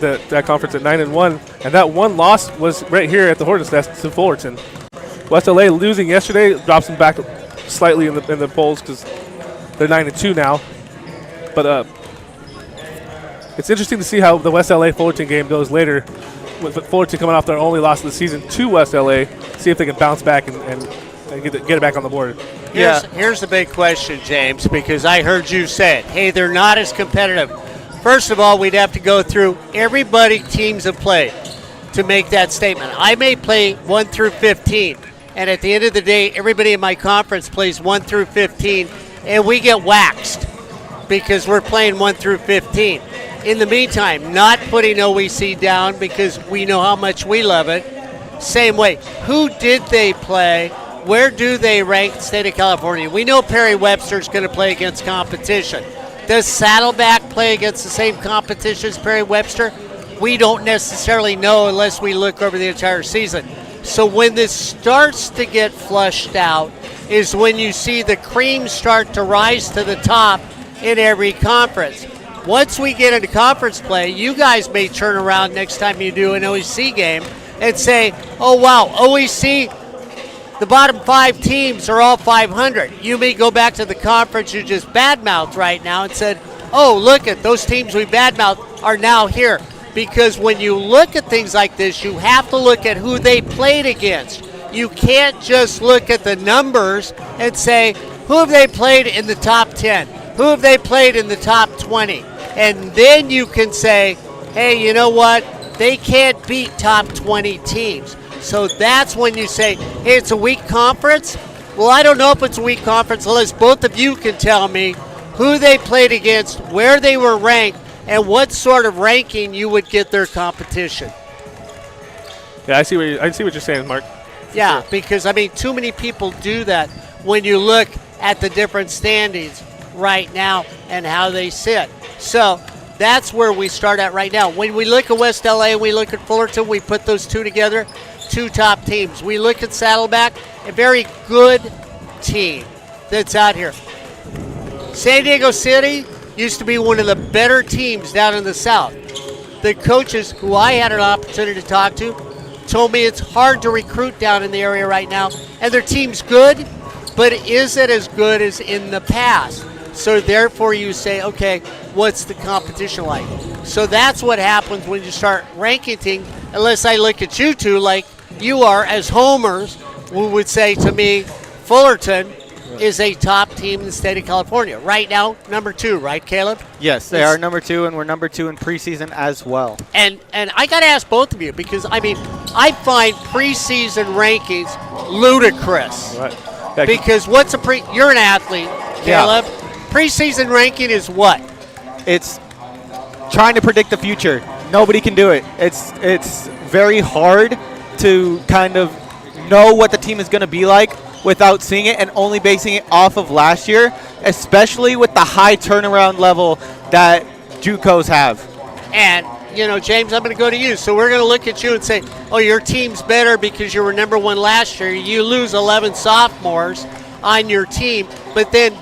that conference at 9-1, and that one loss was right here at the Hornets Nest to Fullerton. West LA losing yesterday drops them back slightly in the polls because they're 9-2 now. But it's interesting to see how the West LA Fullerton game goes later, with Fullerton coming off their only loss of the season to West LA. See if they can bounce back and get it back on the board. Here's the big question, James, because I heard you say it. Hey, they're not as competitive. First of all, we'd have to go through everybody teams have played to make that statement. I may play 1 through 15, and at the end of the day, everybody in my conference plays 1 through 15, and we get waxed because we're playing 1 through 15. In the meantime, not putting OEC down because we know how much we love it. Same way, who did they play? Where do they rank the state of California? We know Perry Webster's going to play against competition. Does Saddleback play against the same competition as Perry Webster? We don't necessarily know unless we look over the entire season. So when this starts to get flushed out is when you see the cream start to rise to the top in every conference. Once we get into conference play, you guys may turn around next time you do an OEC game and say, oh, wow, OEC, the bottom 5 teams are all 500. You may go back to the conference you just badmouthed right now and said, oh, look at those teams we badmouthed are now here. Because when you look at things like this, you have to look at who they played against. You can't just look at the numbers and say, who have they played in the top 10? Who have they played in the top 20? And then you can say, hey, you know what? They can't beat top 20 teams. So that's when you say, hey, it's a weak conference. Well, I don't know if it's a weak conference unless both of you can tell me who they played against, where they were ranked, and what sort of ranking you would get their competition. Yeah, I see what you're saying, Mark. Yeah, because, I mean, too many people do that when you look at the different standings right now and how they sit. So that's where we start at right now. When we look at West LA and we look at Fullerton, we put those two together, 2 top teams. We look at Saddleback, a very good team that's out here. San Diego City used to be one of the better teams down in the South. The coaches who I had an opportunity to talk to told me it's hard to recruit down in the area right now, and their team's good, but is it as good as in the past? So therefore you say, okay, what's the competition like? So that's what happens when you start ranking things, unless I look at you two like you are as homers, who would say to me, Fullerton is a top team in the state of California. Right now, number 2, right, Caleb? Yes, they are number 2, and we're number 2 in preseason as well. And I got to ask both of you because, I mean, I find preseason rankings ludicrous. Right. Because what's you're an athlete, Caleb. Yeah. Preseason ranking is what? It's trying to predict the future. Nobody can do it. It's very hard to kind of know what the team is going to be like without seeing it and only basing it off of last year, especially with the high turnaround level that JUCOs have. And, you know, James, I'm going to go to you. So we're going to look at you and say, oh, your team's better because you were number 1 last year. You lose 11 sophomores on your team. But then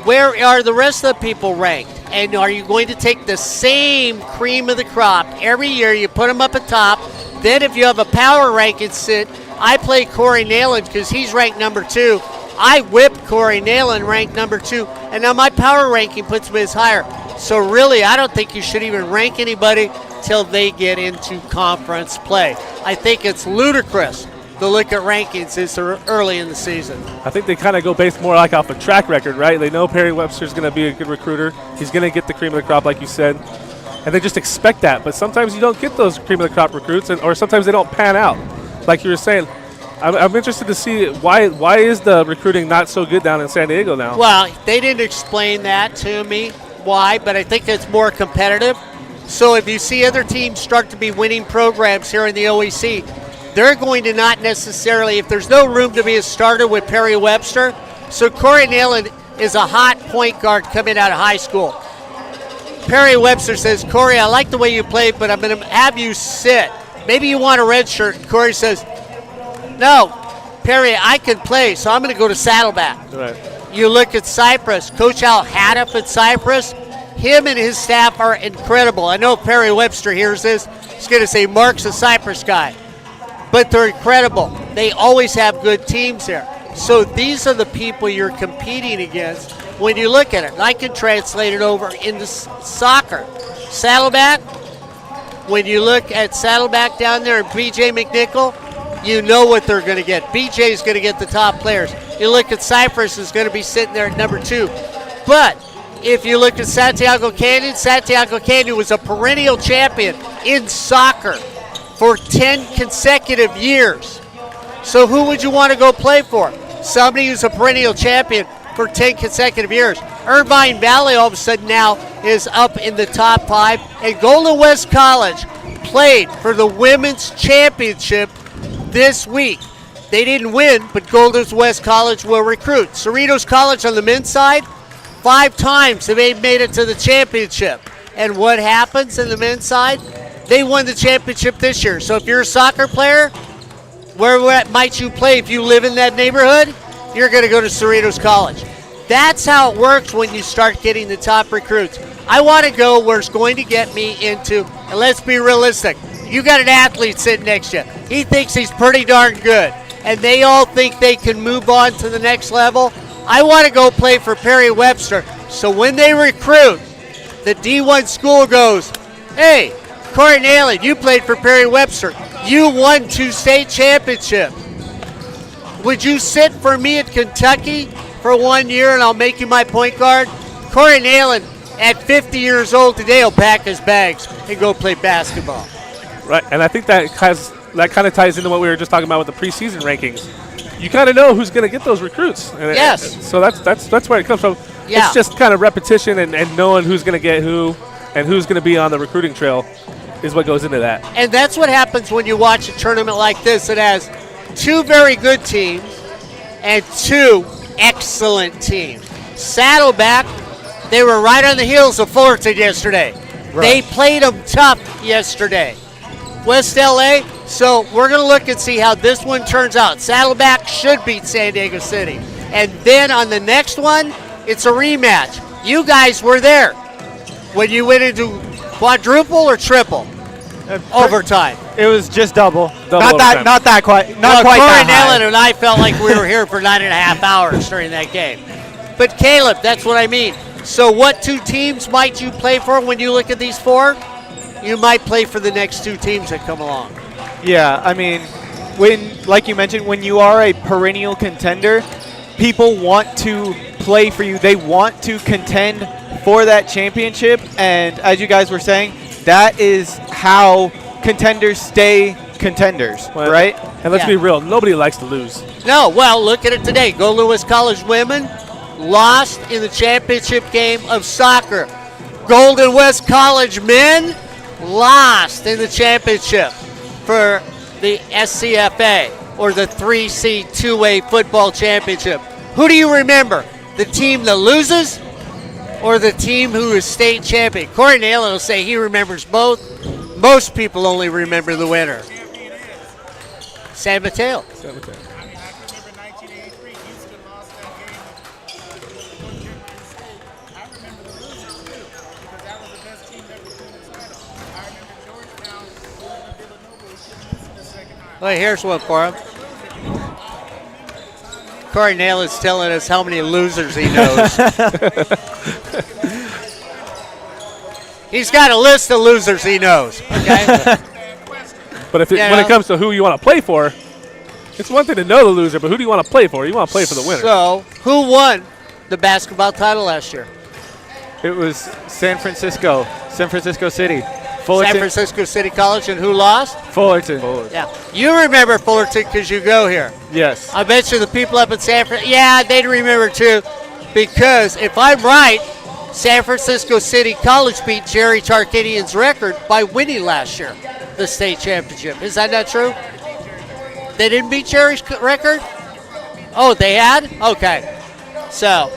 where are the rest of the people ranked? And are you going to take the same cream of the crop every year? You put them up at top. Then if you have a power ranking sit, I play Corey Nalen because he's ranked number 2. I whip Corey Nalen, ranked number 2, and now my power ranking puts me as higher. So really, I don't think you should even rank anybody till they get into conference play. I think it's ludicrous to look at rankings this early in the season. I think they kind of go based more like off a track record, right? They know Perry Webster's going to be a good recruiter. He's going to get the cream of the crop, like you said. And they just expect that. But sometimes you don't get those cream of the crop recruits, or sometimes they don't pan out. Like you were saying, I'm interested to see why is the recruiting not so good down in San Diego now? Well, they didn't explain that to me, why, but I think it's more competitive. So if you see other teams start to be winning programs here in the OEC, they're going to not necessarily, if there's no room to be a starter with Perry Webster, so Corey Nalen is a hot point guard coming out of high school. Perry Webster says, Corey, I like the way you play, but I'm going to have you sit. Maybe you want a red shirt. And Corey says, no, Perry, I can play, so I'm going to go to Saddleback. Right. You look at Cypress. Coach Al Haddif at Cypress, Him and his staff are incredible. I know Perry Webster hears this. He's going to say Mark's a Cypress guy. But they're incredible. They always have good teams there. So these are the people you're competing against when you look at it. And I can translate it over into soccer. Saddleback, when you look at Saddleback down there and BJ McNichol, you know what they're going to get. BJ is going to get the top players. You look at Cypress, is going to be sitting there at number 2. But if you look at Santiago Canyon was a perennial champion in soccer for 10 consecutive years. So who would you want to go play for? Somebody who's a perennial champion for 10 consecutive years. Irvine Valley all of a sudden now is up in the top 5. And Golden West College played for the women's championship this week. They didn't win, but Golden West College will recruit. Cerritos College on the men's side, 5 times they've made it to the championship. And what happens in the men's side? They won the championship this year. So if you're a soccer player, where might you play? If you live in that neighborhood, you're going to go to Cerritos College. That's how it works when you start getting the top recruits. I want to go where it's going to get me into, and let's be realistic, you got an athlete sitting next to you. He thinks he's pretty darn good, and they all think they can move on to the next level. I want to go play for Perry Webster. So when they recruit, the D1 school goes, hey, Corey Nalen, you played for Perry Webster. You won 2 state championships. Would you sit for me at Kentucky for 1 year and I'll make you my point guard? Corey Nalen, at 50 years old today, will pack his bags and go play basketball. Right, and I think that kind of ties into what we were just talking about with the preseason rankings. You kind of know who's going to get those recruits. And yes. So that's where it comes from. Yeah. It's just kind of repetition and knowing who's going to get who and who's going to be on the recruiting trail is what goes into that. And that's what happens when you watch a tournament like this. It has 2 very good teams and 2 excellent teams. Saddleback, they were right on the heels of Fullerton yesterday. Right. They played them tough yesterday. West LA, so we're going to look and see how this one turns out. Saddleback should beat San Diego City. And then on the next one, it's a rematch. You guys were there when you went into quadruple or triple overtime. It was just double. Not Not quite Corey that high. Nellen and I felt like we were here for 9.5 hours during that game. But Caleb, that's what I mean. So what 2 teams might you play for when you look at these 4? You might play for the next 2 teams that come along. Yeah, I mean, like you mentioned, when you are a perennial contender, people want to play for you. They want to contend for that championship. And as you guys were saying, that is how contenders stay contenders, right? And let's be real, nobody likes to lose. No, well, look at it today. Golden West College women lost in the championship game of soccer. Golden West College men lost in the championship for the SCFA, or the 3C 2A football championship. Who do you remember? The team that loses or the team who is state champion? Corey Nalen will say he remembers both. Most people only remember the winner. San Mateo. Well, here's one for him. Corey Nalen's telling us how many losers he knows. He's got a list of losers he knows. Okay. But when it comes to who you want to play for, it's one thing to know the loser, but who do you want to play for? You want to play for the winner. So, who won the basketball title last year? It was San Francisco City. Fullerton. San Francisco City College, and who lost? Fullerton. Yeah. You remember Fullerton because you go here. Yes. I bet you the people up in San Francisco, yeah, they'd remember too, because if I'm right, San Francisco City College beat Jerry Tarkanian's record by winning last year, the state championship. Is that not true? They didn't beat Jerry's record? Oh, they had? Okay. So,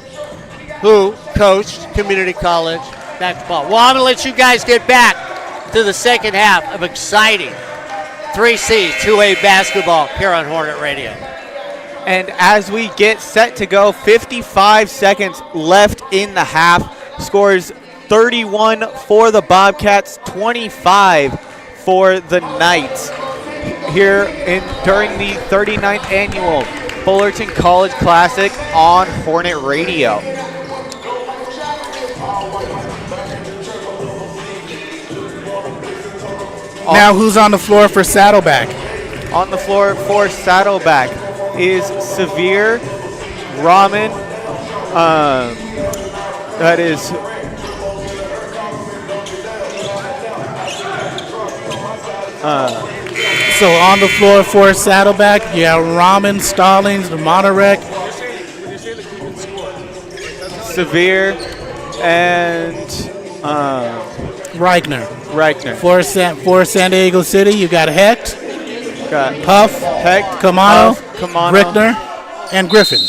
who coached community college basketball? Well, I'm going to let you guys get back to the second half of exciting 3C 2A basketball here on Hornet Radio. And as we get set to go, 55 seconds left in the half. Scores 31 for the Bobcats, 25 for the Knights. Here during the 39th annual Fullerton College Classic on Hornet Radio. Now who's on the floor for Saddleback? On the floor for Saddleback is Severe, Ramen, that is So on the floor for Saddleback, you have Ramen, Stallings, the Monterey, Severe, and Reichner. For San Diego City, you got Hecht, got Huff, Hecht, Kamano, Kamano, Rickner, and Griffin.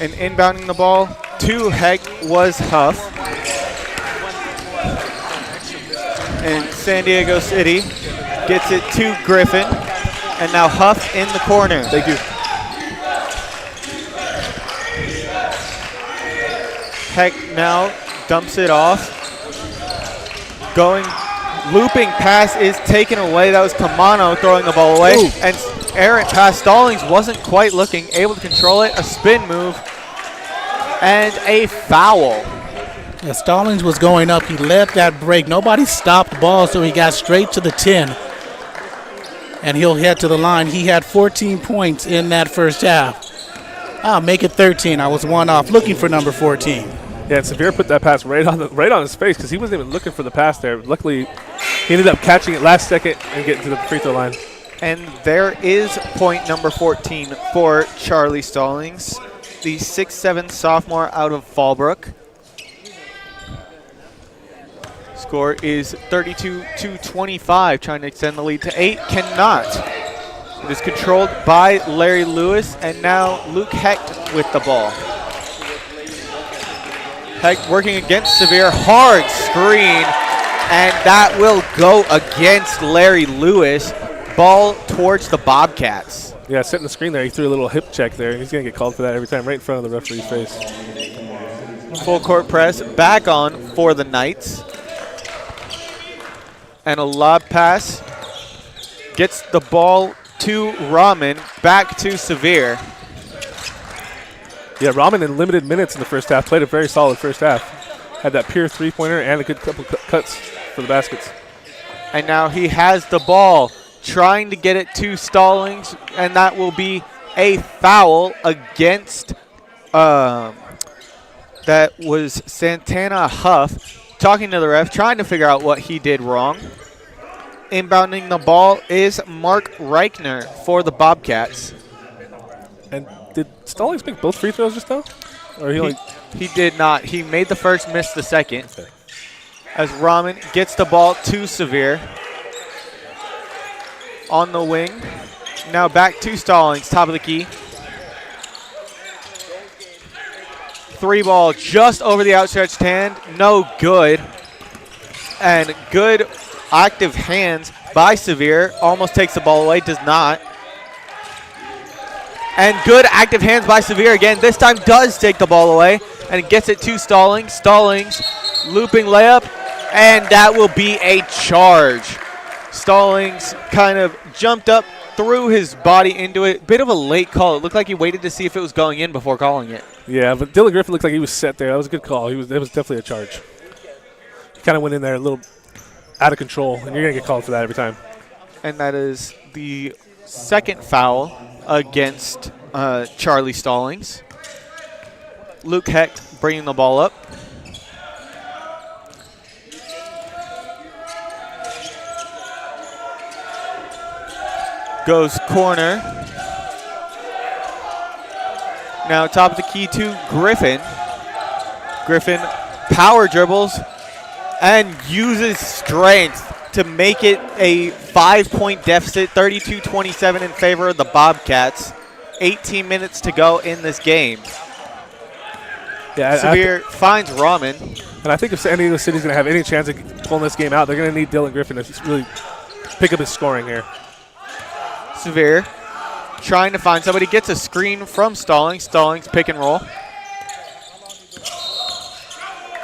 And inbounding the ball to Hecht was Huff. And San Diego City gets it to Griffin. And now Huff in the corner. Thank you. Hecht now dumps it off. Looping pass is taken away. That was Kamano throwing the ball away. Ooh. And errant pass. Stallings wasn't quite looking, able to control it. A spin move and a foul. Yeah, Stallings was going up. He let that break. Nobody stopped the ball, so he got straight to the 10. And he'll head to the line. He had 14 points in that first half. I'll make it 13. I was one off looking for number 14. Yeah, and Severe put that pass right on his face because he wasn't even looking for the pass there. Luckily, he ended up catching it last second and getting to the free throw line. And there is point number 14 for Charlie Stallings, the 6'7" sophomore out of Fallbrook. Score is 32-25, trying to extend the lead to 8. Cannot. It is controlled by Larry Lewis, and now Luke Hecht with the ball. Hecht working against Severe, hard screen, and that will go against Larry Lewis. Ball towards the Bobcats. Yeah, setting the screen there, he threw a little hip check there, and he's going to get called for that every time, right in front of the referee's face. Full court press back on for the Knights. And a lob pass. Gets the ball to Ramen, back to Severe. Yeah, Ramen in limited minutes in the first half, played a very solid first half. Had that pure three-pointer and a good couple cuts for the baskets. And now he has the ball, trying to get it to Stallings, and that will be a foul against, that was Santana Huff, talking to the ref, trying to figure out what he did wrong. Inbounding the ball is Mark Reichner for the Bobcats. And did Stallings make both free throws just now? Or he did not. He made the first, missed the second. Okay. As Ramen gets the ball to Severe. On the wing. Now back to Stallings, top of the key. 3 ball just over the outstretched hand. No good. And good active hands by Severe. Almost takes the ball away, does not. And good active hands by Severe again. This time does take the ball away. And it gets it to Stallings. Stallings looping layup. And that will be a charge. Stallings kind of jumped up, threw his body into it. Bit of a late call. It looked like he waited to see if it was going in before calling it. Yeah, but Dylan Griffin looked like he was set there. That was a good call. That was definitely a charge. He kind of went in there a little out of control, and you're going to get called for that every time. And that is the second foul against Charlie Stallings. Luke Hecht bringing the ball up. Goes corner. Now top of the key to Griffin. Griffin power dribbles and uses strength to make it a 5-point deficit, 32-27 in favor of the Bobcats. 18 minutes to go in this game. Yeah, Severe finds Ramen. And I think if San Diego City's going to have any chance of pulling this game out, they're going to need Dylan Griffin to really pick up his scoring here. Severe trying to find somebody, gets a screen from Stallings. Stallings pick and roll.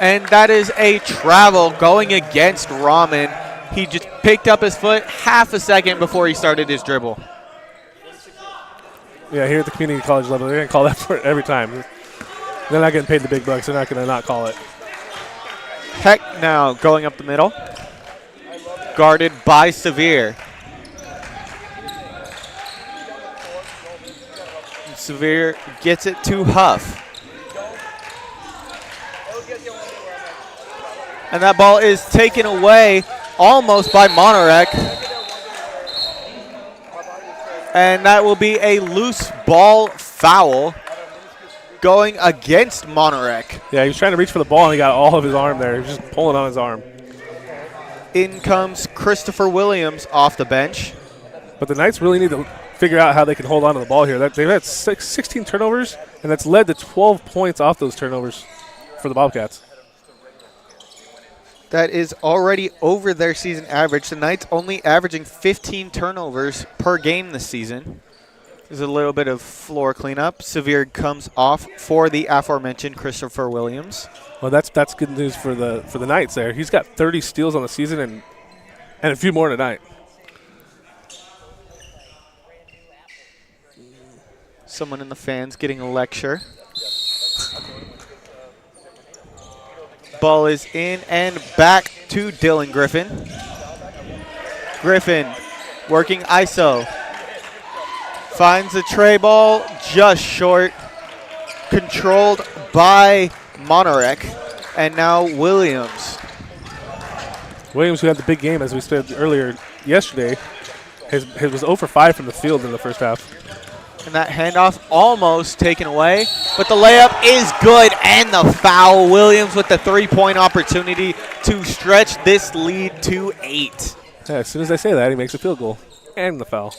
And that is a travel going against Rahman. He just picked up his foot half a second before he started his dribble. Yeah, here at the community college level, they're going to call that for every time. They're not getting paid the big bucks. They're not going to not call it. Heck now going up the middle. Guarded by Severe. Severe gets it to Huff. And that ball is taken away almost by Monterey. And that will be a loose ball foul going against Monterey. Yeah, he was trying to reach for the ball, and he got all of his arm there. He was just pulling on his arm. In comes Christopher Williams off the bench. But the Knights really need to figure out how they can hold on to the ball here. They've had 16 turnovers, and that's led to 12 points off those turnovers for the Bobcats. That is already over their season average. The Knights only averaging 15 turnovers per game this season. There's a little bit of floor cleanup. Severe comes off for the aforementioned Christopher Williams. Well, that's good news for the Knights there. He's got 30 steals on the season and a few more tonight. Someone in the fans getting a lecture. Ball is in and back to Dylan Griffin. Griffin working ISO. Finds the tray ball just short. Controlled by Monterey. And now Williams. Williams, who had the big game, as we said earlier yesterday, was 0 for 5 from the field in the first half. And that handoff almost taken away, but the layup is good, and the foul. Williams with the three-point opportunity to stretch this lead to 8. Yeah, as soon as I say that, he makes a field goal and the foul.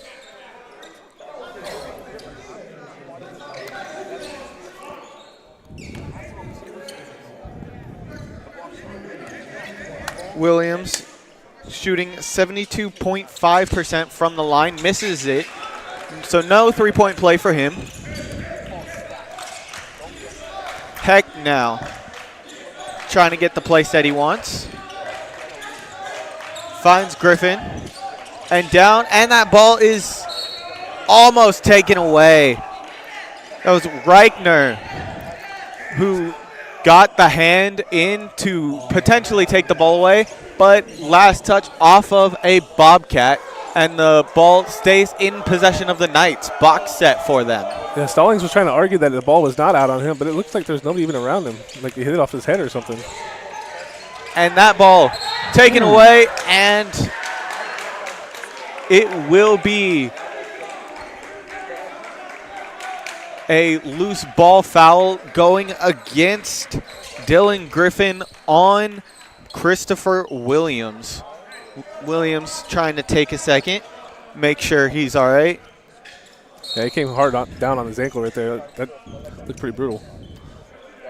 Williams shooting 72.5% from the line, misses it. So no three-point play for him. Heck now. Trying to get the place that he wants. Finds Griffin. And down. And that ball is almost taken away. That was Reichner who got the hand in to potentially take the ball away. But last touch off of a Bobcat. And the ball stays in possession of the Knights. Box set for them. Yeah, Stallings was trying to argue that the ball was not out on him, but it looks like there's nobody even around him. Like he hit it off his head or something. And that ball taken away, and it will be a loose ball foul going against Dylan Griffin on Christopher Williams. Williams trying to take a second, make sure he's all right. Yeah, he came hard down on his ankle right there. That looked pretty brutal.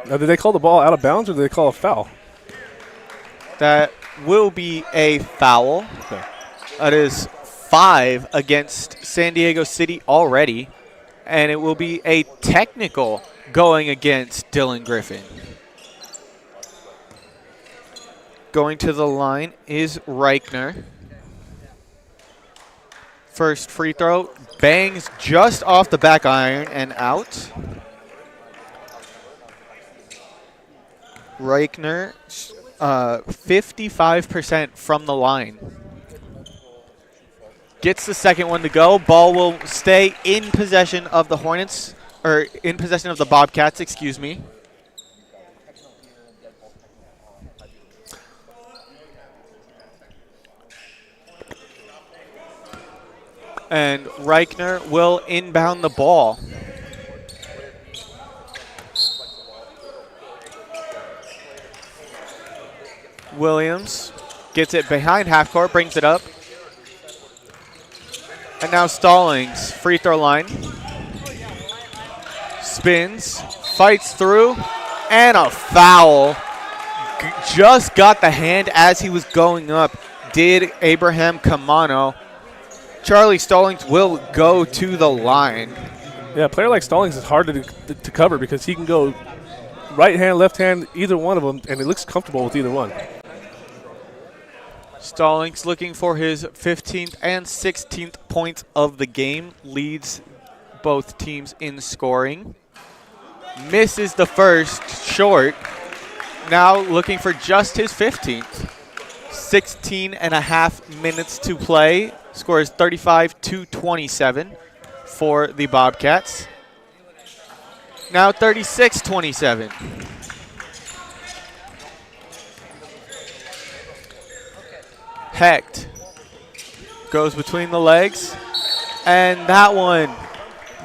Now, did they call the ball out of bounds or did they call a foul? That will be a foul. Okay. That is 5 against San Diego City already, and it will be a technical going against Dylan Griffin. Going to the line is Reichner. First free throw, bangs just off the back iron and out. Reichner, 55% from the line. Gets the second one to go. Ball will stay in possession of the Hornets, or in possession of the Bobcats, excuse me. And Reichner will inbound the ball. Williams gets it behind half court, brings it up. And now Stallings, free throw line. Spins, fights through, and a foul. Just got the hand as he was going up. Did Abraham Camano. Charlie Stallings will go to the line. Yeah, a player like Stallings is hard to cover because he can go right hand, left hand, either one of them, and it looks comfortable with either one. Stallings looking for his 15th and 16th points of the game. Leads both teams in scoring. Misses the first, short. Now looking for just his 15th. 16.5 minutes to play. Score is 35-27 for the Bobcats. Now 36-27. Hecht goes between the legs, and that one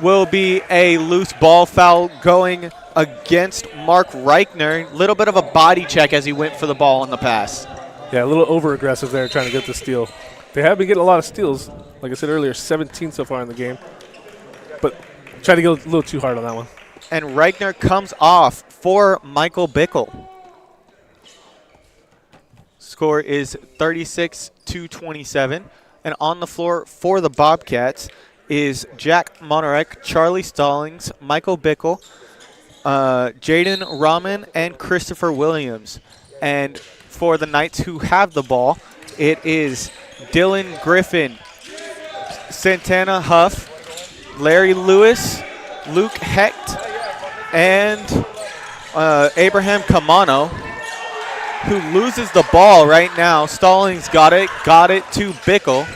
will be a loose ball foul going against Mark Reichner. Little bit of a body check as he went for the ball on the pass. Yeah, a little over-aggressive there trying to get the steal. They have been getting a lot of steals. Like I said earlier, 17 so far in the game. But try to get a little too hard on that one. And Reichner comes off for Michael Bickle. Score is 36-27. And on the floor for the Bobcats is Jack Monarek, Charlie Stallings, Michael Bickle, Jaden Rahman, and Christopher Williams. And for the Knights who have the ball, it is Dylan Griffin, Santana Huff, Larry Lewis, Luke Hecht, and Abraham Camano, who loses the ball right now. Stallings got it to Bickle.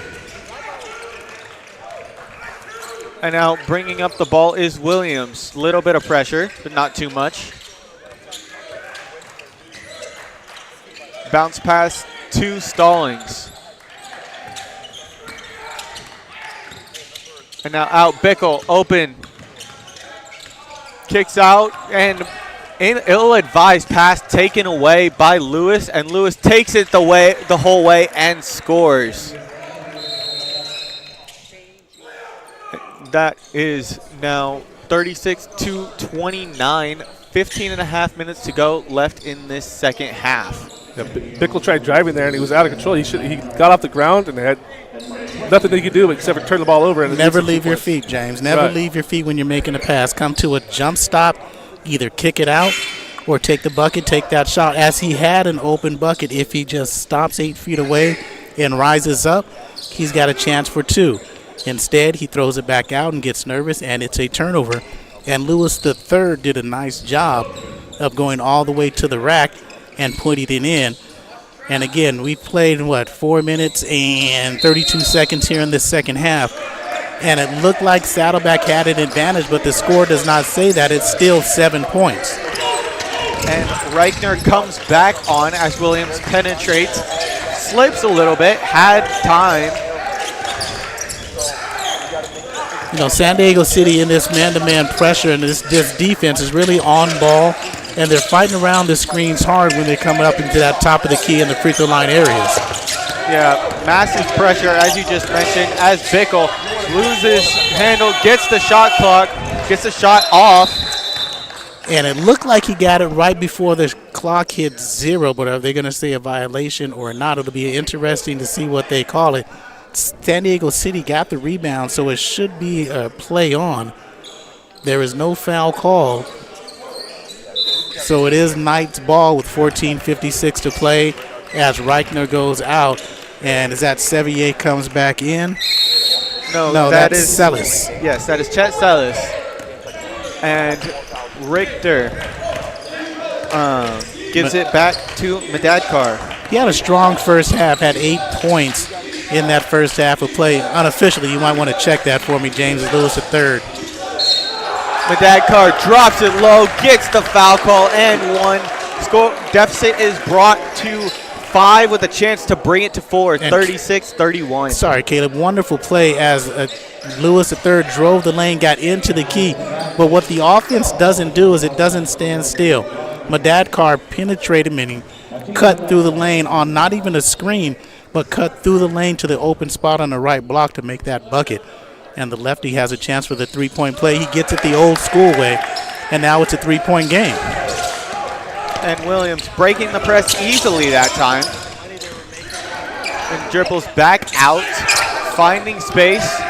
And now bringing up the ball is Williams. Little bit of pressure, but not too much. Bounce pass to Stallings. And now out, Bickle, open. Kicks out, and an ill-advised pass taken away by Lewis, and Lewis takes it the whole way and scores. That is now 36-29, 15.5 minutes to go left in this second half. Yeah, Bickle tried driving there, and he was out of control. He got off the ground, and they had nothing they could do except for turn the ball over. And never leave your feet, James. Never leave your feet when you're making a pass. Come to a jump stop, either kick it out or take the bucket, take that shot. As he had an open bucket, if he just stops 8 feet away and rises up, he's got a chance for 2. Instead, he throws it back out and gets nervous, and it's a turnover. And Lewis III did a nice job of going all the way to the rack and putting it in. And again, we played, 4 minutes and 32 seconds here in this second half. And it looked like Saddleback had an advantage, but the score does not say that. It's still 7 points. And Reichner comes back on as Williams penetrates, slips a little bit, had time. San Diego City in this man-to-man pressure and this defense is really on ball. And they're fighting around the screens hard when they're coming up into that top of the key and the free throw line areas. Yeah, massive pressure, as you just mentioned, as Bickle loses handle, gets the shot clock, gets the shot off. And it looked like he got it right before the clock hit 0, but are they going to say a violation or not? It'll be interesting to see what they call it. San Diego City got the rebound, so it should be a play on. There is no foul call. So it is Knights ball with 14:56 to play as Reichner goes out. And as that Sevier comes back in. No, that's Sellis. Yes, that is Chet Sellis. And Richter gives it back to Madadkar. He had a strong first half, had 8 points in that first half of play. Unofficially, you might want to check that for me, James Lewis III. Madadkar drops it low, gets the foul call, and 1. Score deficit is brought to 5 with a chance to bring it to 4, 36-31. Sorry, Caleb. Wonderful play as Lewis III drove the lane, got into the key. But what the offense doesn't do is it doesn't stand still. Madadkar penetrated him and he cut through the lane on not even a screen, but cut through the lane to the open spot on the right block to make that bucket. And the lefty has a chance for the three-point play. He gets it the old school way, and now it's a three-point game. And Williams breaking the press easily that time. And dribbles back out, finding space,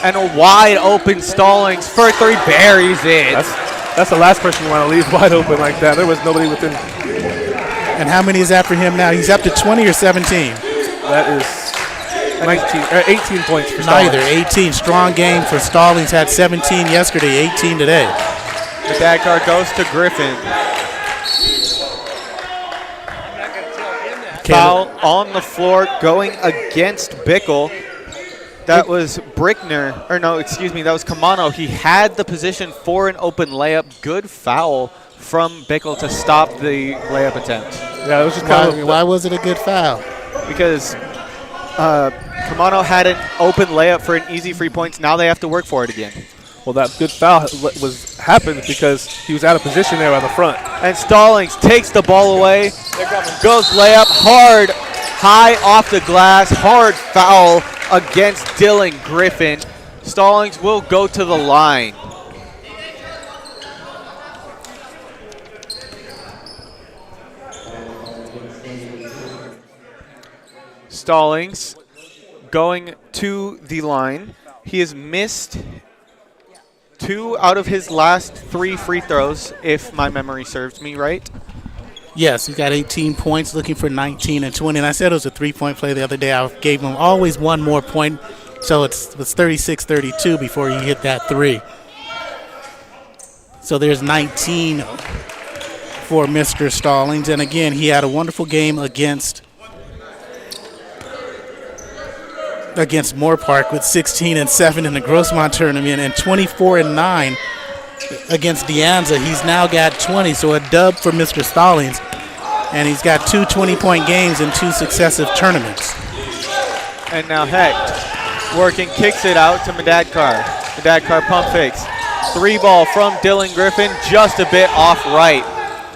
and a wide open Stallings for 3, buries it. That's the last person you want to leave wide open like that. There was nobody within. And how many is after him now? He's up to 20 or 17? That is 18 points for Stallings. Neither. 18. Strong game for Stallings. Had 17 yesterday, 18 today. The dad card goes to Griffin. Foul on the floor going against Bickle. That was Brickner, or no, excuse me, that was Camano. He had the position for an open layup. Good foul from Bickle to stop the layup attempt. Yeah, it was just why was it a good foul? Because Camano had an open layup for an easy 3 points. Now they have to work for it again. Well, that good foul happened because he was out of position there on the front. And Stallings takes the ball away. Goes layup hard, high off the glass. Hard foul against Dylan Griffin. Stallings will go to the line. Stallings going to the line. He has missed 2 out of his last 3 free throws, if my memory serves me right. Yes, he got 18 points, looking for 19 and 20. And I said it was a 3-point play the other day. I gave him always one more point, so it was 36-32 before he hit that 3. So there's 19 for Mr. Stallings. And again, he had a wonderful game against Moore Park with 16 and 7 in the Grossmont tournament and 24 and 9 against De Anza. He's now got 20, so a dub for Mr. Stallings, and he's got 2 20-point games in 2 successive tournaments. And now Hecht working, kicks it out to Madadkar. Madadkar pump fakes. 3 ball from Dylan Griffin, just a bit off right.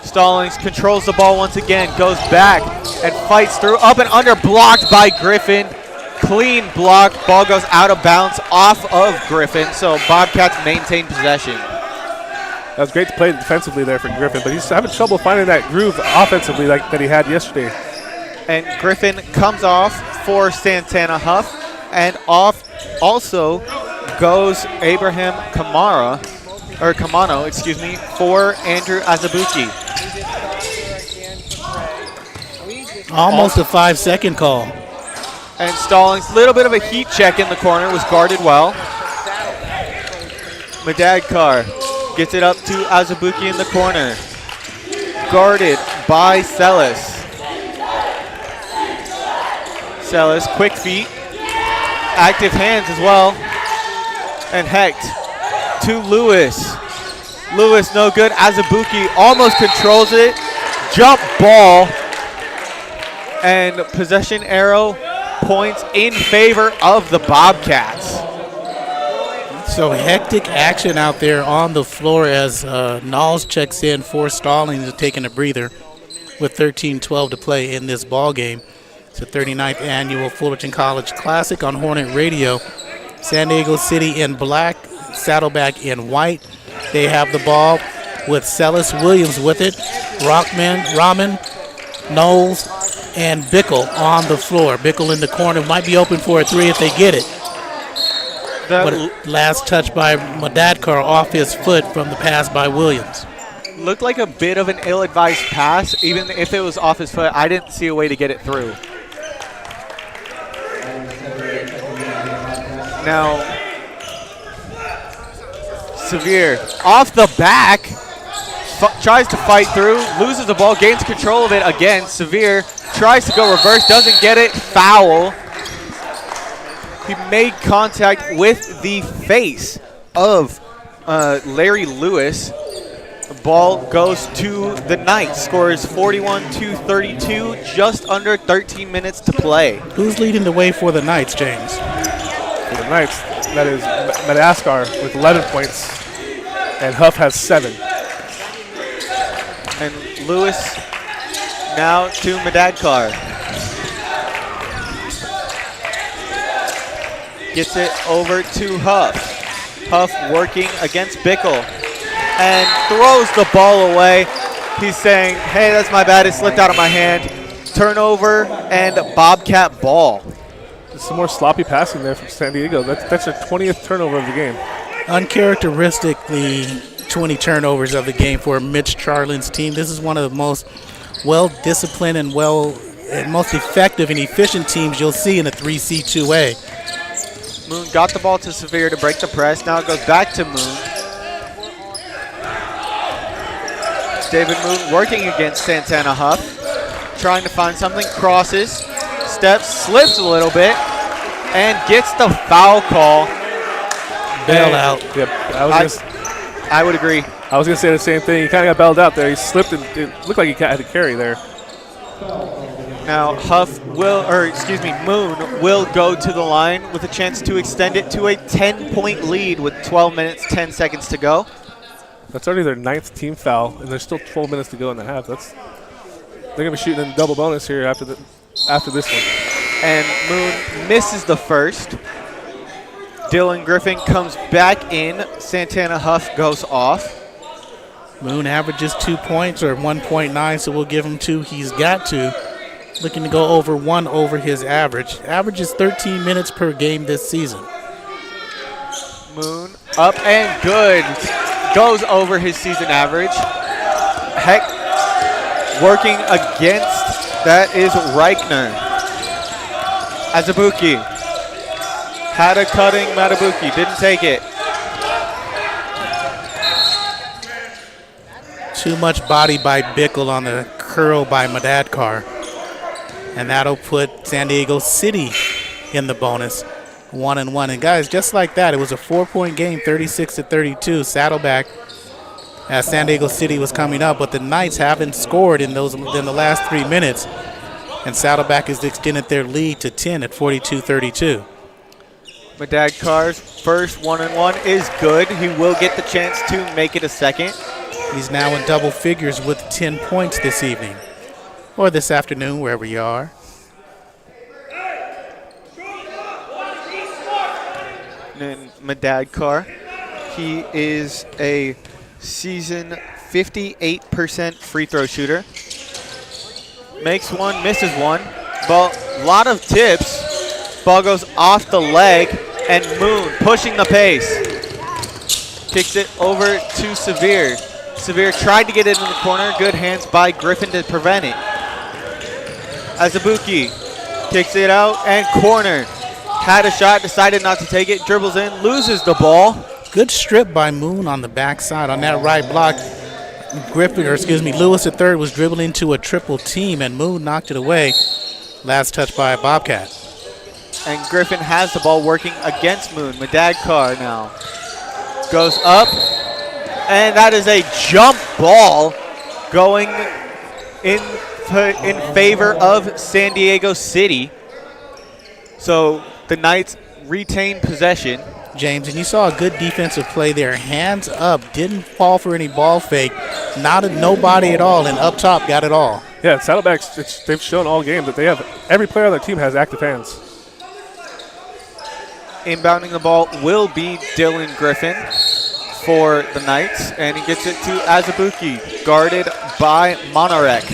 Stallings controls the ball once again, goes back and fights through, up and under, blocked by Griffin. Clean block, ball goes out of bounds off of Griffin, so Bobcats maintain possession. That was great to play defensively there for Griffin, but he's having trouble finding that groove offensively like that he had yesterday. And Griffin comes off for Santana Huff, and off also goes Abraham Camano, for Andrew Azabuki. Almost a 5-second call. And Stallings, little bit of a heat check in the corner, was guarded well. Madadkar gets it up to Azabuki in the corner. Guarded by Celis. Celis, quick feet. Active hands as well. And Hecht to Lewis. Lewis no good. Azabuki almost controls it. Jump ball. And possession arrow points in favor of the Bobcats. So hectic action out there on the floor as Knowles checks in for Stallings, taking a breather with 13:12 to play in this ball game. It's the 39th annual Fullerton College Classic on Hornet Radio. San Diego City in black, Saddleback in white. They have the ball with Celis Williams with it. Rahman, Knowles, and Bickle on the floor. Bickle in the corner, might be open for a 3 if they get it. But last touch by Madadkar off his foot from the pass by Williams. Looked like a bit of an ill-advised pass. Even if it was off his foot, I didn't see a way to get it through. Now, Severe off the back, tries to fight through, loses the ball, gains control of it again. Severe tries to go reverse, doesn't get it, foul. He made contact with the face of Larry Lewis. The ball goes to the Knights, scores 41-32, just under 13 minutes to play. Who's leading the way for the Knights, James? For the Knights, that is Madadkar with 11 points, and Huff has 7. And Lewis now to Madadkar. Gets it over to Huff. Huff working against Bickle and throws the ball away. He's saying, hey, that's my bad. It slipped out of my hand. Turnover and Bobcat ball. Some more sloppy passing there from San Diego. That's their 20th turnover of the game. Uncharacteristically 20 turnovers of the game for Mitch Charlin's team. This is one of the most well-disciplined and most effective and efficient teams you'll see in a 3C2A. Moon got the ball to Severe to break the press. Now it goes back to Moon. David Moon working against Santana Huff. Trying to find something. Crosses. Steps. Slips a little bit. And gets the foul call. Bailed out. Yep. I would agree. I was going to say the same thing. He kind of got bailed out there. He slipped and it looked like he had to carry there. Now Moon will go to the line with a chance to extend it to a 10-point lead with 12 minutes, 10 seconds to go. That's already their 9th team foul, and there's still 12 minutes to go in the half. They're going to be shooting in double bonus here after this one. And Moon misses the first. Dylan Griffin comes back in. Santana Huff goes off. Moon averages 2 points or 1.9, so we'll give him 2. He's got 2. Looking to go over 1 over his average. Averages 13 minutes per game this season. Moon up and good. Goes over his season average. Heck, working against, that is Reichner. Azubuike. Had a cutting Matabuki, didn't take it. Too much body by Bickle on the curl by Madadkar. And that'll put San Diego City in the bonus, 1-1. And guys, just like that, it was a 4-point game, 36-32. Saddleback, as San Diego City was coming up, but the Knights haven't scored in the last 3 minutes. And Saddleback has extended their lead to 10 at 42-32. Madadkar's first 1-1 is good. He will get the chance to make it a second. He's now in double figures with 10 points this evening. Or this afternoon, wherever you are. And Madadkar, he is a season 58% free throw shooter. Makes one, misses one. But a lot of tips. Ball goes off the leg, and Moon pushing the pace. Kicks it over to Severe. Severe tried to get it in the corner. Good hands by Griffin to prevent it. Azubuike kicks it out and corner. Had a shot, decided not to take it, dribbles in, loses the ball. Good strip by Moon on the backside on that right block. Lewis III was dribbling into a triple team, and Moon knocked it away. Last touch by a Bobcat. And Griffin has the ball working against Moon. Madadkar now goes up, and that is a jump ball going in favor of San Diego City. So the Knights retain possession. James, and you saw a good defensive play there. Hands up, didn't fall for any ball fake. Nobody at all, and up top got it all. Yeah, Saddlebacks, they've shown all game that every player on their team has active hands. Inbounding the ball will be Dylan Griffin for the Knights, and he gets it to Azubuike, guarded by Monarek.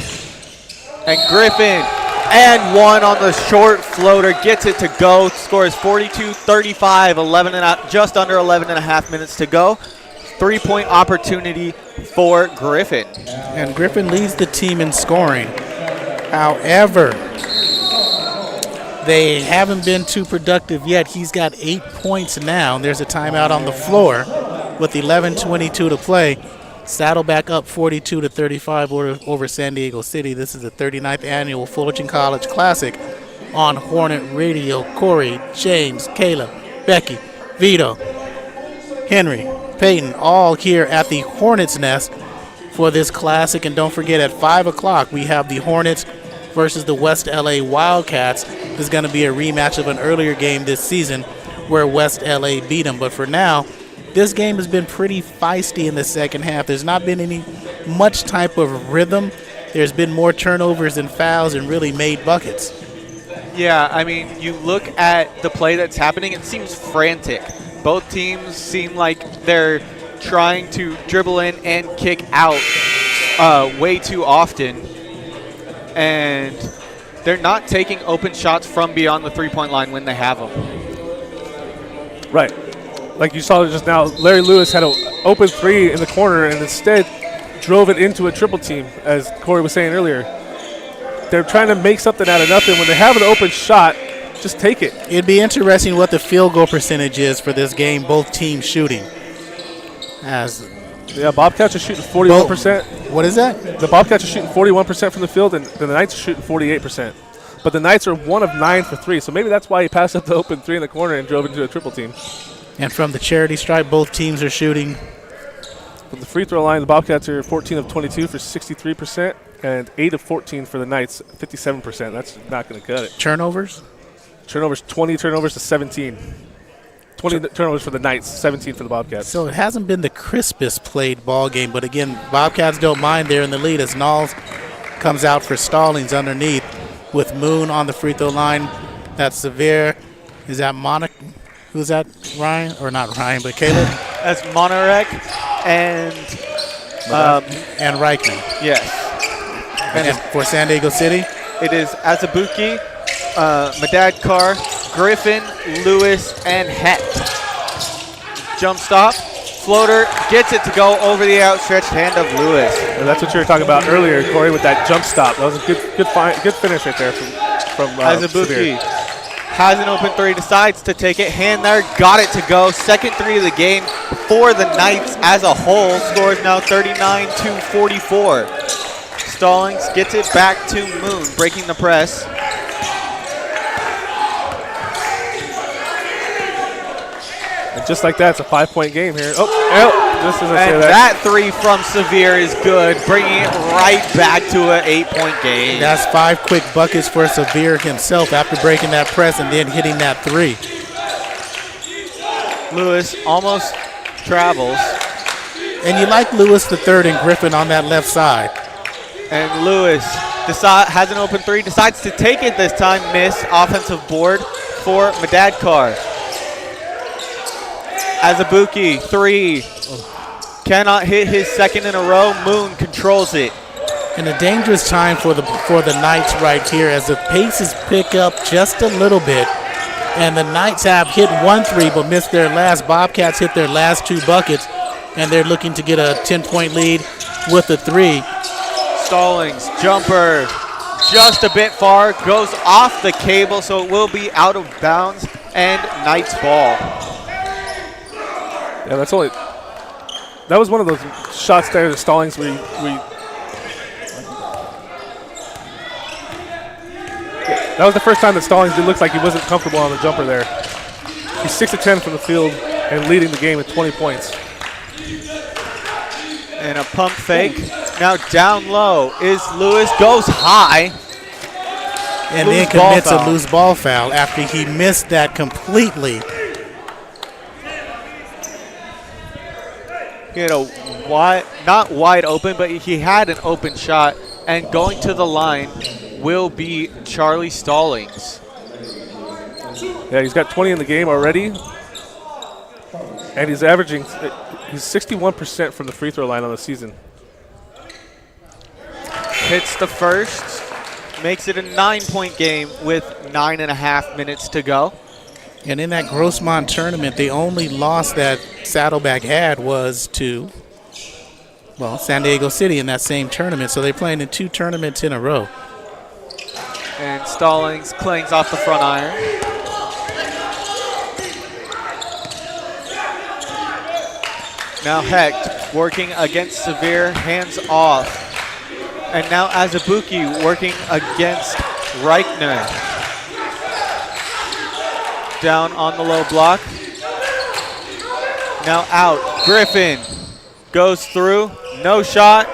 And Griffin, and one on the short floater, gets it to go, scores 42-35, just under 11 and a half minutes to go. 3-point opportunity for Griffin. And Griffin leads the team in scoring. However, they haven't been too productive yet. He's got 8 points now, and there's a timeout on the floor with 11:22 to play. Saddleback up 42-35 over San Diego City. This is the 39th annual Fullerton College Classic on Hornet Radio. Corey, James, Caleb, Becky, Vito, Henry, Peyton, all here at the Hornets' Nest for this classic. And don't forget, at 5 o'clock, we have the Hornets versus the West LA Wildcats. This is going to be a rematch of an earlier game this season where West LA beat them. But for now, this game has been pretty feisty in the second half. There's not been much type of rhythm. There's been more turnovers and fouls and really made buckets. Yeah, I mean, you look at the play that's happening, it seems frantic. Both teams seem like they're trying to dribble in and kick out way too often. And they're not taking open shots from beyond the three-point line when they have them. Right. like you saw just now, Larry Lewis had an open three in the corner and instead drove it into a triple team, as Corey was saying earlier. They're trying to make something out of nothing. When they have an open shot, just take it. It'd be interesting what the field goal percentage is for this game, both teams shooting. Bobcats are shooting 41%. What is that? The Bobcats are shooting 41% from the field, and the Knights are shooting 48%. But the Knights are 1 of 9 for 3, so maybe that's why he passed up the open three in the corner and drove into a triple team. And from the charity stripe, both teams are shooting. From the free throw line, the Bobcats are 14 of 22 for 63%, and 8 of 14 for the Knights, 57%. That's not going to cut it. Turnovers? 20 turnovers to 17. 20 turnovers for the Knights, 17 for the Bobcats. So it hasn't been the crispest played ball game, but again, Bobcats don't mind. They're in the lead as Knowles comes out for Stallings underneath with Moon on the free throw line. That's Sevier. Is that Monica? Who's that? Ryan? Or not Ryan, but Caleb? That's Monarek and Reichman. Yes. And for San Diego City? It is Azubuike, Madad Carr, Griffin, Lewis, and Hecht. Jump stop, floater, gets it to go over the outstretched hand of Lewis. And that's what you were talking about earlier, Corey, with that jump stop. That was a good finish right there from Azubuike has an open three, decides to take it. Hand there, got it to go. Second three of the game for the Knights as a whole. Score is now 39-44. Stallings gets it back to Moon, breaking the press. And just like that, it's a 5-point game here. This isn't And that three from Sevier is good, bringing it right back to an 8-point game. That's 5 quick buckets for Sevier himself after breaking that press and then hitting that three. Lewis almost travels. And you like Lewis the third and Griffin on that left side. And Lewis has an open three, decides to take it this time. Miss, offensive board for Madad Carr. Azubuike, three. Cannot hit his second in a row. Moon controls it. And a dangerous time for the Knights right here as the paces pick up just a little bit. And the Knights have hit 1 3 but missed their last. Bobcats hit their last 2 buckets, and they're looking to get a 10-point lead with a 3. Stallings, jumper, just a bit far, goes off the cable, so it will be out of bounds, and Knights ball. Yeah, that was one of those shots there to Stallings where that was the first time that Stallings looked like he wasn't comfortable on the jumper there. He's 6 of 10 from the field and leading the game at 20 points. And a pump fake. Now down low is Lewis, goes high. And then commits a loose ball foul after he missed that completely. He had a not wide open, but he had an open shot. And going to the line will be Charlie Stallings. Yeah, he's got 20 in the game already. And he's averaging, he's 61% from the free throw line on the season. Hits the first, makes it a 9-point game with 9.5 minutes to go. And in that Grossmont tournament, the only loss that Saddleback had was to, San Diego City in that same tournament. So they're playing in 2 tournaments in a row. And Stallings clings off the front iron. Now Hecht working against Sevier, hands off. And now Azubuike working against Reichner. Down on the low block. Now out. Griffin goes through. No shot.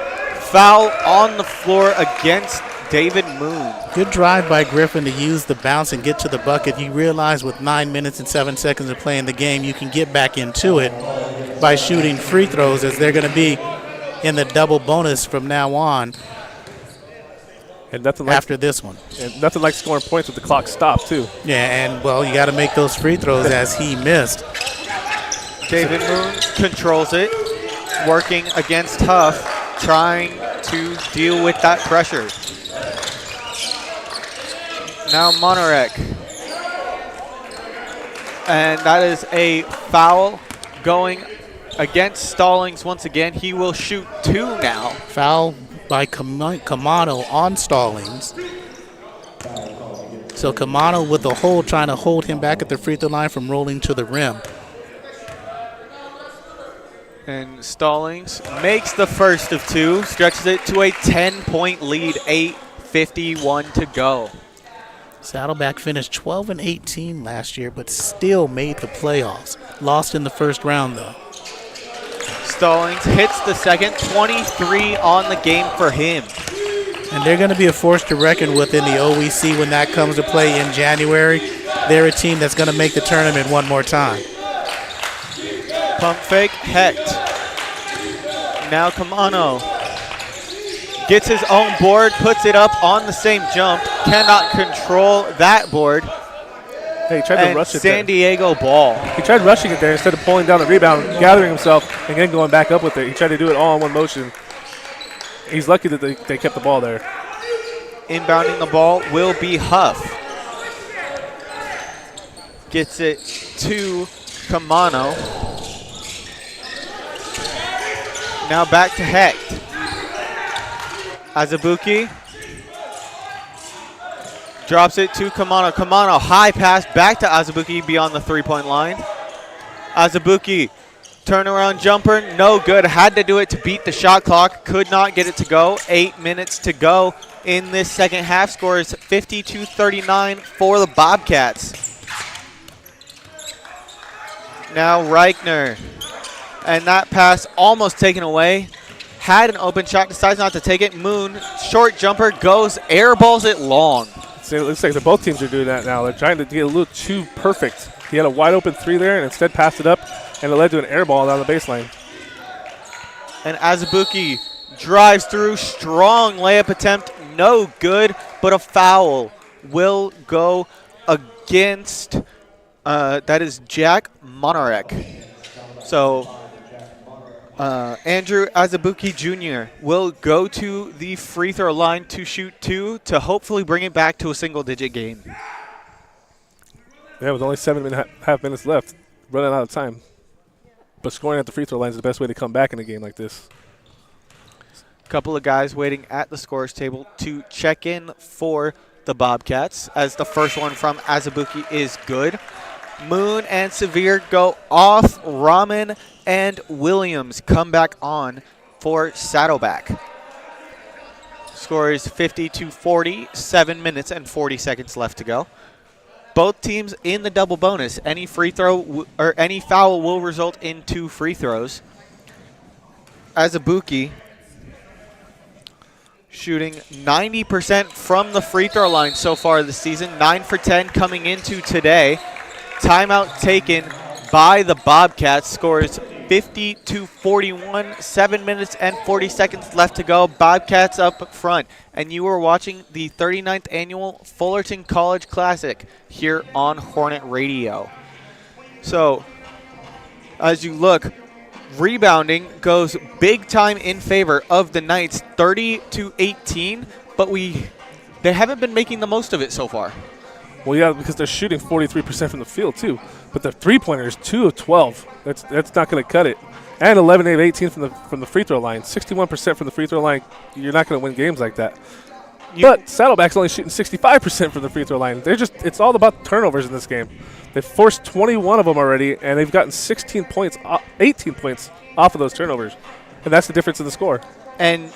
Foul on the floor against David Moon. Good drive by Griffin to use the bounce and get to the bucket. You realize with 9 minutes and 7 seconds of playing the game, you can get back into it by shooting free throws, as they're going to be in the double bonus from now on. And nothing like after this one. And nothing like scoring points with the clock stopped, too. Yeah, and, you got to make those free throws as he missed. David Moon controls it, working against Huff, trying to deal with that pressure. Now Monarek. And that is a foul going against Stallings once again. He will shoot 2 now. Foul by Kamano on Stallings. So Kamano with the hold, trying to hold him back at the free throw line from rolling to the rim. And Stallings makes the first of 2, stretches it to a 10-point lead, 8:51 to go. Saddleback finished 12-18 last year, but still made the playoffs. Lost in the first round, though. Stallings hits the second, 23 on the game for him. And they're going to be a force to reckon with in the OEC when that comes to play in January. They're a team that's going to make the tournament one more time. Pump fake, Hecht. Now Kamano gets his own board, puts it up on the same jump, cannot control that board. Hey, he tried to rush it San Diego ball. He tried rushing it there instead of pulling down the rebound, gathering himself, and then going back up with it. He tried to do it all in one motion. He's lucky that they kept the ball there. Inbounding the ball will be Huff. Gets it to Kamano. Now back to Hecht. Azubuike drops it to Kamano. Kamano, high pass back to Azubuike beyond the three-point line. Azubuike, turnaround jumper, no good. Had to do it to beat the shot clock. Could not get it to go. 8 minutes to go in this second half. Score is 52-39 for the Bobcats. Now Reichner. And that pass almost taken away. Had an open shot, decides not to take it. Moon, short jumper, goes, airballs it long. So it looks like both teams are doing that now. They're trying to get a little too perfect. He had a wide open 3 there and instead passed it up, and it led to an air ball down the baseline. And Azubuike drives through, strong layup attempt, no good, but a foul will go against, that is Jack Monarek. So Andrew Azubuike Jr. will go to the free throw line to shoot 2 to hopefully bring it back to a single-digit game. Yeah, with only 7.5 minutes left, running out of time. But scoring at the free throw line is the best way to come back in a game like this. A couple of guys waiting at the scorer's table to check in for the Bobcats, as the first one from Azubuike is good. Moon and Severe go off. Rahman and Williams come back on for Saddleback. Score is 50-40, 7 minutes and 40 seconds left to go. Both teams in the double bonus. Any free throw or any foul will result in 2 free throws. Azubuike shooting 90% from the free throw line so far this season. 9 for 10 coming into today. Timeout taken by the Bobcats. Scores 50-41, 7 minutes and 40 seconds left to go. Bobcats up front. And you are watching the 39th annual Fullerton College Classic here on Hornet Radio. So, as you look, rebounding goes big time in favor of the Knights, 30-18, but they haven't been making the most of it so far. Well, yeah, because they're shooting 43% from the field, too. But their three-pointer is 2 of 12. That's not going to cut it. And 11 of 18 from the free throw line. 61% from the free throw line. You're not going to win games like that. But Saddleback's only shooting 65% from the free throw line. It's all about turnovers in this game. They've forced 21 of them already, and they've gotten 18 points off of those turnovers. And that's the difference in the score. And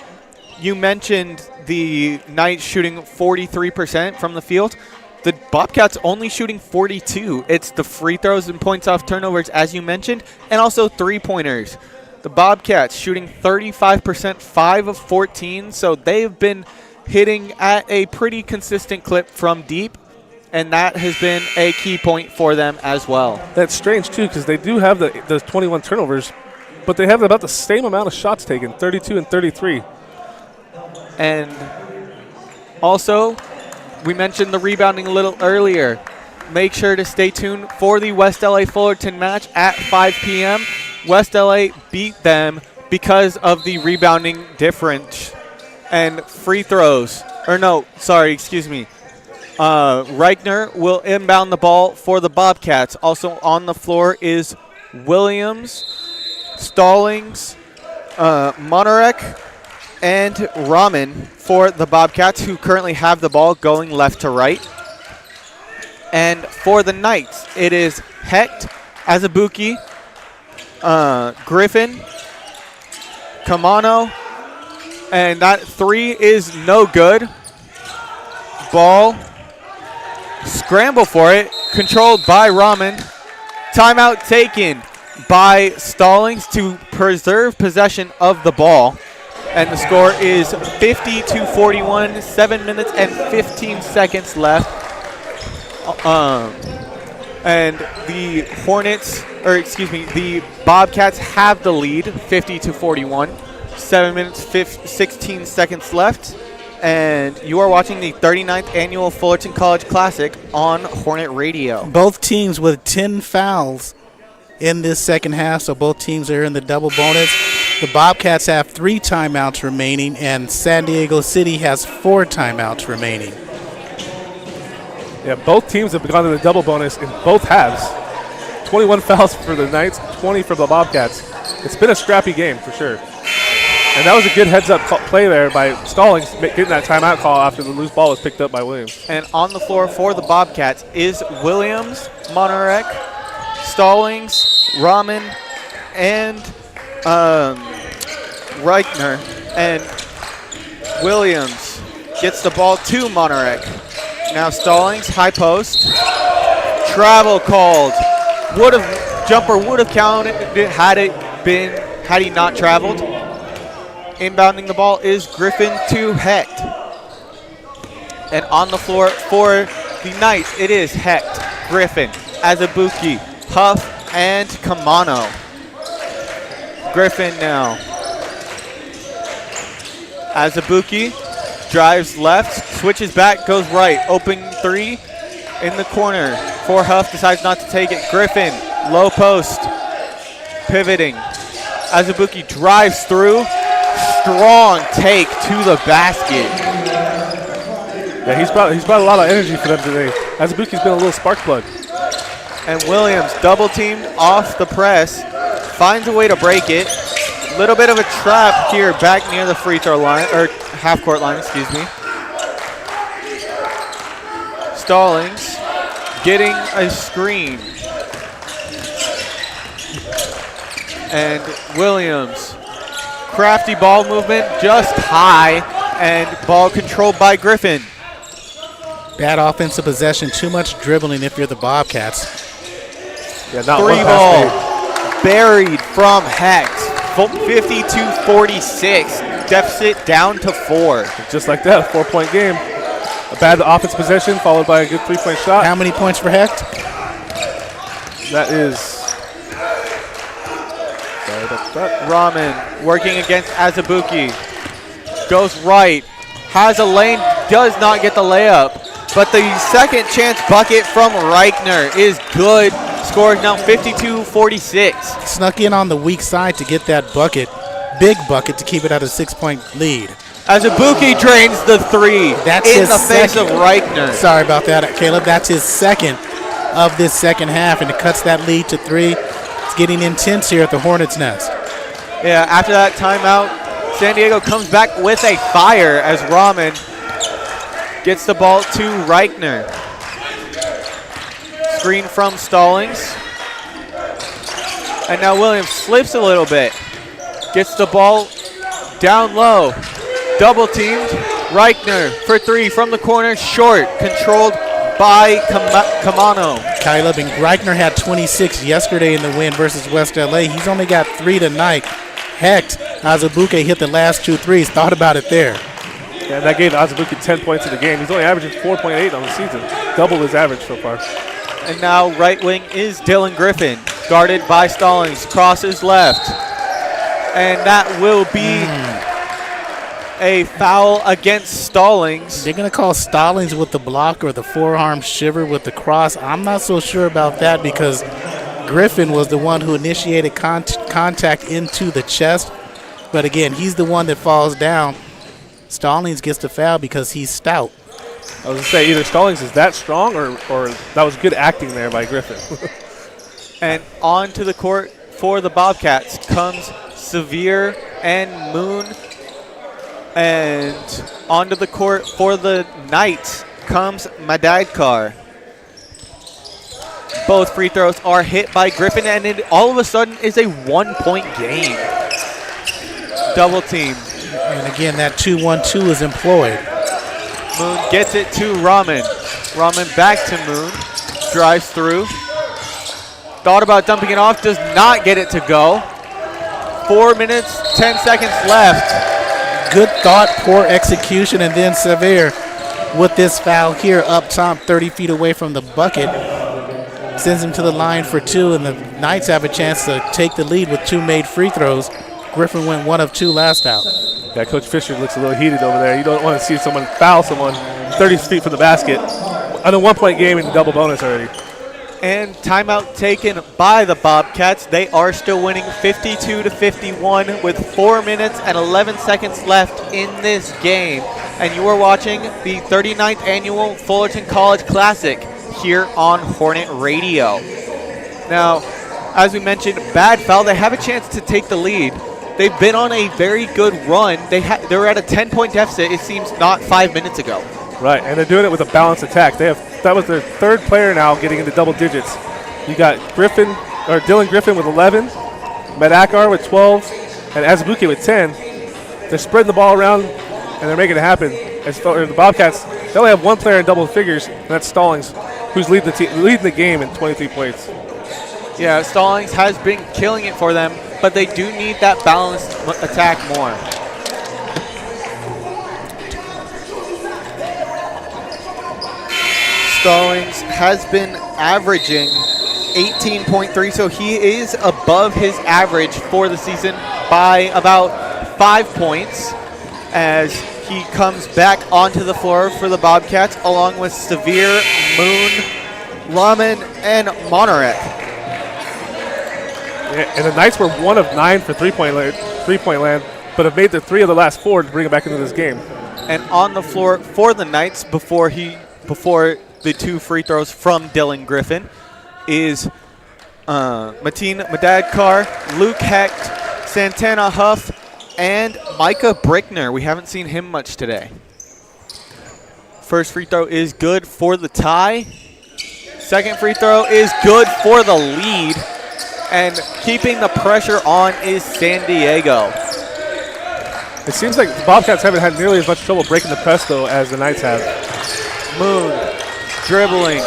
you mentioned the Knights shooting 43% from the field. The Bobcats only shooting 42. It's the free throws and points off turnovers, as you mentioned, and also three-pointers. The Bobcats shooting 35%, 5 of 14, so they've been hitting at a pretty consistent clip from deep, and that has been a key point for them as well. That's strange, too, because they do have the 21 turnovers, but they have about the same amount of shots taken, 32 and 33. And also, we mentioned the rebounding a little earlier. Make sure to stay tuned for the West LA Fullerton match at 5 p.m. West LA beat them because of the rebounding difference and free throws. Reichner will inbound the ball for the Bobcats. Also on the floor is Williams, Stallings, Monarek, and Rahman for the Bobcats, who currently have the ball going left to right. And for the Knights, it is Hecht, Azubuike, Griffin, Kamano, and that 3 is no good. Ball, scramble for it, controlled by Rahman. Timeout taken by Stallings to preserve possession of the ball. And the score is 50-41, 7 minutes and 15 seconds left. And the the Bobcats have the lead, 50-41, 7 minutes, 16 seconds left. And you are watching the 39th annual Fullerton College Classic on Hornet Radio. Both teams with 10 fouls in this second half, so both teams are in the double bonus. The Bobcats have 3 timeouts remaining, and San Diego City has 4 timeouts remaining. Yeah, both teams have gone to the double bonus in both halves. 21 fouls for the Knights, 20 for the Bobcats. It's been a scrappy game for sure. And that was a good heads-up play there by Stallings, getting that timeout call after the loose ball was picked up by Williams. And on the floor for the Bobcats is Williams, Monarek, Stallings, Rahman, and Reichner. And Williams gets the ball to Monarek. Now Stallings, high post. Travel called. Jumper would have counted had he not traveled. Inbounding the ball is Griffin to Hecht. And on the floor for the Knights, it is Hecht, Griffin, Azubuike, Huff, and Kamano. Griffin now. Azubuike drives left, switches back, goes right. Open 3 in the corner for Huff, decides not to take it. Griffin, low post, pivoting. Azubuike drives through. Strong take to the basket. Yeah, he's brought a lot of energy for them today. Azubuike's been a little spark plug. And Williams, double teamed off the press, finds a way to break it. Little bit of a trap here back near the free throw line, or half court line, excuse me. Stallings getting a screen. And Williams, crafty ball movement, just high, and ball controlled by Griffin. Bad offensive possession, too much dribbling if you're the Bobcats. Yeah, not 3 ball buried from Hecht. 52-46. Deficit down to 4. Just like that, a 4-point game. A bad offensive possession followed by a good 3-point shot. How many points for Hecht? That is... Rahman working against Azubuike. Goes right. Has a lane. Does not get the layup. But the second chance bucket from Reichner is good. Scores now 52-46. Snuck in on the weak side to get that bucket. Big bucket to keep it at a 6-point lead. Azubuike drains the 3 That's in his the face second. of Reichner. Sorry about that, Caleb. That's his second of this second half, and it cuts that lead to 3. It's getting intense here at the Hornets' Nest. Yeah, after that timeout, San Diego comes back with a fire as Rahman gets the ball to Reichner. Screen from Stallings. And now Williams slips a little bit. Gets the ball down low. Double teamed. Reichner for 3 from the corner. Short. Controlled by Kamano. Caleb, and Reichner had 26 yesterday in the win versus West LA. He's only got 3 tonight. Hecht, Azubuike hit the last 2 threes. Thought about it there. Yeah, that gave Azubuike 10 points in the game. He's only averaging 4.8 on the season. Double his average so far. And now right wing is Dylan Griffin. Guarded by Stallings. Crosses left. And that will be a foul against Stallings. They're going to call Stallings with the block or the forearm shiver with the cross. I'm not so sure about that because Griffin was the one who initiated contact into the chest. But again, he's the one that falls down. Stallings gets the foul because he's stout. I was going to say either Stallings is that strong or that was good acting there by Griffin. And onto the court for the Bobcats comes Severe and Moon. And onto the court for the Knights comes Madadkar. Both free throws are hit by Griffin, and it all of a sudden is a 1-point game. Double team. And again, that 2-1-2 is employed. Moon gets it to Ramen. Ramen back to Moon. Drives through. Thought about dumping it off. Does not get it to go. 4 minutes, 10 seconds left. Good thought, poor execution, and then Severe with this foul here up top, 30 feet away from the bucket. Sends him to the line for 2, and the Knights have a chance to take the lead with 2 made free throws. Griffin went 1 of 2 last out. Yeah, Coach Fisher looks a little heated over there. You don't want to see someone foul someone 30 feet from the basket. On a 1-point game in the double bonus already. And timeout taken by the Bobcats. They are still winning 52-51 with 4 minutes and 11 seconds left in this game. And you are watching the 39th annual Fullerton College Classic here on Hornet Radio. Now, as we mentioned, bad foul. They have a chance to take the lead. They've been on a very good run. They were at a 10-point deficit, it seems, not 5 minutes ago. Right, and they're doing it with a balanced attack. That was their 3rd player now getting into double digits. You got Dylan Griffin with 11, Madakar with 12, and Azubuike with 10. They're spreading the ball around, and they're making it happen. As the Bobcats, they only have 1 player in double figures, and that's Stallings, who's leading the game in 23 points. Yeah, Stallings has been killing it for them, but they do need that balanced attack more. Stallings has been averaging 18.3, so he is above his average for the season by about 5 points as he comes back onto the floor for the Bobcats along with Severe, Moon, Ramen, and Monarek. Yeah, and the Knights were 1 of 9 for three-point land, but have made the 3 of the last 4 to bring it back into this game. And on the floor for the Knights before the 2 free throws from Dylan Griffin is Mateen Madadkar, Luke Hecht, Santana Huff, and Micah Brickner. We haven't seen him much today. First free throw is good for the tie. Second free throw is good for the lead. And keeping the pressure on is San Diego. It seems like the Bobcats haven't had nearly as much trouble breaking the press, though, as the Knights have. Moon dribbling.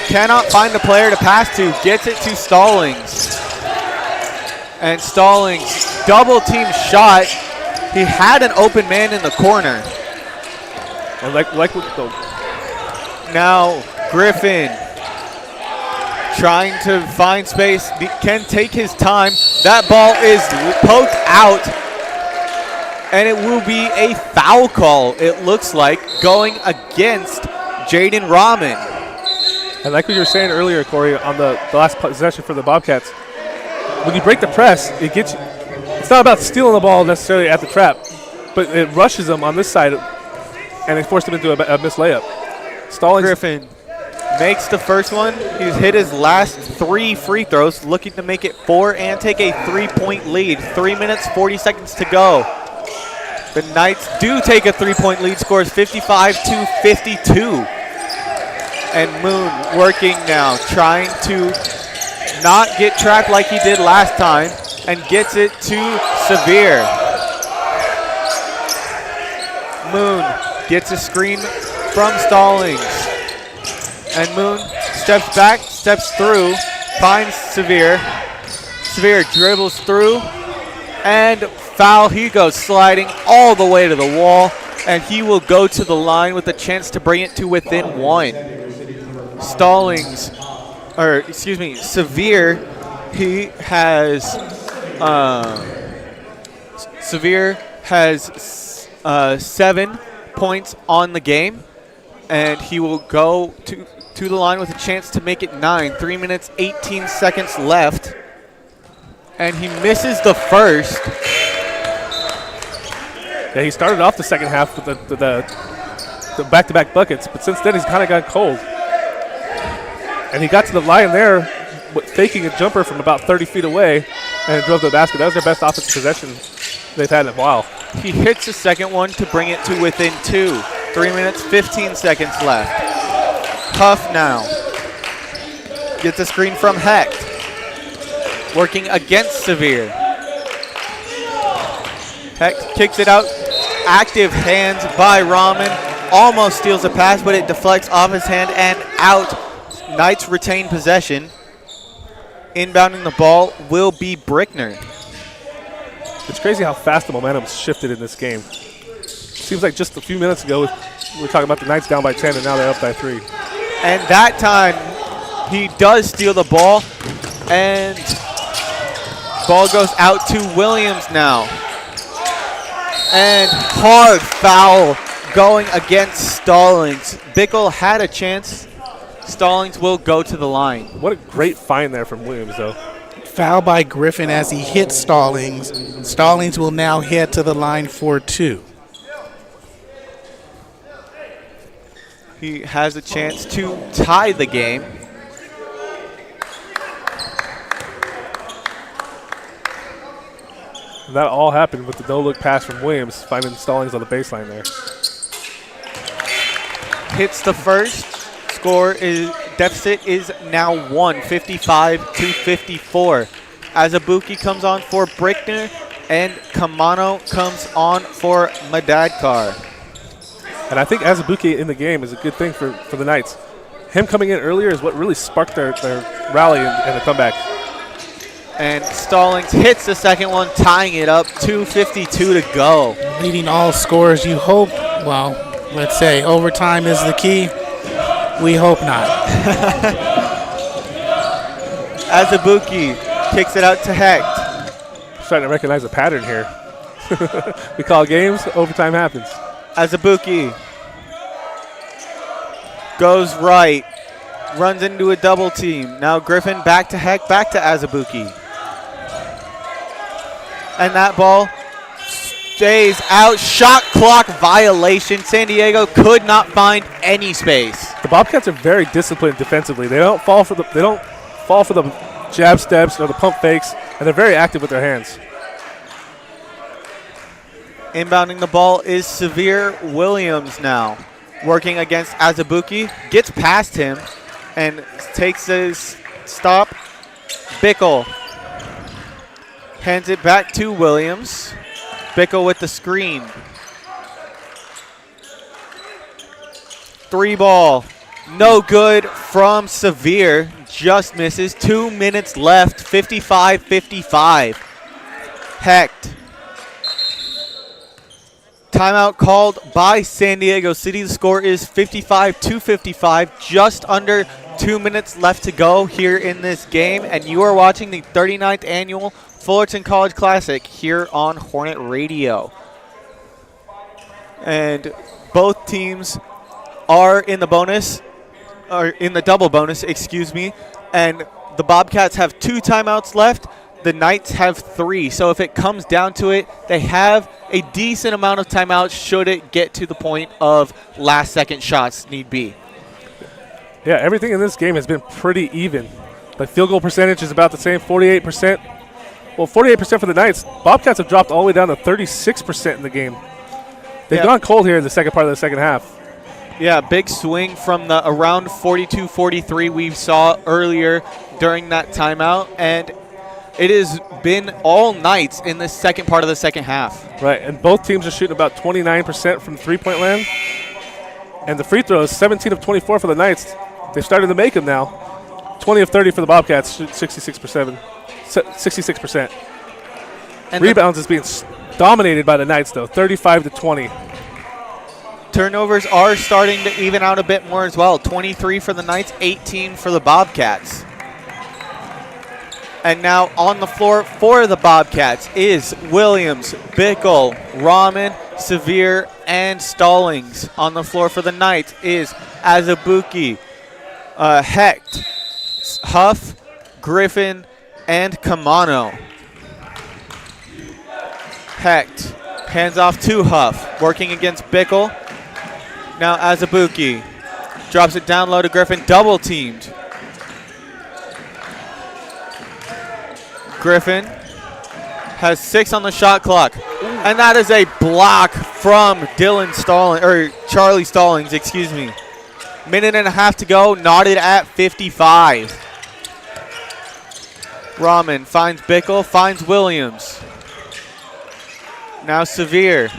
Cannot find a player to pass to. Gets it to Stallings. And Stallings, double team shot. He had an open man in the corner. And now Griffin trying to find space. Can take his time. That ball is poked out. And it will be a foul call, it looks like, going against Jaden Rahman. And like what you were saying earlier, Corey, on the last possession for the Bobcats, when you break the press, it's not about stealing the ball necessarily at the trap, but it rushes them on this side, and it forced them into a missed layup. Stallings. Griffin makes the first one. He's hit his last 3 free throws, looking to make it 4 and take a 3-point lead. 3 minutes, 40 seconds to go. The Knights do take a 3-point lead, scores 55-52. And Moon working now, trying to not get trapped like he did last time, and gets it to Severe. Moon gets a screen from Stallings. And Moon steps back, steps through, finds Severe. Severe dribbles through, and foul. He goes sliding all the way to the wall, and he will go to the line with a chance to bring it to within 1. Severe, Severe has 7 points on the game, and he will go to the line with a chance to make it 9. 3 minutes, 18 seconds left, and he misses the first. Yeah, he started off the second half with the back-to-back buckets, but since then he's kind of gone cold. And he got to the line there with faking a jumper from about 30 feet away and drove to the basket. That was their best offensive possession they've had in a while. He hits the second one to bring it to within 2. 3 minutes, 15 seconds left. Huff now gets a screen from Hecht. Working against Sevier. Hecht kicks it out. Active hands by Rahman. Almost steals a pass, but it deflects off his hand and out. Knights retain possession. Inbounding the ball will be Brickner. It's crazy how fast the momentum's shifted in this game. Seems like just a few minutes ago we were talking about the Knights down by 10, and now they're up by 3. And that time he does steal the ball, and ball goes out to Williams now. And hard foul going against Stallings. Bickle had a chance. Stallings will go to the line. What a great find there from Williams, though. Foul by Griffin as he hits Stallings. Stallings will now head to the line for 2. He has a chance to tie the game. And that all happened with the no-look pass from Williams, finding Stallings on the baseline there. Hits the first. Deficit is now 1, 55-54. Azubuike comes on for Brickner, and Kamano comes on for Madadkar. And I think Azubuike in the game is a good thing for the Knights. Him coming in earlier is what really sparked their rally and the comeback. And Stallings hits the second one, tying it up, 2:52 to go. Leading all scorers, you hope, well, let's say overtime is the key. We hope not. Azubuike kicks it out to Hecht. Starting to recognize a pattern here. We call games, overtime happens. Azubuike goes right, runs into a double team. Now Griffin back to Hecht, back to Azubuike. And that ball stays out. Shot clock violation. San Diego could not find any space. The Bobcats are very disciplined defensively. They don't fall for the jab steps or the pump fakes, and they're very active with their hands. Inbounding the ball is Sevier Williams now. Working against Azubuike. Gets past him and takes his stop. Bickle hands it back to Williams. Bickle with the screen. 3 ball. No good from Sevier. Just misses. 2 minutes left. 55-55. Hecht. Timeout called by San Diego City. The score is 55-55. Just under 2 minutes left to go here in this game. And you are watching the 39th annual Fullerton College Classic here on Hornet Radio. And both teams are in the bonus, or in the double bonus, excuse me. And the Bobcats have 2 timeouts left. The Knights have 3. So if it comes down to it, they have a decent amount of timeouts should it get to the point of last-second shots need be. Yeah, everything in this game has been pretty even. The field goal percentage is about the same, 48%. Well, 48% for the Knights. Bobcats have dropped all the way down to 36% in the game. They've gone cold here in the second part of the second half. Yeah, big swing from the around 42-43 we saw earlier during that timeout, and it has been all Knights in the second part of the second half. Right, and both teams are shooting about 29% from three-point land. And the free throws, 17 of 24 for the Knights. They've started to make them now. 20 of 30 for the Bobcats, shoot 66%. And rebounds is being dominated by the Knights, though, 35-20. Turnovers are starting to even out a bit more as well. 23 for the Knights, 18 for the Bobcats. And now on the floor for the Bobcats is Williams, Bickle, Rahman, Sevier, and Stallings. On the floor for the Knights is Azubuike, Hecht, Huff, Griffin, and Kamano. Hecht hands off to Huff, working against Bickle. Now Azubuike drops it down low to Griffin, double teamed. Griffin has 6 on the shot clock. And that is a block from Charlie Stallings, excuse me. Minute and a half to go, knotted at 55. Rahman finds Bickle, finds Williams. Now Severe.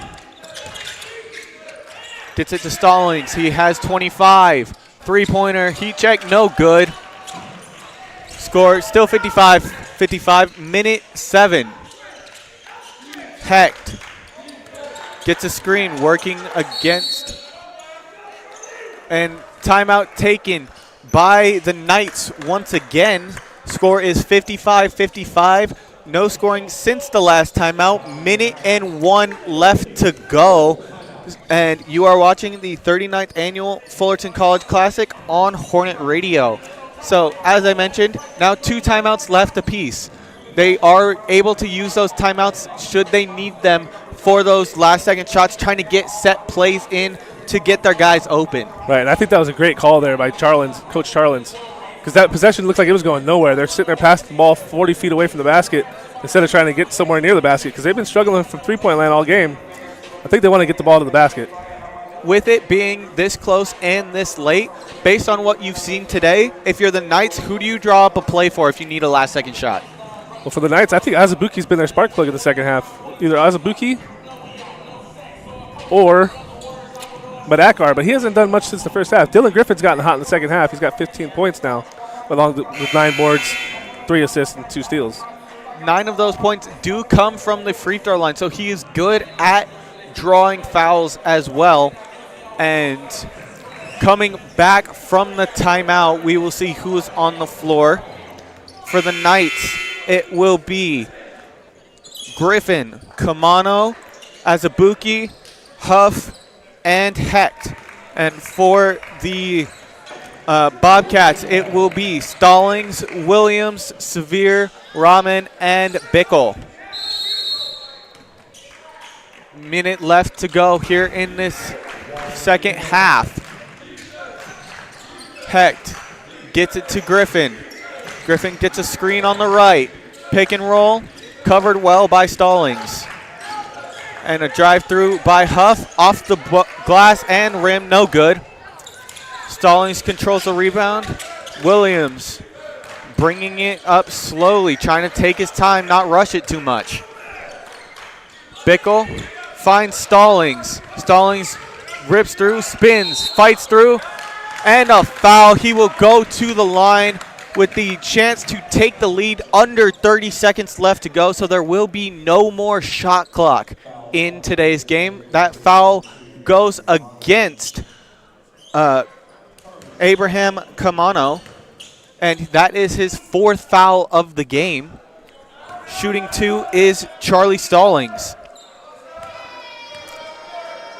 Gets it to Stallings. He has 25. Three-pointer, heat check, no good. Score still 55. Minute 7. Hecht gets a screen, working against. And timeout taken by the Knights once again. Score is 55-55. No scoring since the last timeout. Minute and 1 left to go. And you are watching the 39th annual Fullerton College Classic on Hornet Radio. So, as I mentioned, now 2 timeouts left apiece. They are able to use those timeouts should they need them for those last-second shots, trying to get set plays in to get their guys open. Right, and I think that was a great call there by Coach Charlins, because that possession looked like it was going nowhere. They're sitting there passing the ball 40 feet away from the basket instead of trying to get somewhere near the basket, because they've been struggling from three-point land all game. I think they want to get the ball to the basket. With it being this close and this late, based on what you've seen today, if you're the Knights, who do you draw up a play for if you need a last-second shot? Well, for the Knights, I think Azubuike's been their spark plug in the second half. Either Azubuike or Madakar, but he hasn't done much since the first half. Dylan Griffin's gotten hot in the second half. He's got 15 points now, with 9 boards, 3 assists, and 2 steals. 9 of those points do come from the free throw line, so he is good at drawing fouls as well. And coming back from the timeout, we will see who is on the floor. For the Knights, it will be Griffin, Kamano, Azubuike, Huff, and Hecht. And for the Bobcats, it will be Stallings, Williams, Severe, Rahman, and Bickle. Minute left to go here in this second half. Hecht gets it to Griffin. Griffin gets a screen on the right. Pick and roll, covered well by Stallings. And a drive through by Huff, off the glass and rim, no good. Stallings controls the rebound. Williams bringing it up slowly, trying to take his time, not rush it too much. Bickle finds Stallings. Stallings rips through, spins, fights through, and a foul. He will go to the line with the chance to take the lead. Under 30 seconds left to go, so there will be no more shot clock in today's game. That foul goes against Abraham Kamano, and that is his 4th foul of the game. Shooting 2 is Charlie Stallings.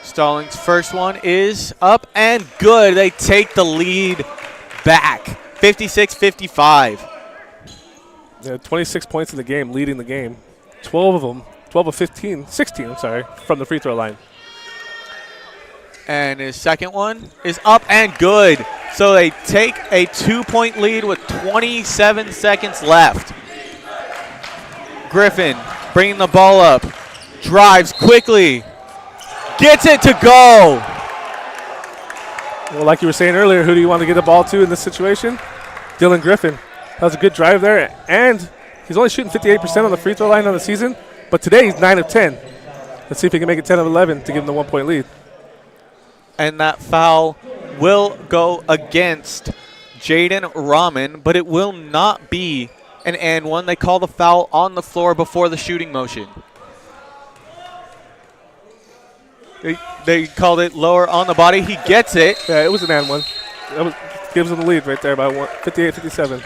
Stallings' first one is up and good. They take the lead back, 56-55. Yeah, 26 points in the game, leading the game. 12 of 16, from the free throw line. And his second one is up and good. So they take a 2-point lead with 27 seconds left. Griffin bringing the ball up, drives quickly, gets it to go. Well, like you were saying earlier, who do you want to get the ball to in this situation? Dylan Griffin. That was a good drive there, and he's only shooting 58% on the free throw line on the season, but today he's 9 of 10. Let's see if he can make it 10 of 11 to give him the 1-point lead. And that foul will go against Jaden Rahman, but it will not be an and one. They call the foul on the floor before the shooting motion. They called it lower on the body. He gets it. Yeah, it was an and one. That gives him the lead right there by 58-57.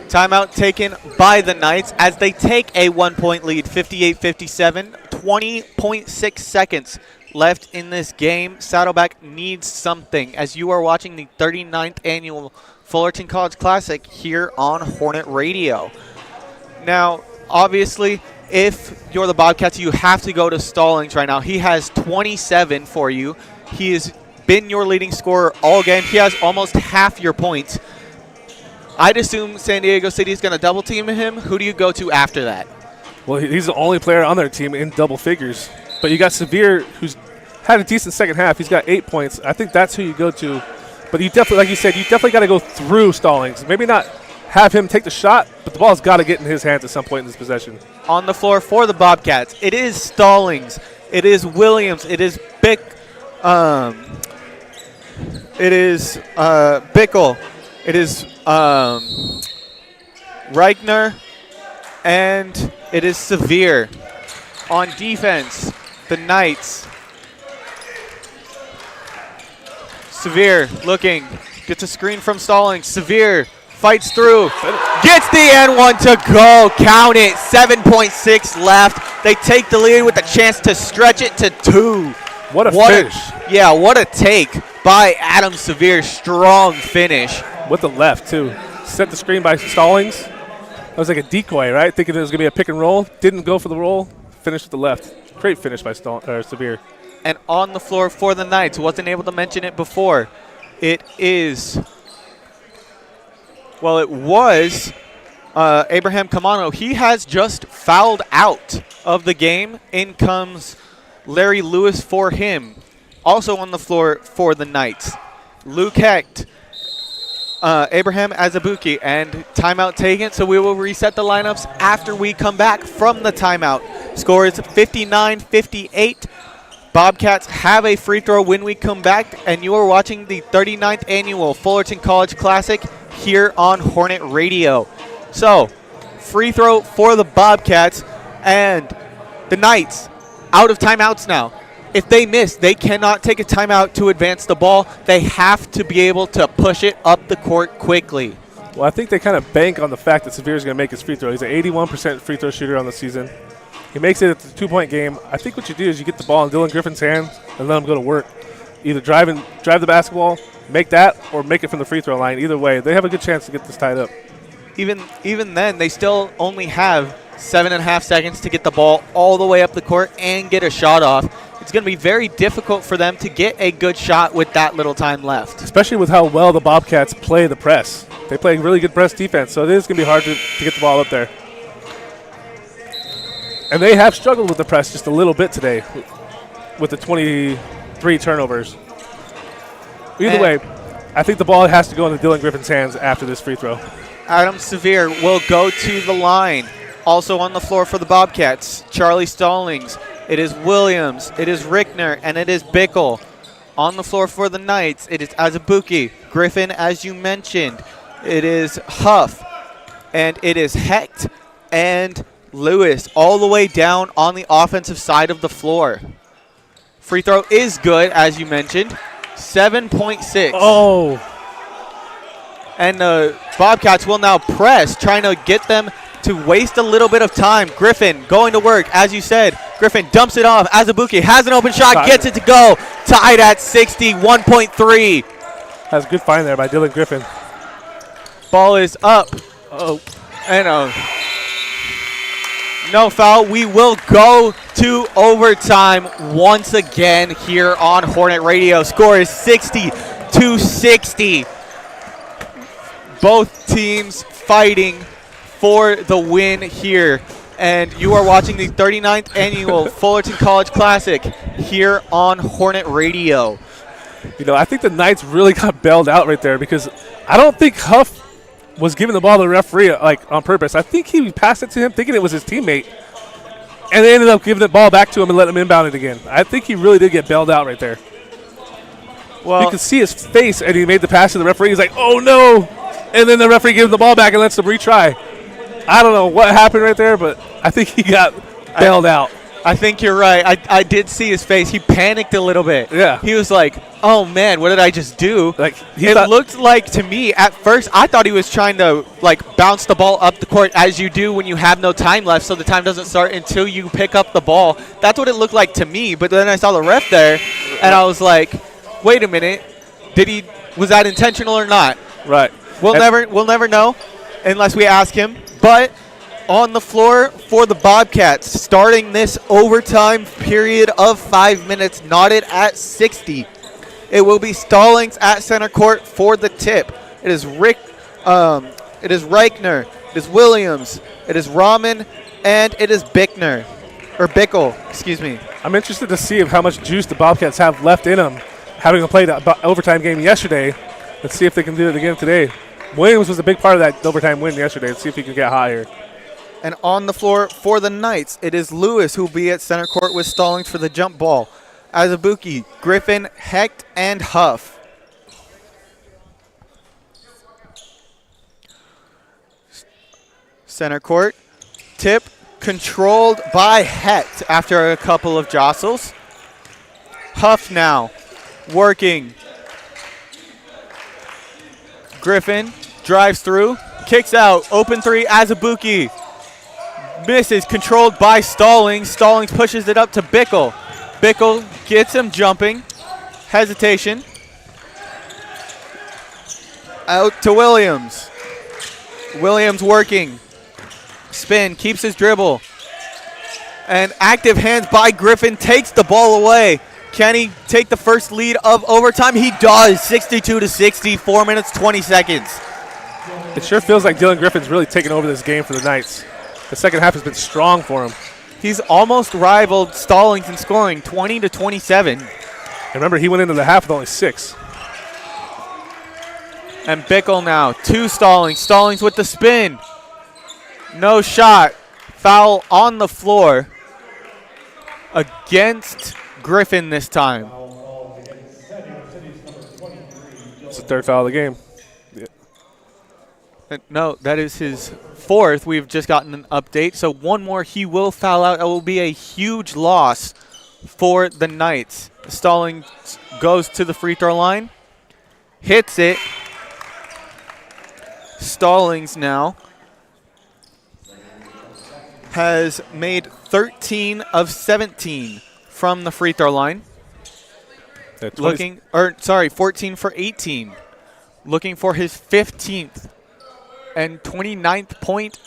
Timeout taken by the Knights as they take a 1-point lead, 58-57, 20.6 seconds left in this game. Saddleback needs something as you are watching the 39th annual Fullerton College Classic here on Hornet Radio. Now, obviously, if you're the Bobcats, you have to go to Stallings right now. He has 27 for you. He has been your leading scorer all game. He has almost half your points. I'd assume San Diego City is going to double team him. Who do you go to after that? Well, he's the only player on their team in double figures. But you got Severe, who's had a decent second half. He's got 8 points. I think that's who you go to. But you definitely, like you said, you definitely got to go through Stallings. Maybe not have him take the shot, but the ball's got to get in his hands at some point in this possession. On the floor for the Bobcats, it is Stallings. It is Williams. It is it is Bickle. It is Reichner. And it is Severe. On defense, the Knights. Severe looking. Gets a screen from Stallings. Severe fights through. Gets the N1 to go. Count it. 7.6 left. They take the lead with a chance to stretch it to 2. What a finish. What a take by Adam Severe. Strong finish. With the left, too. Set the screen by Stallings. That was like a decoy, right? Thinking it was going to be a pick and roll. Didn't go for the roll. Finished with the left. Great finish by Severe. And on the floor for the Knights, wasn't able to mention it before. It was Abraham Camano. He has just fouled out of the game. In comes Larry Lewis for him. Also on the floor for the Knights, Luke Hecht, Abraham Azabuki, and timeout taken. So we will reset the lineups after we come back from the timeout. Score is 59-58. Bobcats have a free throw when we come back, and you are watching the 39th annual Fullerton College Classic here on Hornet Radio. So, free throw for the Bobcats, and the Knights out of timeouts now. If they miss, they cannot take a timeout to advance the ball. They have to be able to push it up the court quickly. Well, I think they kind of bank on the fact that Severe is going to make his free throw. He's an 81% free throw shooter on the season. He makes it at the 2-point game. I think what you do is you get the ball in Dylan Griffin's hands and let him go to work. Either drive the basketball, make that, or make it from the free throw line. Either way, they have a good chance to get this tied up. Even then, they still only have 7.5 seconds to get the ball all the way up the court and get a shot off. It's going to be very difficult for them to get a good shot with that little time left. Especially with how well the Bobcats play the press. They play really good press defense, so it is going to be hard to get the ball up there. And they have struggled with the press just a little bit today with the 23 turnovers. Either way, I think the ball has to go into Dylan Griffin's hands after this free throw. Adam Severe will go to the line. Also on the floor for the Bobcats, Charlie Stallings. It is Williams, it is Rickner, and it is Bickle. On the floor for the Knights, it is Azabuki, Griffin, as you mentioned. It is Huff, and it is Hecht, and Lewis all the way down on the offensive side of the floor. Free throw is good, as you mentioned. 7.6. Oh. And the Bobcats will now press, trying to get them to waste a little bit of time. Griffin going to work, as you said. Griffin dumps it off. Azabuki has an open shot, gets it to go. Tied at 60, 1.3. That's a good find there by Dylan Griffin. Ball is up. Oh. And no foul. We will go to overtime once again here on Hornet Radio. Score is 60-60. Both teams fighting for the win here. And you are watching the 39th annual Fullerton College Classic here on Hornet Radio. You know, I think the Knights really got bailed out right there because I don't think Huff was giving the ball to the referee like on purpose. I think he passed it to him thinking it was his teammate, and they ended up giving the ball back to him and letting him inbound it again. I think he really did get bailed out right there. Well, you could see his face, and he made the pass to the referee. He's like, oh, no. And then the referee gives him the ball back and lets him retry. I don't know what happened right there, but I think he got bailed out. I think you're right. I did see his face. He panicked a little bit. Yeah. He was like, oh, man, what did I just do? Like it looked like, to me, at first, I thought he was trying to, like, bounce the ball up the court as you do when you have no time left, so the time doesn't start until you pick up the ball. That's what it looked like to me. But then I saw the ref there, and I was like, wait a minute. Was that intentional or not? Right. We'll never know unless we ask him. But on the floor for the Bobcats, starting this overtime period of 5 minutes, knotted at 60. It will be Stallings at center court for the tip. It is It is Reichner. It is Williams. It is Rahman. And it is Bickner. Or Bickle, excuse me. I'm interested to see how much juice the Bobcats have left in them, having played an overtime game yesterday. Let's see if they can do it again today. Williams was a big part of that overtime win yesterday. Let's see if he can get higher. And on the floor for the Knights, it is Lewis who will be at center court with Stallings for the jump ball. Azubuike, Griffin, Hecht, and Huff. Center court, tip controlled by Hecht after a couple of jostles. Huff now working. Griffin drives through, kicks out, open three, Azubuike. Misses, controlled by Stallings. Stallings pushes it up to Bickle. Bickle gets him jumping. Hesitation. Out to Williams. Williams working. Spin, keeps his dribble. And active hands by Griffin takes the ball away. Can he take the first lead of overtime? He does, 62-60, 4 minutes, 20 seconds. It sure feels like Dylan Griffin's really taken over this game for the Knights. The second half has been strong for him. He's almost rivaled Stallings in scoring, 20-27. And remember, he went into the half with only 6. And Bickle now to Stallings. Stallings with the spin. No shot. Foul on the floor against Griffin this time. It's the third foul of the game. No, that is his fourth. We've just gotten an update. So one more, he will foul out. It will be a huge loss for the Knights. Stallings goes to the free throw line. Hits it. Stallings now has made 13 of 17 from the free throw line. 14 for 18. Looking for his 15th and 29th point.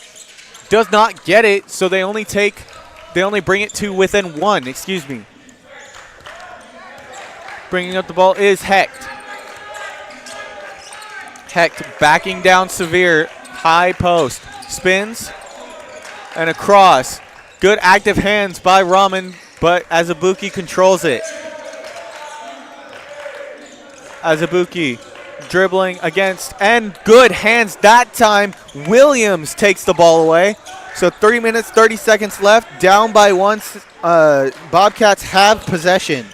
Does not get it, so they only bring it to within 1, excuse me. Bringing up the ball is Hecht. Hecht backing down Severe, high post. Spins and across. Good active hands by Rahman, but Azubuike controls it. Azubuike dribbling against, and good hands that time. Williams takes the ball away. So 3 minutes, 30 seconds left, down by 1. Bobcats have possession.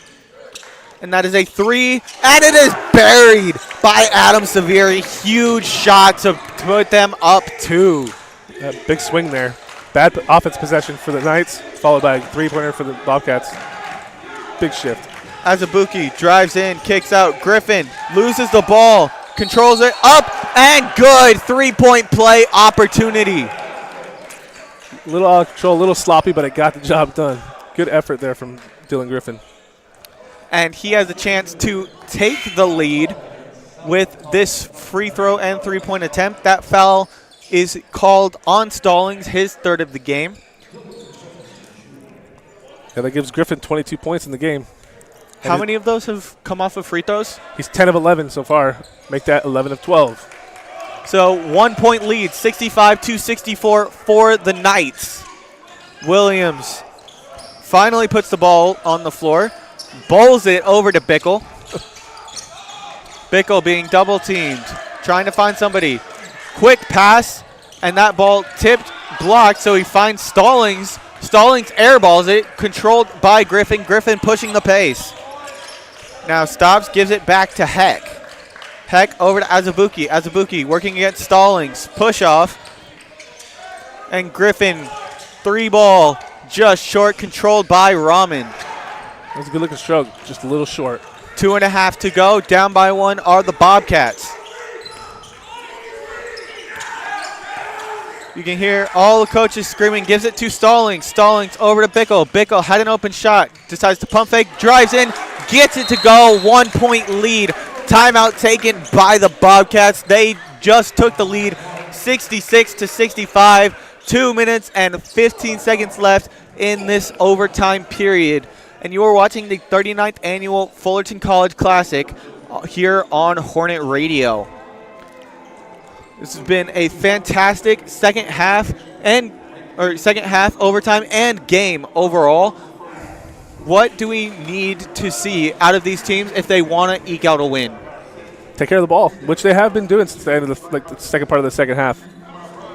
And that is a 3, and it is buried by Adam Severe. Huge shot to put them up 2. That big swing there. Bad offense possession for the Knights, followed by a three-pointer for the Bobcats. Big shift. Azubuike drives in, kicks out. Griffin loses the ball, controls it, up, and good. 3-point play opportunity. A little out of control, a little sloppy, but it got the job done. Good effort there from Dylan Griffin. And he has a chance to take the lead with this free throw and 3-point attempt. That foul is called on Stallings, his third of the game. Yeah, that gives Griffin 22 points in the game. How many of those have come off of free throws? He's 10 of 11 so far. Make that 11 of 12. So 1 point lead, 65-64 for the Knights. Williams finally puts the ball on the floor, bowls it over to Bickle. Bickle being double teamed, trying to find somebody. Quick pass, and that ball tipped, blocked, so he finds Stallings. Stallings airballs it, controlled by Griffin. Griffin pushing the pace. Now stops, gives it back to Heck. Heck over to Azubuike. Azubuike working against Stallings. Push off. And Griffin, 3 ball, just short, controlled by Rahman. That was a good looking stroke, just a little short. 2.5 to go. Down by 1 are the Bobcats. You can hear all the coaches screaming, gives it to Stallings. Stallings over to Bickle. Bickle had an open shot, decides to pump fake, drives in, gets it to go. 1 point lead. Timeout taken by the Bobcats. They just took the lead, 66-65. 2 minutes and 15 seconds left in this overtime period. And you are watching the 39th annual Fullerton College Classic here on Hornet Radio. This has been a fantastic second half, overtime, and game overall. What do we need to see out of these teams if they want to eke out a win? Take care of the ball, which they have been doing since the end of the second part of the second half.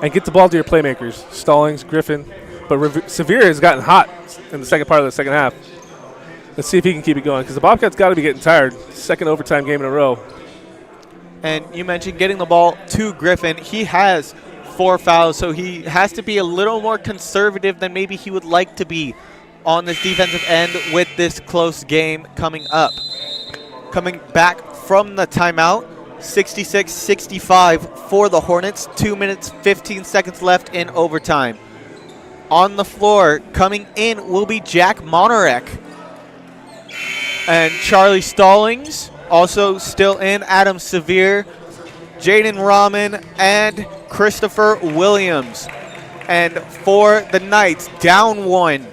And get the ball to your playmakers, Stallings, Griffin. But Sevier has gotten hot in the second part of the second half. Let's see if he can keep it going, because the Bobcats got to be getting tired. Second overtime game in a row. And you mentioned getting the ball to Griffin. He has 4 fouls, so he has to be a little more conservative than maybe he would like to be on this defensive end with this close game coming up. Coming back from the timeout, 66-65 for the Hornets. 2 minutes, 15 seconds left in overtime. On the floor, coming in will be Jack Monarek. And Charlie Stallings, also still in, Adam Sevier, Jaden Rahman, and Christopher Williams. And for the Knights, down 1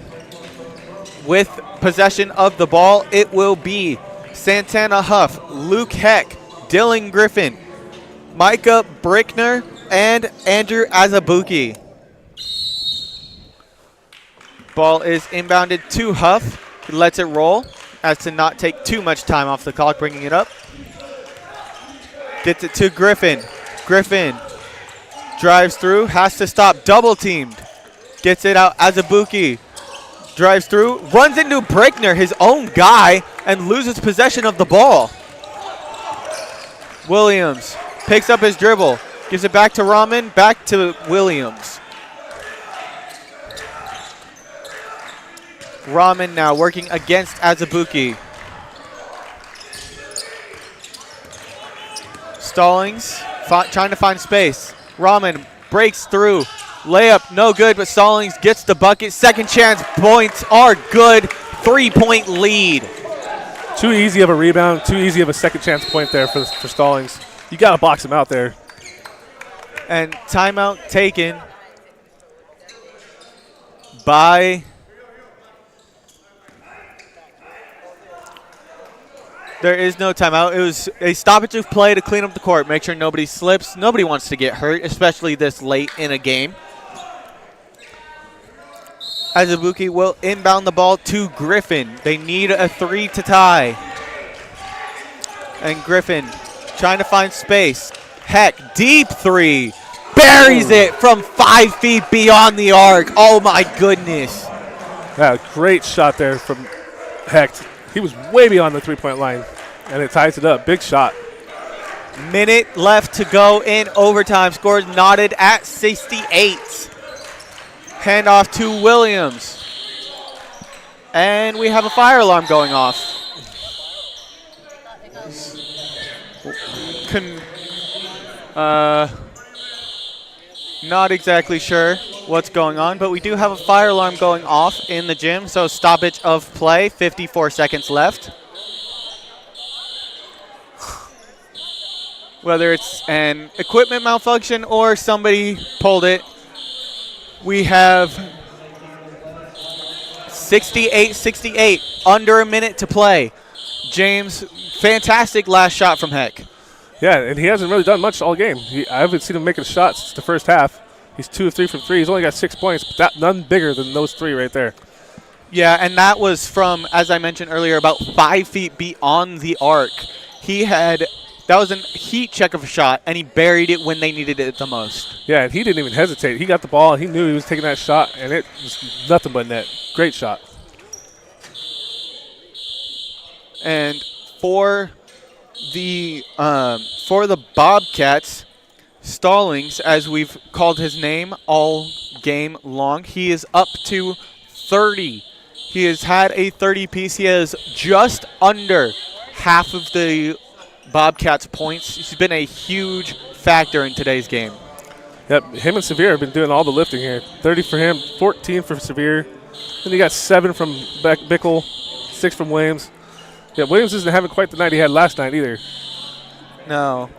with possession of the ball, it will be Santana Huff, Luke Heck, Dylan Griffin, Micah Brickner, and Andrew Azabuki. Ball is inbounded to Huff. He lets it roll as to not take too much time off the clock, bringing it up. Gets it to Griffin. Griffin drives through, has to stop, double teamed. Gets it out, Azabuki drives through, runs into Brickner, his own guy, and loses possession of the ball. Williams picks up his dribble, gives it back to Rahman, back to Williams. Rahman now working against Azabuki. Stallings trying to find space. Rahman breaks through. Layup no good, but Stallings gets the bucket. Second chance points are good. 3-point lead. Too easy of a rebound, too easy of a second chance point there for Stallings. You got to box him out there. And timeout taken by... There is no timeout. It was a stoppage of play to clean up the court, make sure nobody slips. Nobody wants to get hurt, especially this late in a game. Azabuki will inbound the ball to Griffin. They need a 3 to tie. And Griffin trying to find space. Heck, deep 3. Buries it from 5 feet beyond the arc. Oh, my goodness. Yeah, great shot there from Hecht. He was way beyond the three-point line, and it ties it up. Big shot. Minute left to go in overtime. Scores knotted at 68. Handoff to Williams. And we have a fire alarm going off. Not exactly sure what's going on, but we do have a fire alarm going off in the gym, so stoppage of play, 54 seconds left. Whether it's an equipment malfunction or somebody pulled it, we have 68-68, under a minute to play. James, fantastic last shot from Heck. Yeah, and he hasn't really done much all game. I haven't seen him making shots since the first half. He's 2 of 3 from 3. He's only got 6 points, but none bigger than those 3 right there. Yeah, and that was from, as I mentioned earlier, about 5 feet beyond the arc. That was a heat check of a shot, and he buried it when they needed it the most. Yeah, and he didn't even hesitate. He got the ball, and he knew he was taking that shot, and it was nothing but net. Great shot. And for the Bobcats, Stallings, as we've called his name all game long, he is up to 30. He has had a 30-piece. He has just under half of the Bobcats' points. He's been a huge factor in today's game. Yep, him and Sevier have been doing all the lifting here. 30 for him, 14 for Sevier. Then he got 7 from Bickle, 6 from Williams. Yeah, Williams isn't having quite the night he had last night either. No,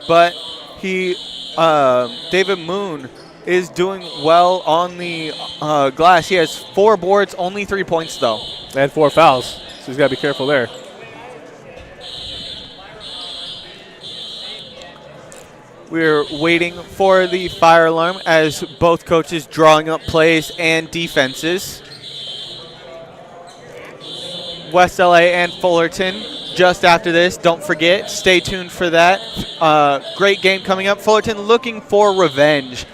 but David Moon is doing well on the glass. He has 4 boards, only 3 points though. And 4 fouls, so he's got to be careful there. We're waiting for the fire alarm as both coaches drawing up plays and defenses. West LA and Fullerton just after this. Don't forget, stay tuned for that. Great game coming up. Fullerton looking for revenge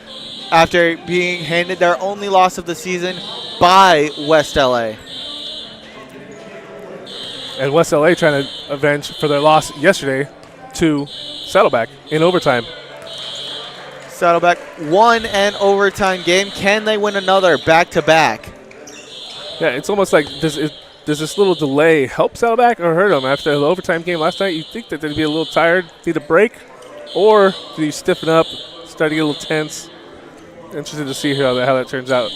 after being handed their only loss of the season by West LA. And West LA trying to avenge for their loss yesterday to Saddleback in overtime. Saddleback won an overtime game. Can they win another back-to-back? Yeah, it's almost like does this little delay help Saddleback or hurt them after the overtime game last night? You think that they'd be a little tired, need a break, or do you stiffen up, start to get a little tense? Interested to see how that turns out.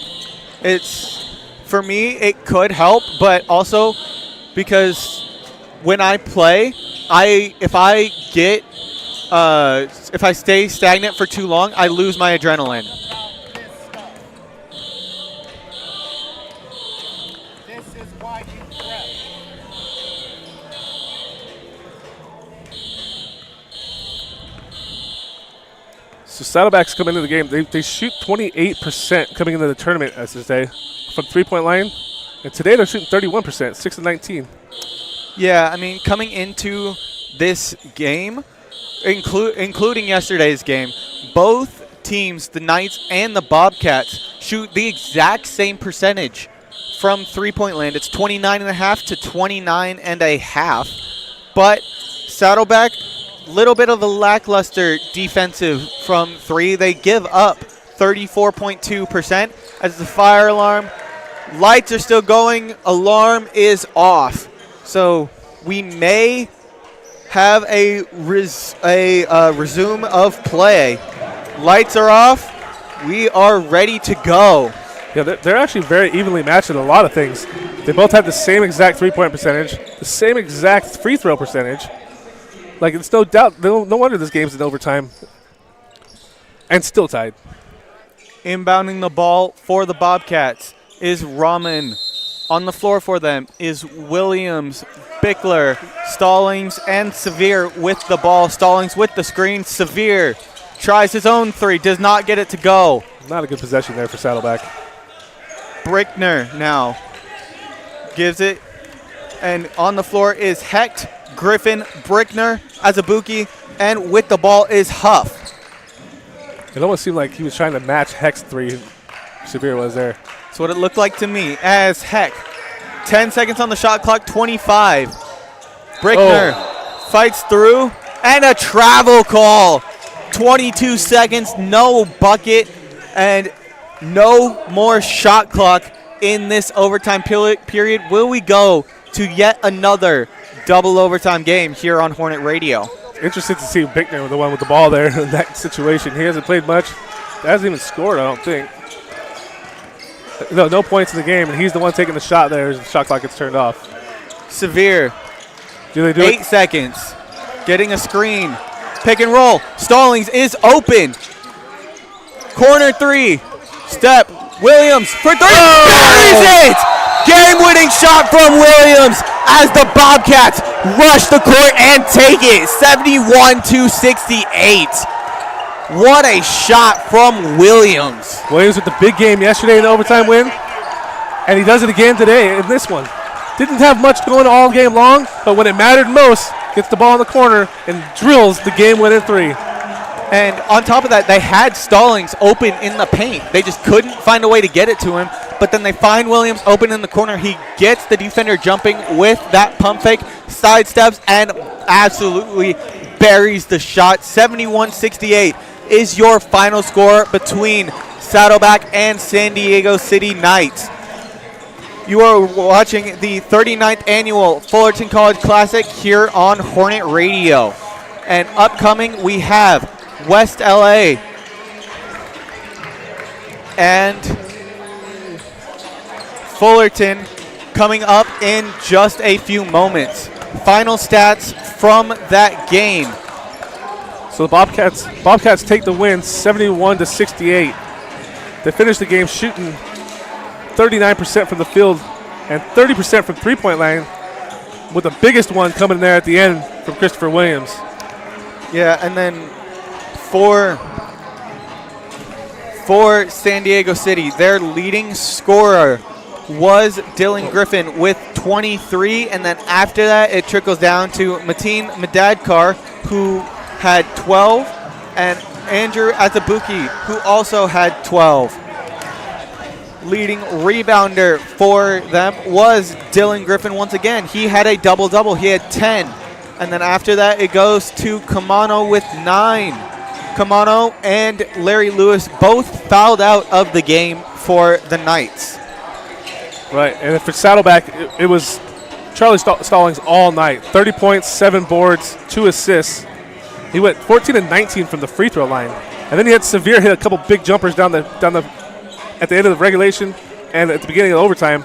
For me, it could help, but also because when I play, if I stay stagnant for too long, I lose my adrenaline. So Saddleback's coming into the game. They shoot 28% coming into the tournament as this day from three-point line. And today they're shooting 31%, 6 of 19. Yeah, I mean, coming into this game, including yesterday's game, both teams, the Knights and the Bobcats, shoot the exact same percentage from three-point land. It's 29.5 to 29.5. But Saddleback, little bit of a lackluster defensive from three. They give up 34.2% as the fire alarm. Lights are still going. Alarm is off. So we may have a resume of play. Lights are off. We are ready to go. Yeah, they're actually very evenly matched in a lot of things. They both have the same exact three-point percentage, the same exact free throw percentage. Like, it's no doubt, no wonder this game's in overtime. And still tied. Inbounding the ball for the Bobcats is Rahman. On the floor for them is Williams, Bickler, Stallings, and Severe with the ball. Stallings with the screen. Severe tries his own three, does not get it to go. Not a good possession there for Saddleback. Brickner now gives it. And on the floor is Hecht, Griffin, Brickner, Azubuki, and with the ball is Huff. It almost seemed like he was trying to match Hecht's three. Severe was there. That's what it looked like to me as Hecht. 10 seconds on the shot clock, 25. Brickner fights through, and a travel call. 22 seconds, no bucket, and no more shot clock in this overtime period. Will we go to yet another double overtime game here on Hornet Radio? Interested to see Bickner, the one with the ball there in that situation. He hasn't played much. Hasn't even scored, I don't think. No points in the game, and he's the one taking the shot there as the shot clock gets turned off. Severe. Do they do 8 seconds. Getting a screen. Pick and roll. Stallings is open. Corner three. Step. Williams for three. Buries it! Game-winning shot from Williams as the Bobcats rush the court and take it. 71-68. What a shot from Williams. Williams with the big game yesterday in the overtime win, and he does it again today in this one. Didn't have much going all game long, but when it mattered most, gets the ball in the corner and drills the game-winning three. And on top of that, they had Stallings open in the paint. They just couldn't find a way to get it to him. But then they find Williams open in the corner. He gets the defender jumping with that pump fake, sidesteps, and absolutely buries the shot. 71-68 is your final score between Saddleback and San Diego City Knights. You are watching the 39th annual Fullerton College Classic here on Hornet Radio. And upcoming, we have West LA and Fullerton coming up in just a few moments. Final stats from that game. So the Bobcats take the win 71-68. They finish the game shooting 39% from the field and 30% from three-point line, with the biggest one coming there at the end from Christopher Williams. Yeah, and then for San Diego City. Their leading scorer was Dylan Griffin with 23, and then after that it trickles down to Mateen Madadkar, who had 12, and Andrew Azabuki, who also had 12. Leading rebounder for them was Dylan Griffin once again. He had a double-double. He had 10. And then after that, it goes to Kamano with 9. Kamano and Larry Lewis both fouled out of the game for the Knights. Right, and for Saddleback, it was Charlie Stallings all night. 30 points, 7 boards, 2 assists. He went 14 and 19 from the free throw line. And then he had Severe hit a couple big jumpers down the at the end of the regulation and at the beginning of overtime.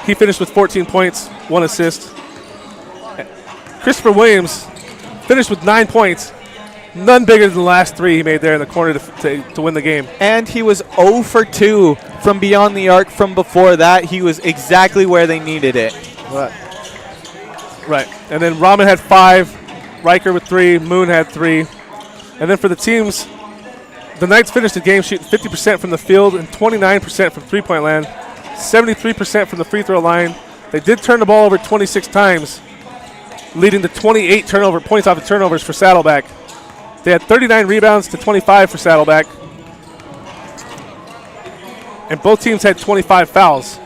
He finished with 14 points, 1 assist. Christopher Williams finished with 9 points, none bigger than the last 3 he made there in the corner to win the game. And he was 0 for 2 from beyond the arc from before that. He was exactly where they needed it. Right. And then Rahman had 5, Riker with 3, Moon had 3. And then for the teams, the Knights finished the game shooting 50% from the field and 29% from three-point land, 73% from the free throw line. They did turn the ball over 26 times, leading to 28 points off of turnovers for Saddleback. They had 39 rebounds to 25 for Saddleback. And both teams had 25 fouls.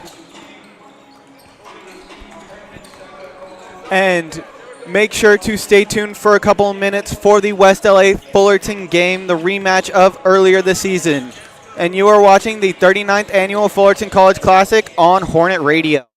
And make sure to stay tuned for a couple of minutes for the West LA Fullerton game, the rematch of earlier this season. And you are watching the 39th annual Fullerton College Classic on Hornet Radio.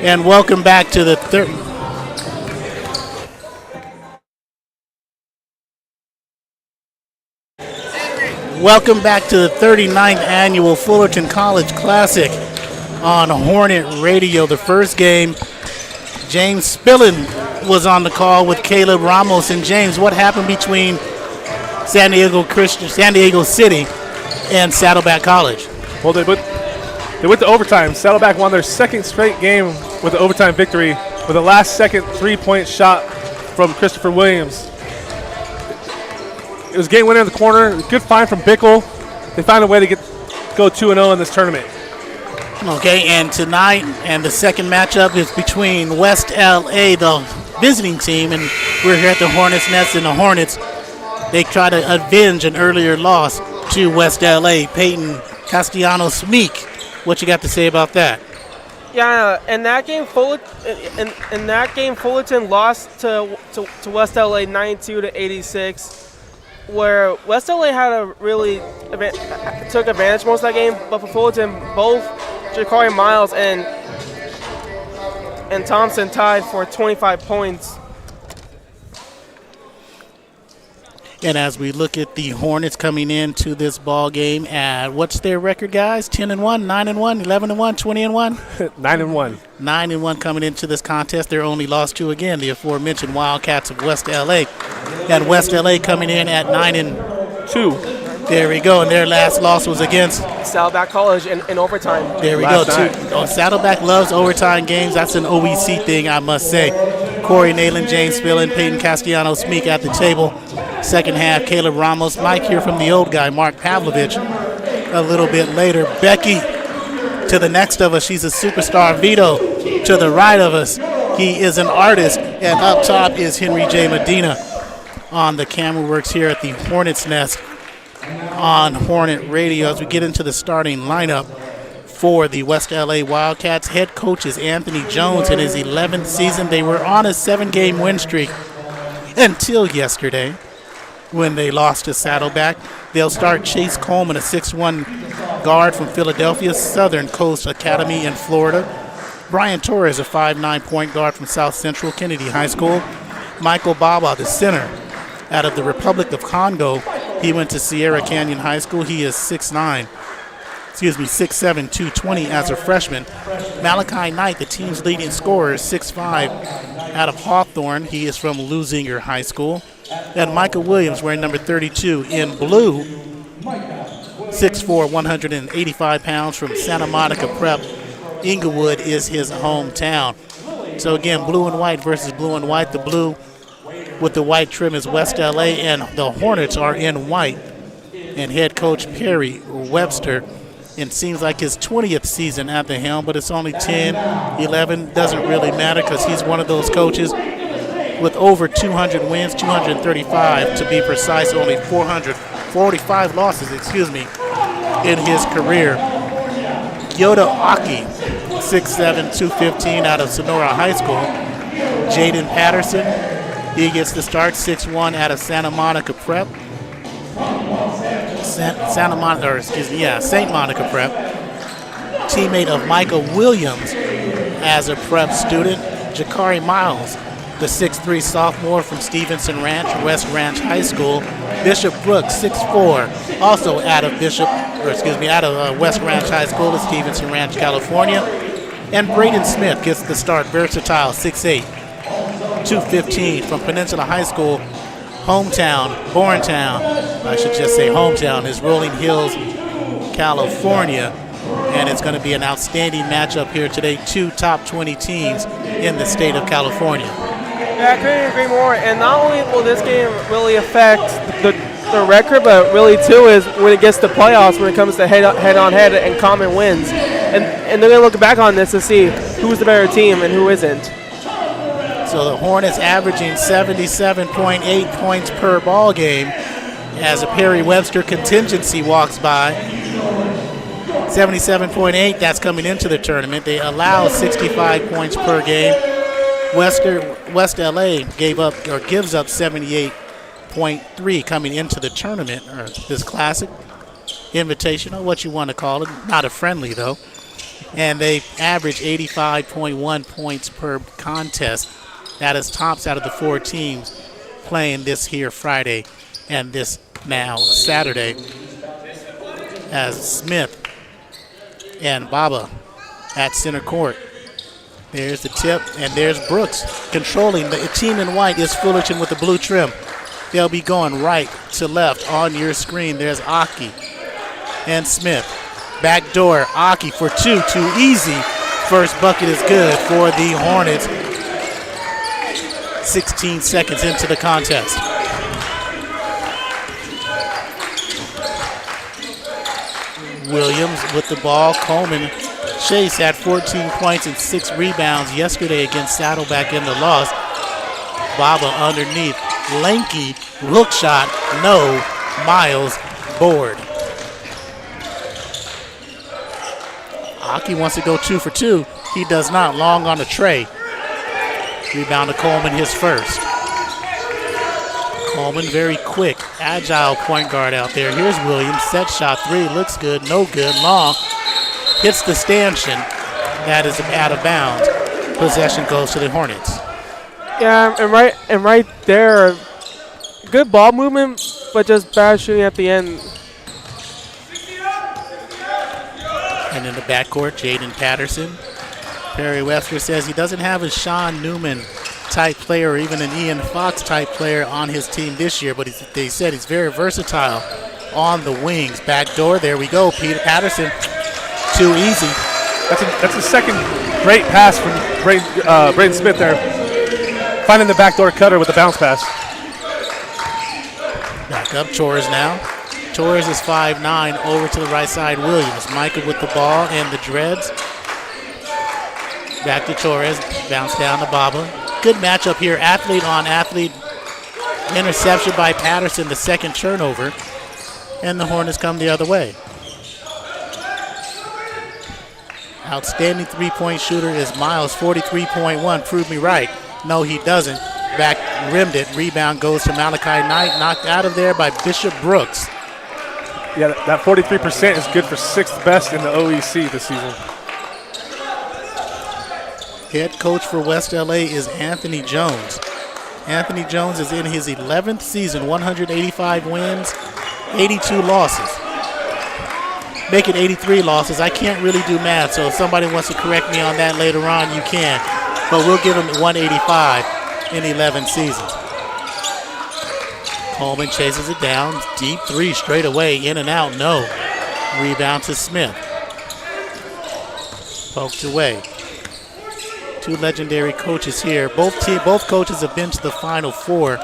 And welcome back to the Welcome back to the 39th annual Fullerton College Classic on Hornet Radio. The first game, James Spillin was on the call with Caleb Ramos. And James, what happened between San Diego City and Saddleback College? Well, they went to overtime. Saddleback won their second straight game with an overtime victory with a last-second three-point shot from Christopher Williams. It was game winner in the corner. Good find from Bickle. They found a way to go 2-0 in this tournament. Okay, and tonight, and the second matchup is between West LA, the visiting team, and we're here at the Hornets Nest, and the Hornets, they try to avenge an earlier loss to West LA. Peyton Castellanos-Meek, what you got to say about that? Yeah, in that game, Fullerton lost to West LA 92-86. Where West LA had took advantage most of that game, but for Fullerton, both Jakari Miles and Thompson tied for 25 points. And as we look at the Hornets coming into this ball game, what's their record, guys? 10-1, 9-1, 11-1, 20-1? 9-1. 9-1 coming into this contest. They're only lost to, again, the aforementioned Wildcats of West LA. And West LA coming in at 9-2. There we go. And their last loss was against Saddleback College in overtime. There we go. Saddleback loves overtime games. That's an OEC thing, I must say. Corey Nayland, James Spillin, Peyton Castellanos-Meek at the table. Second half, Caleb Ramos. Mike here from the old guy, Mark Pavlovich, a little bit later. Becky to the next of us. She's a superstar. Vito to the right of us. He is an artist. And up top is Henry J. Medina on the camera works here at the Hornets Nest on Hornet Radio. As we get into the starting lineup for the West LA Wildcats, head coach is Anthony Jones in his 11th season. They were on a 7-game win streak until yesterday when they lost to Saddleback. They'll start Chase Coleman, a 6'1 guard from Philadelphia Southern Coast Academy in Florida. Brian Torres, a 5'9 point guard from South Central Kennedy High School. Michael Baba, the center out of the Republic of Congo. He went to Sierra Canyon High School. He is 6'7", 220 as a freshman. Malachi Knight, the team's leading scorer, is 6'5", out of Hawthorne. He is from Lusinger High School. And Michael Williams, wearing number 32 in blue, 6'4", 185 pounds from Santa Monica Prep. Inglewood is his hometown. So again, blue and white versus blue and white. The blue with the white trim is West LA, and the Hornets are in white. And head coach Perry Webster, it seems like his 20th season at the helm, but it's only 10, 11, doesn't really matter because he's one of those coaches with over 200 wins, 235 to be precise, only 445 losses, in his career. Yoda Aki, 6'7", 215 out of Sonora High School. Jaden Patterson, he gets the start, 6'1", out of Santa Monica Prep. St. Monica Prep. Teammate of Michael Williams as a prep student. Jakari Miles, the 6'3 sophomore from Stevenson Ranch, West Ranch High School. Bishop Brooks, 6'4", also out of West Ranch High School at Stevenson Ranch, California. And Braden Smith gets the start, versatile, 6'8", 215 from Peninsula High School. Hometown, Bourntown, I should just say hometown, is Rolling Hills, California. And it's going to be an outstanding matchup here today. 2 top 20 teams in the state of California. Yeah, I couldn't agree more. And not only will this game really affect the record, but really too is when it gets to playoffs, when it comes to head-on-head and common wins. And they're going to look back on this to see who's the better team and who isn't. So the Hornets averaging 77.8 points per ball game as a Perry Webster contingency walks by. 77.8, that's coming into the tournament. They allow 65 points per game. West LA gives up 78.3 coming into the tournament, or this classic invitational, what you want to call it. Not a friendly, though. and they average 85.1 points per contest. That is tops out of the 4 teams playing this here Friday and this now Saturday, as Smith and Baba at center court. There's the tip, and there's Brooks controlling. The team in white is Fullerton with the blue trim. They'll be going right to left on your screen. There's Aki and Smith. Back door, Aki for 2, too easy. First bucket is good for the Hornets. 16 seconds into the contest. Williams with the ball. Coleman. Chase had 14 points and 6 rebounds yesterday against Saddleback in the loss. Baba underneath. Lanky look shot. No. Miles board. Aki wants to go 2 for 2. He does not. Long on the tray. Rebound to Coleman, his first. Coleman very quick, agile point guard out there. Here's Williams. Set shot 3. Looks good. No good. Long. Hits the stanchion. That is out of bounds. Possession goes to the Hornets. Yeah, and right there, good ball movement, but just bad shooting at the end. And in the backcourt, Jaden Patterson. Perry Webster says he doesn't have a Sean Newman type player or even an Ian Fox type player on his team this year, but they said he's very versatile on the wings. Back door, there we go. Peter Patterson, too easy. That's a second great pass from Braden Smith there. Finding the backdoor cutter with the bounce pass. Back up, Chores now. Chores is 5'9", over to the right side, Williams. Micah with the ball and the dreads. Back to Torres, bounce down to Baba. Good matchup here, athlete on athlete. Interception by Patterson, the second turnover. And the Hornets come the other way. Outstanding three-point shooter is Miles, 43.1. Prove me right. No, he doesn't. Back rimmed it. Rebound goes to Malachi Knight. Knocked out of there by Bishop Brooks. Yeah, that 43% is good for 6th best in the OEC this season. Head coach for West LA is Anthony Jones. Anthony Jones is in his 11th season, 185 wins, 82 losses. Make it 83 losses. I can't really do math, so if somebody wants to correct me on that later on, you can. But we'll give him 185 in 11 seasons. Coleman chases it down. Deep 3 straight away. In and out. No. Rebound to Smith. Poked away. 2 legendary coaches here. Both coaches have been to the Final Four.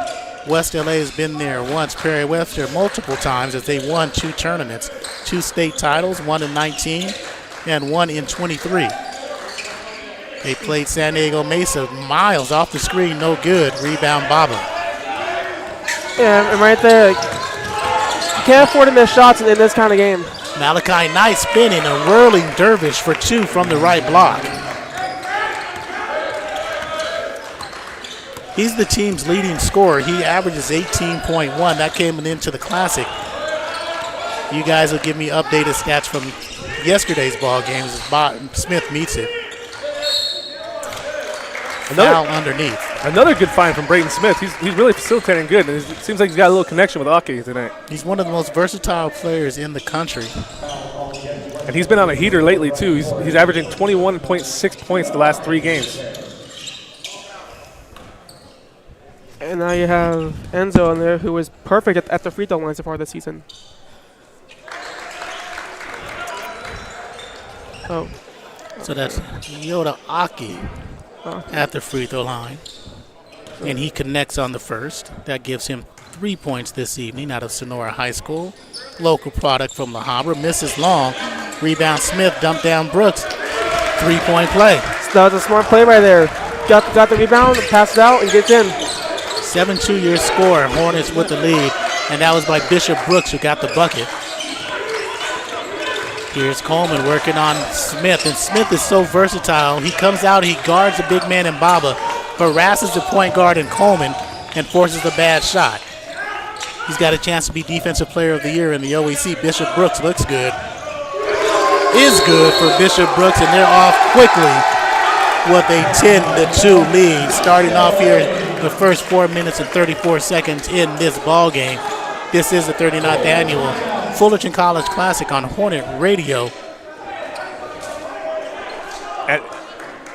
West LA has been there once. Perry Webster multiple times as they won 2 tournaments. 2 state titles, 1 in 19 and 1 in 23. They played San Diego Mesa. Miles off the screen, no good. Rebound Baba. Yeah, and right there, you can't afford to miss shots in this kind of game. Malachi Knight spinning a whirling dervish for 2 from the right block. He's the team's leading scorer. He averages 18.1. That came into the Classic. You guys will give me updated stats from yesterday's ball games as Smith meets it. Foul underneath. Another good find from Braden Smith. He's really facilitating good, and it seems like he's got a little connection with Aki tonight. He's one of the most versatile players in the country. And he's been on a heater lately, too. He's averaging 21.6 points the last 3 games. And now you have Enzo in there, who was perfect at the free throw line so far this season. Oh. So that's Yoda Aki at the free throw line. And he connects on the first. That gives him 3 points this evening out of Sonora High School. Local product from La Habra. Misses long. Rebound Smith, dump down Brooks. 3-point play. So that was a smart play right there. Got the rebound, passed it out, and gets in. 7-2 your score. Hornets with the lead. And that was by Bishop Brooks who got the bucket. Here's Coleman working on Smith. And Smith is so versatile. He comes out, he guards the big man in Baba, harasses the point guard in Coleman, and forces a bad shot. He's got a chance to be Defensive Player of the Year in the OEC. Bishop Brooks looks good. is good for Bishop Brooks, and they're off quickly with a 10-2 lead, starting off here the first 4 minutes and 34 seconds in this ball game. This is the 39th annual Fullerton College Classic on Hornet Radio.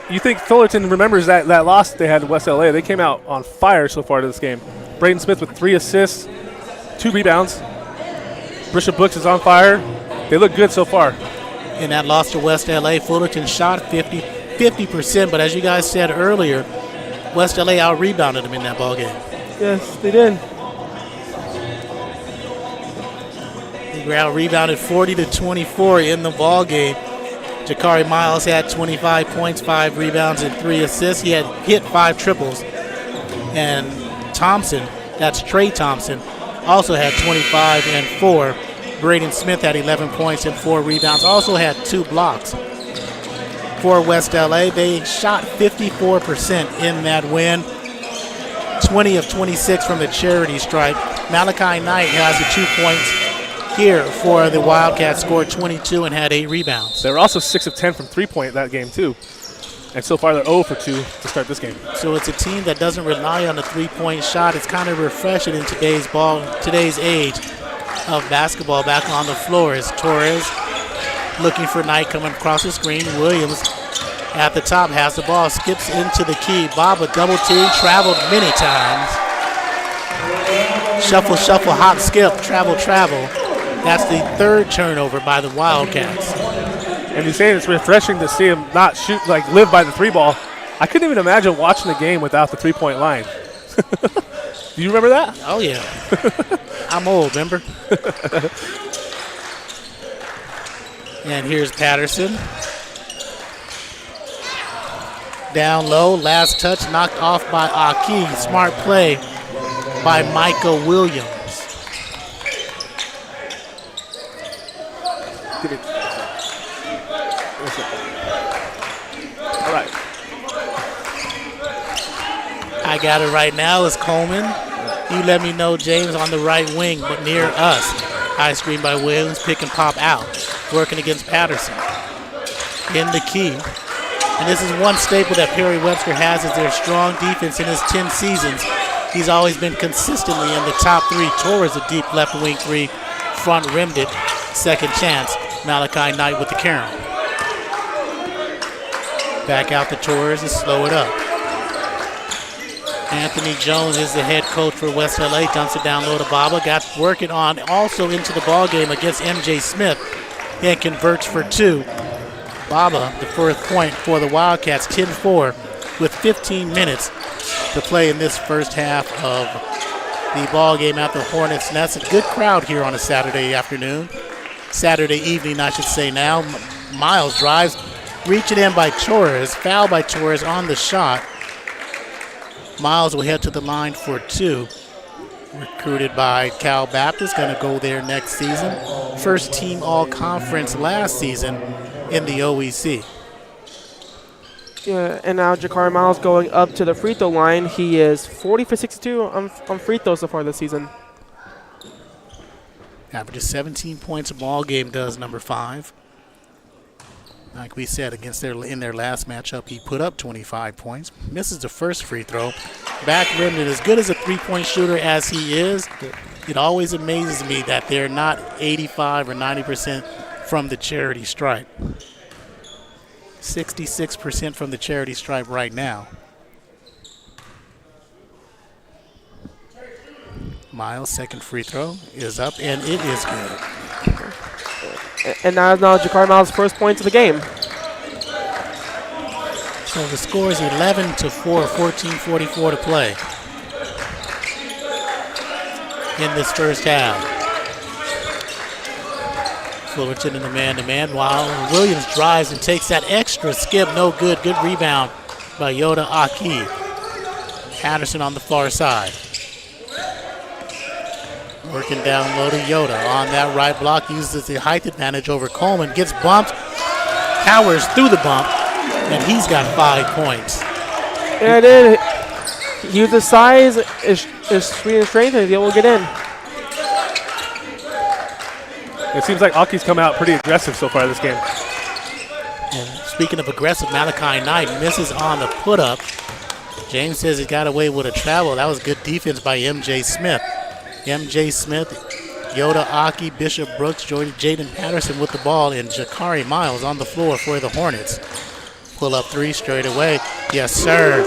You think Fullerton remembers that loss they had to West LA? They came out on fire so far to this game. Braden Smith with 3 assists, 2 rebounds. Bishop Brooks is on fire. They look good so far. In that loss to West LA, Fullerton shot 50%, but as you guys said earlier, West LA out-rebounded them in that ball game. Yes, they did. They were out-rebounded 40-24 in the ball game. Jakari Miles had 25 points, 5 rebounds, and 3 assists. He had hit 5 triples. And Thompson, that's Trey Thompson, also had 25 and 4. Braden Smith had 11 points and 4 rebounds, also had 2 blocks. For West LA, they shot 54% in that win. 20 of 26 from the charity stripe. Malachi Knight has the 2 points here for the Wildcats, scored 22 and had 8 rebounds. They were also 6 of 10 from three-point that game, too. And so far, they're 0 for 2 to start this game. So it's a team that doesn't rely on the three-point shot. It's kind of refreshing in today's age of basketball. Back on the floor is Torres looking for Knight coming across the screen. Williams at the top has the ball, skips into the key. Baba double team, traveled many times. Shuffle, shuffle, hop, skip, travel, travel. That's the 3rd turnover by the Wildcats. And he's saying it's refreshing to see him not shoot, live by the 3-ball. I couldn't even imagine watching the game without the 3-point line. Do you remember that? Oh, yeah. I'm old, remember? And here's Patterson. Down low, last touch knocked off by Aki. Smart play by Michael Williams. All right. I got it right now. It's Coleman. You let me know, James, on the right wing, but near us. High screen by Williams, pick and pop out. Working against Patterson. In the key. And this is one staple that Perry Webster has is their strong defense in his 10 seasons. He's always been consistently in the top 3. Torres a deep left wing 3. Front rimmed it. Second chance. Malachi Knight with the carom. Back out to Torres and slow it up. Anthony Jones is the head coach for West LA. Dumps it down low to Baba. Got working on also into the ball game against MJ Smith. And converts for 2. Baba, the first point for the Wildcats, 10-4 with 15 minutes to play in this first half of the ball game at the Hornets. And that's a good crowd here on a Saturday afternoon. Saturday evening, I should say now. Miles drives, reaching in by Torres. Foul by Torres on the shot. Miles will head to the line for 2. Recruited by Cal Baptist, going to go there next season. First team all-conference last season in the OEC. Yeah, and now Jakari Miles going up to the free throw line. He is 40 for 62 on free throws so far this season. Averages 17 points a ball game, does number 5. Like we said, in their last matchup, he put up 25 points. Misses the first free throw. Back rimmed, and as good as a three-point shooter as he is, it always amazes me that they're not 85 or 90% from the charity stripe. 66% from the charity stripe right now. Miles' second free throw is up, and it is good. And now Jakari Miles' first points of the game. So the score is 11-4, 14:44 to play in this first half. Fullerton in the man-to-man while Williams drives and takes that extra skip. No good. Good rebound by Yoda Aki. Patterson on the far side. Working down low to Yoda on that right block. Uses the height advantage over Coleman. Gets bumped. Powers through the bump. And he's got 5 points. Yeah, it did. He used his size, his speed and strength, and he's able to get in. It seems like Aki's come out pretty aggressive so far this game. And speaking of aggressive, Malachi Knight misses on the put-up. James says he got away with a travel. That was good defense by M.J. Smith. M.J. Smith, Yoda Aki, Bishop Brooks, Jaden Patterson with the ball, and Jakari Miles on the floor for the Hornets. Pull up three straight away. Yes, sir.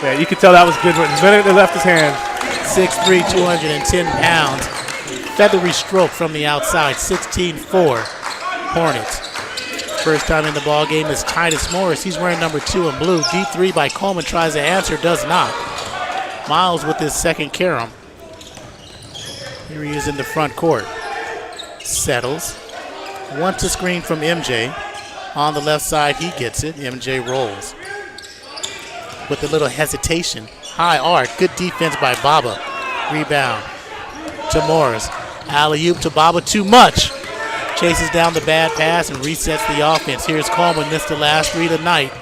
Yeah, you could tell that was good when the minute it left his hand. 6'3", 210 pounds. Feathery stroke from the outside, 16-4 Hornets. First time in the ball game is Titus Morris. He's wearing number 2 in blue. Deep three by Coleman, tries to answer, does not. Miles with his second carom. Here he is in the front court. Settles. Wants a screen from MJ. On the left side, he gets it. MJ rolls. With a little hesitation. High arc. Good defense by Baba. Rebound to Morris. Alley-oop to Baba. Too much. Chases down the bad pass and resets the offense. Here's Coleman. Missed the last three tonight.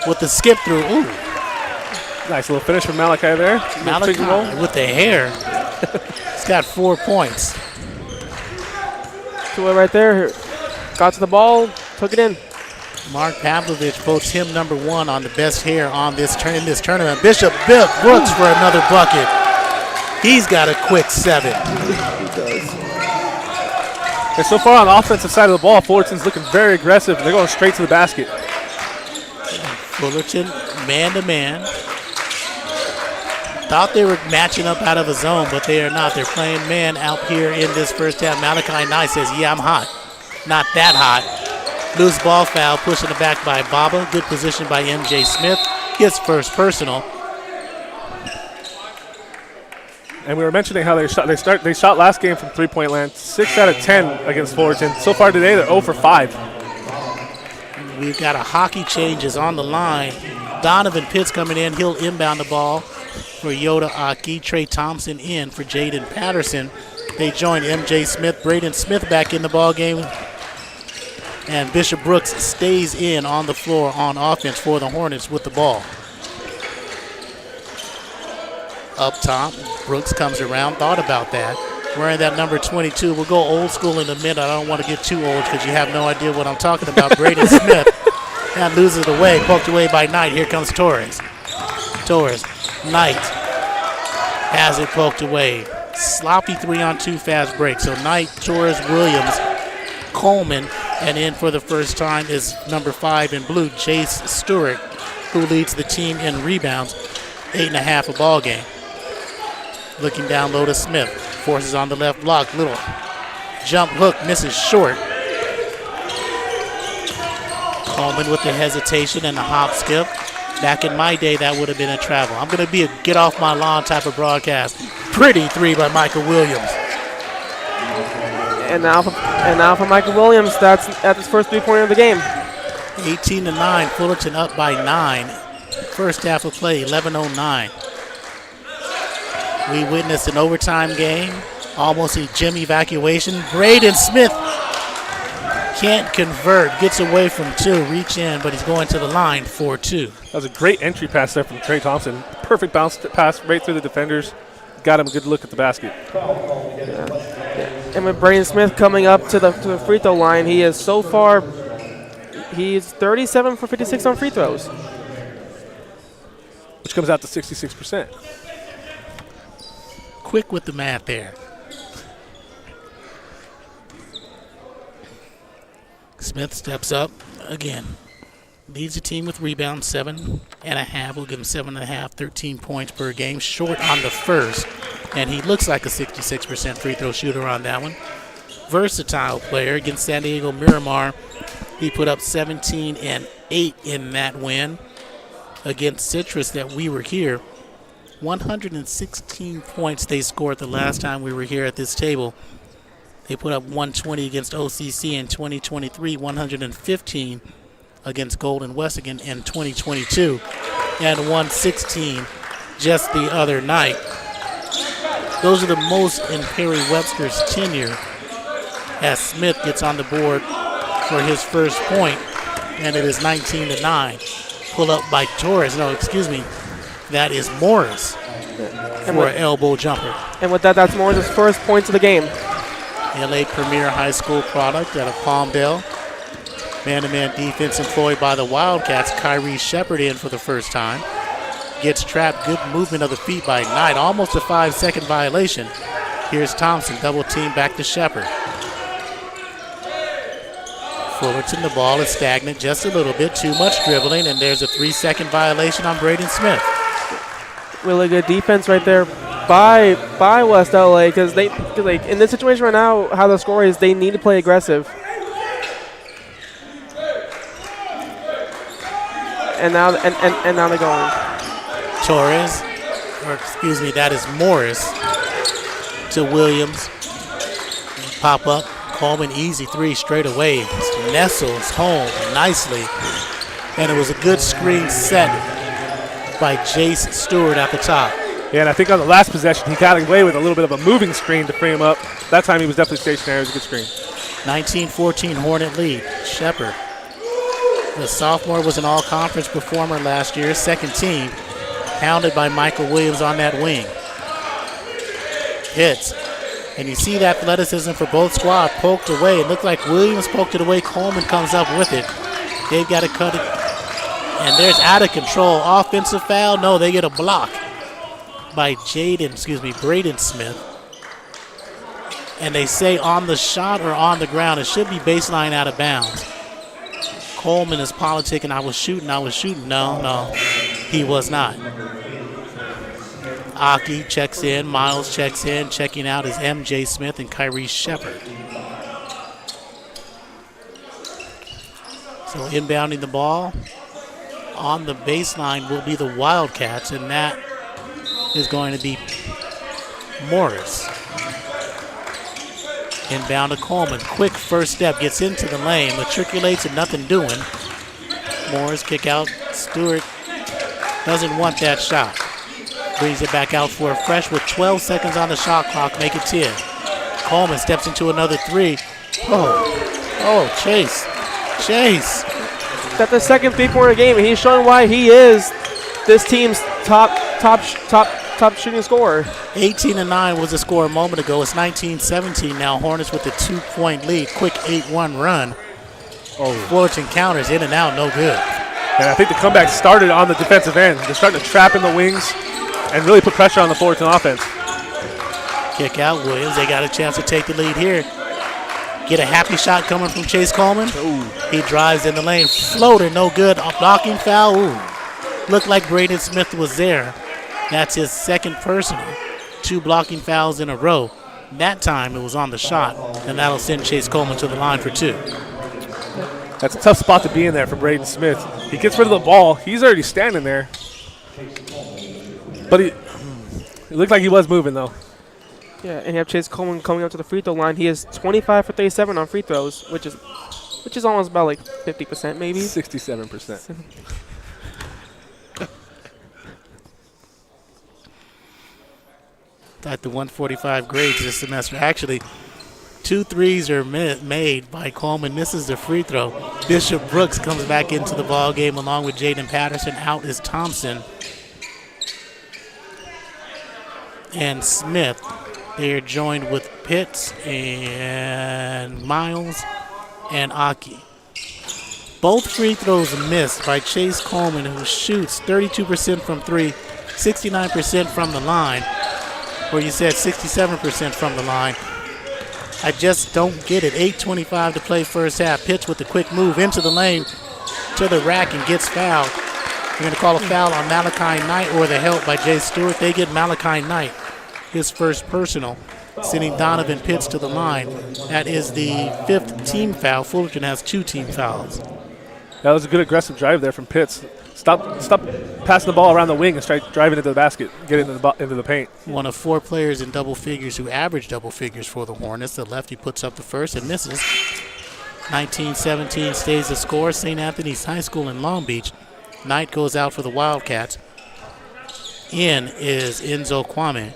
With the skip through. Ooh. Nice little finish from Malachi there. Malachi with the hair. He's got 4 points. Two right there. Got to the ball. Took it in. Mark Pavlovich votes him number 1 on the best hair on this in this tournament. Bishop Brooks for another bucket. He's got a quick 7. He does. And so far on the offensive side of the ball, Fullerton's looking very aggressive. They're going straight to the basket. Fullerton man-to-man. Thought they were matching up out of a zone, but they are not. They're playing man out here in this first half. Malachi Knight says, yeah, I'm hot. Not that hot. Loose ball foul, pushing it back by Baba. Good position by M.J. Smith. His first personal. And we were mentioning how they shot last game from three-point land, 6 out of 10 against Fullerton. So far today, they're 0 for 5. We've got a hockey changes on the line. Donovan Pitts coming in. He'll inbound the ball for Yoda Aki. Trey Thompson in for Jaden Patterson. They join M.J. Smith. Braden Smith back in the ball game. And Bishop Brooks stays in on the floor on offense for the Hornets with the ball. Up top, Brooks comes around, thought about that. Wearing that number 22. We'll go old school in a minute. I don't want to get too old because you have no idea what I'm talking about. Braden Smith. That loses it away, poked away by Knight. Here comes Torres. Knight has it poked away. Sloppy 3-on-2 fast break. So Knight, Torres, Williams, Coleman, and in for the first time is number 5 in blue, Jace Stewart, who leads the team in rebounds, 8.5 a ball game. Looking down low to Smith, forces on the left block, little jump hook, misses short. Coleman with the hesitation and the hop skip. Back in my day, that would have been a travel. I'm going to be a get off my lawn type of broadcast. Pretty 3 by Michael Williams. And now for Michael Williams, that's his first 3-pointer of the game. 18-9, Fullerton up by 9. First half of play, 11:09. We witnessed an overtime game, almost a gym evacuation. Braden Smith can't convert, gets away from 2, reach in, but he's going to the line for 2. That was a great entry pass there from Trey Thompson. Perfect bounce pass right through the defenders. Got him a good look at the basket. And with Braden Smith coming up to the free throw line, he is so far, he's 37 for 56 on free throws. Which comes out to 66%. Quick with the math there. Smith steps up again. Leads the team with rebounds, 7.5. We'll give him 7.5, 13 points per game. Short on the first, and he looks like a 66% free throw shooter on that one. Versatile player against San Diego Miramar. He put up 17 and 8 in that win. Against Citrus that we were here, 116 points they scored the last time we were here at this table. They put up 120 against OCC in 2023, 115 against Golden West again in 2022, and 116 just the other night. Those are the most in Perry Webster's tenure as Smith gets on the board for his first point, and it is 19-9. Pull up by Torres. No, excuse me. That is Morris for an elbow jumper. And with that, that's Morris' first points of the game. LA Premier High School product out of Palmdale. Man-to-man defense employed by the Wildcats. Kyrie Shepard in for the first time. Gets trapped. Good movement of the feet by Knight. Almost a 5-second violation. Here's Thompson. Double team back to Shepard. Fullerton, the ball is stagnant just a little bit. Too much dribbling, and there's a 3-second violation on Braden Smith. Really good defense right there by West LA, because they like in this situation right now, how the score is, they need to play aggressive. And now they're going. Torres, or excuse me, that is Morris to Williams. Pop up. Coleman, easy three straight away. Nestles home nicely. And it was a good screen set by Jace Stewart at the top. Yeah, and I think on the last possession, he got away with a little bit of a moving screen to free him up. That time he was definitely stationary. It was a good screen. 19-14 Hornet lead. Shepard. The sophomore was an all-conference performer last year, second team. Hounded by Michael Williams on that wing. Hits. And you see that athleticism for both squads poked away. It looked like Williams poked it away. Coleman comes up with it. They've got to cut it. And there's out of control. Offensive foul. No, they get a block by Braden Smith. And they say on the shot or on the ground. It should be baseline out of bounds. Coleman is politicking. I was shooting. No, he was not. Aki checks in, Miles checks in, checking out is MJ Smith and Kyrie Shepard. So inbounding the ball on the baseline will be the Wildcats, and that is going to be Morris. Inbound to Coleman. Quick first step, gets into the lane, matriculates and nothing doing. Morris kick out. Stewart doesn't want that shot. Brings it back out for a fresh with 12 seconds on the shot clock, make it 10. Coleman steps into another three. Oh, Chase. That's the second 3-pointer game, and he's showing why he is this team's top shooting scorer. 18-9 was the score a moment ago. It's 19-17 now. Hornets with a 2-point lead. Quick 8-1 run. Fullerton counters in and out, no good. And I think the comeback started on the defensive end. They're starting to trap in the wings and really put pressure on the Fullerton offense. Kick out Williams. They got a chance to take the lead here. Get a happy shot coming from Chase Coleman. Ooh. He drives in the lane. Floater, no good. A blocking foul. Ooh. Looked like Braden Smith was there. That's his second personal. 2 blocking fouls in a row. That time it was on the shot, and that'll send Chase Coleman to the line for 2. That's a tough spot to be in there for Braden Smith. He gets rid of the ball. He's already standing there. But it looked like he was moving, though. Yeah, and you have Chase Coleman coming up to the free throw line. He is 25 for 37 on free throws, which is almost about like 50% maybe. 67%. At the 145 grades this semester. Actually, 2 threes are made by Coleman. Misses the free throw. Bishop Brooks comes back into the ball game along with Jaden Patterson. Out is Thompson and Smith. They are joined with Pitts and Miles and Aki. Both free throws missed by Chase Coleman, who shoots 32% from 3, 69% from the line. Or you said 67% from the line. I just don't get it. 8:25 to play first half. Pitts with the quick move into the lane to the rack and gets fouled. They're going to call a foul on Malachi Knight or the help by Jay Stewart. They get Malachi Knight his first personal, sending Donovan Pitts to the line. That is the 5th team foul. Fullerton has 2 team fouls. That was a good aggressive drive there from Pitts. Stop passing the ball around the wing and start driving into the basket, get into the paint. One of 4 players in double figures who average double figures for the Hornets. The lefty puts up the first and misses. 19-17 stays the score. St. Anthony's High School in Long Beach. Knight goes out for the Wildcats. In is Enzo Kwame.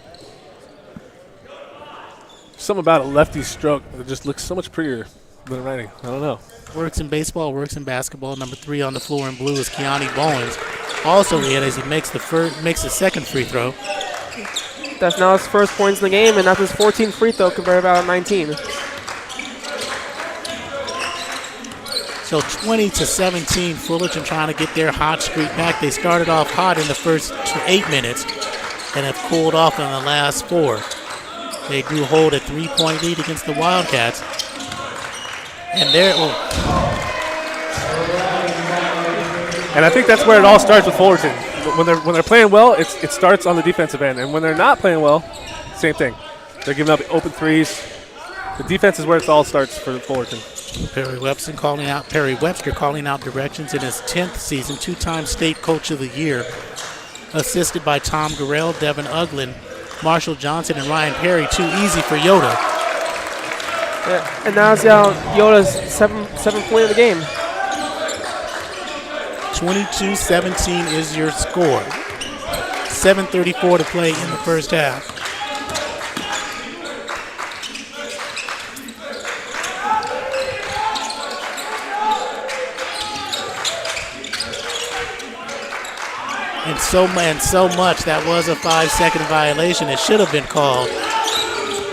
Something about a lefty stroke that just looks so much prettier than a righty. I don't know. Works in baseball, works in basketball. Number 3 on the floor in blue is Keani Bowens. Also in as he makes the second free throw. That's now his first points in the game, and that's his 14th free throw compared to about 19. So 20-17, Fullerton trying to get their hot streak back. They started off hot in the first 8 minutes and have cooled off in the last 4. They do hold a 3-point lead against the Wildcats. And And I think that's where it all starts with Fullerton. When they're playing well, it starts on the defensive end, and when they're not playing well, same thing. They're giving up open threes. The defense is where it all starts for Fullerton. Perry Webster calling out directions in his 10th season, 2-time state coach of the year, assisted by Tom Gurrell, Devin Uglin, Marshall Johnson, and Ryan Perry. Too easy for Yoda. Yeah, and now it's Yoda's seventh point of the game. 22-17 is your score. 7:34 to play in the first half. And so much, that was a 5-second violation. It should have been called.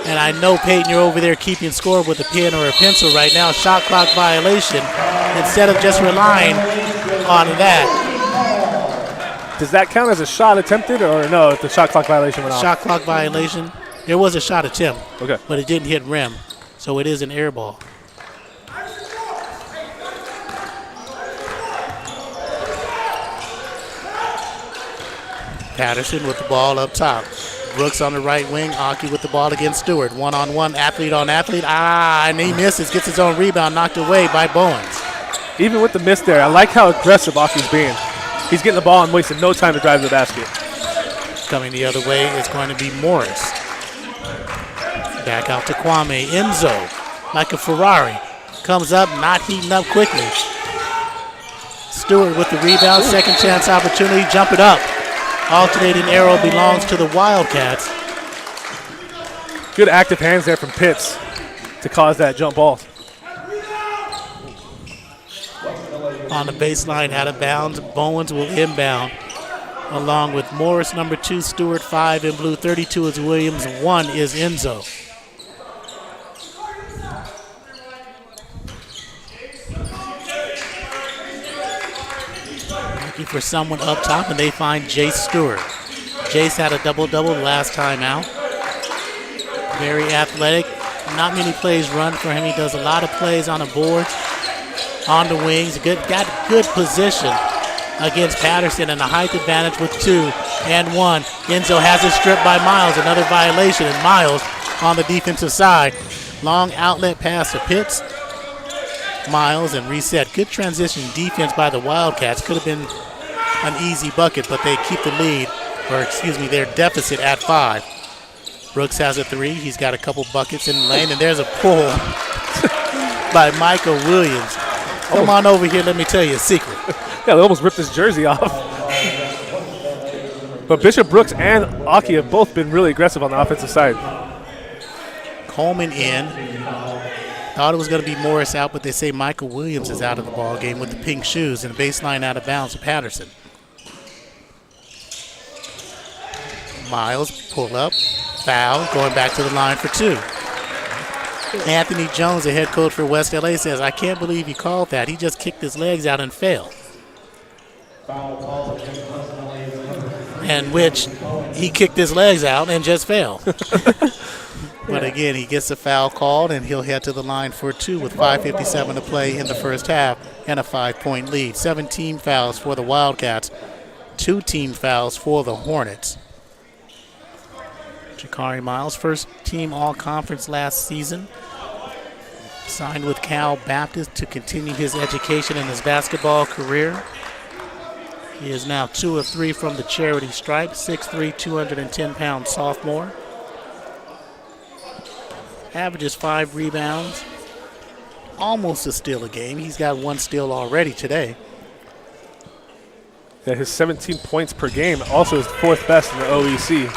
And I know, Peyton, you're over there keeping score with a pen or a pencil right now. Shot clock violation. Instead of just relying on that. Does that count as a shot attempted, or no, if the shot clock violation went off? Shot clock violation. There was a shot attempt, okay, but it didn't hit rim, so it is an air ball. Patterson with the ball up top. Brooks on the right wing. Aki with the ball against Stewart. One-on-one, athlete on athlete. And he misses, gets his own rebound knocked away by Bowens. Even with the miss there, I like how aggressive Aki's being. He's getting the ball and wasting no time to drive to the basket. Coming the other way is going to be Morris. Back out to Kwame. Enzo, like a Ferrari. Comes up, not heating up quickly. Stewart with the rebound. Second chance opportunity. Jump it up. Alternating arrow belongs to the Wildcats. Good active hands there from Pitts to cause that jump ball. On the baseline, out of bounds, Bowens will inbound. Along with Morris, number 2, Stewart, 5 in blue, 32 is Williams, 1 is Enzo. Looking for someone up top, and they find Jace Stewart. Jace had a double-double last time out. Very athletic. Not many plays run for him. He does a lot of plays on the boards, on the wings. Got good position against Patterson, and a height advantage with 2 and 1. Enzo has it stripped by Miles. Another violation, and Miles on the defensive side. Long outlet pass to Pitts. Miles and reset. Good transition defense by the Wildcats. Could have been an easy bucket, but they keep the lead, or excuse me, their deficit at 5. Brooks has a 3. He's got a couple buckets in the lane, and there's a pull by Michael Williams. Come on over here, let me tell you a secret. Yeah, they almost ripped his jersey off. But Bishop Brooks and Aki have both been really aggressive on the offensive side. Coleman in. Thought it was going to be Morris out, but they say Michael Williams is out of the ball game with the pink shoes, and baseline out of bounds to Patterson. Miles, pull up, foul, going back to the line for 2. Anthony Jones, the head coach for West LA, says, I can't believe he called that. He just kicked his legs out and fell. And which he kicked his legs out and just fell. But again, he gets a foul called, and he'll head to the line for 2 with 5:57 to play in the first half and a 5-point lead. 17 fouls for the Wildcats, 2 team fouls for the Hornets. Jakari Miles, first team all-conference last season. Signed with Cal Baptist to continue his education in his basketball career. He is now 2 of 3 from the charity stripe, 6'3", 210-pound sophomore. Averages 5 rebounds, almost a steal a game. He's got 1 steal already today. Yeah, his 17 points per game also is 4th best in the OEC.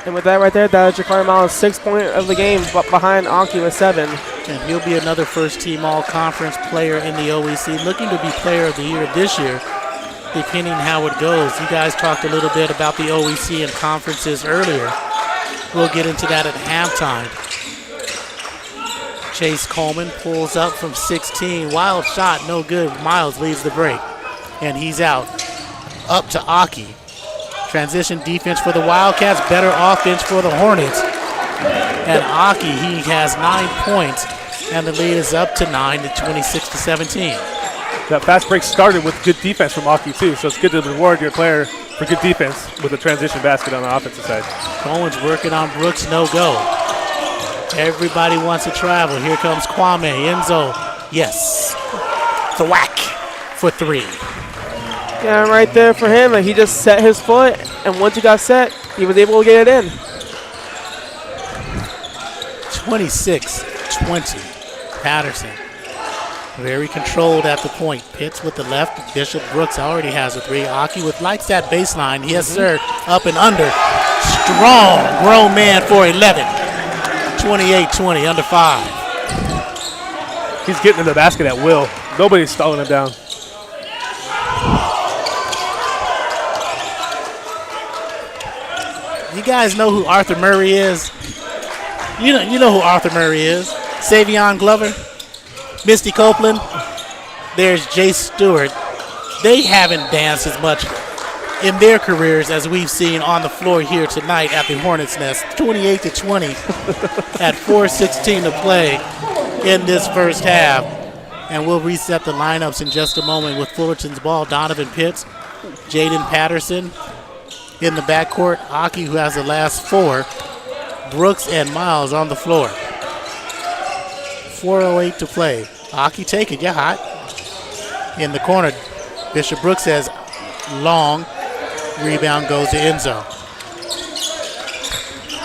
And with that right there, that is Jakari Miles' 6th point of the game, behind Aki with 7. And he'll be another first-team all-conference player in the OEC, looking to be player of the year this year, depending how it goes. You guys talked a little bit about the OEC and conferences earlier. We'll get into that at halftime. Chase Coleman pulls up from 16. Wild shot, no good. Miles leads the break, and he's out. Up to Aki. Transition defense for the Wildcats, better offense for the Hornets. And Aki, he has 9 points, and the lead is up to 9 to 26-17. That fast break started with good defense from Aki, too, so it's good to reward your player for good defense with a transition basket on the offensive side. Cohen's working on Brooks, no go. Everybody wants to travel. Here comes Kwame. Enzo, yes. Thwack for 3. Yeah, right there for him. He just set his foot, and once he got set, he was able to get it in. 26-20. Patterson. Very controlled at the point. Pitts with the left. Bishop Brooks already has a 3. Aki likes that baseline. Yes, sir. Up and under. Strong grown man for 11. 28-20, under 5. He's getting in the basket at will. Nobody's stalling him down. You guys know who Arthur Murray is? You know who Arthur Murray is. Savion Glover, Misty Copeland. There's Jay Stewart. They haven't danced as much in their careers as we've seen on the floor here tonight at the Hornets' Nest. 28-20 at 4:16 to play in this first half. And we'll reset the lineups in just a moment with Fullerton's ball. Donovan Pitts, Jaden Patterson in the backcourt. Aki, who has the last 4. Brooks and Miles on the floor. 4:08 to play. Aki, take it. You're hot. In the corner, Bishop Brooks says long. Rebound goes to Enzo.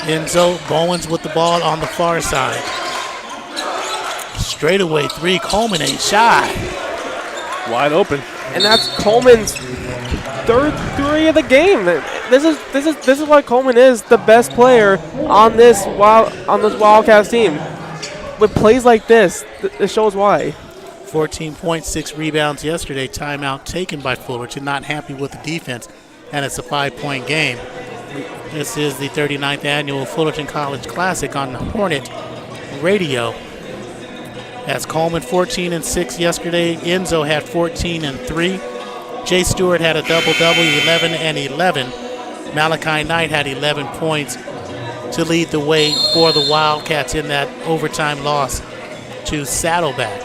Enzo, Bowens with the ball on the far side. Straightaway 3. Coleman ain't shy. Wide open. And that's Coleman's third 3 of the game. This is why Coleman is the best player on this Wildcats team. With plays like this, it shows why. 14.6 rebounds yesterday. Timeout taken by Fullerton. Not happy with the defense, and it's a 5-point game. This is the 39th annual Fullerton College Classic on Hornet Radio. As Coleman 14-6 yesterday. Enzo had 14-3. Jay Stewart had a double-double, 11-11. Malachi Knight had 11 points to lead the way for the Wildcats in that overtime loss to Saddleback.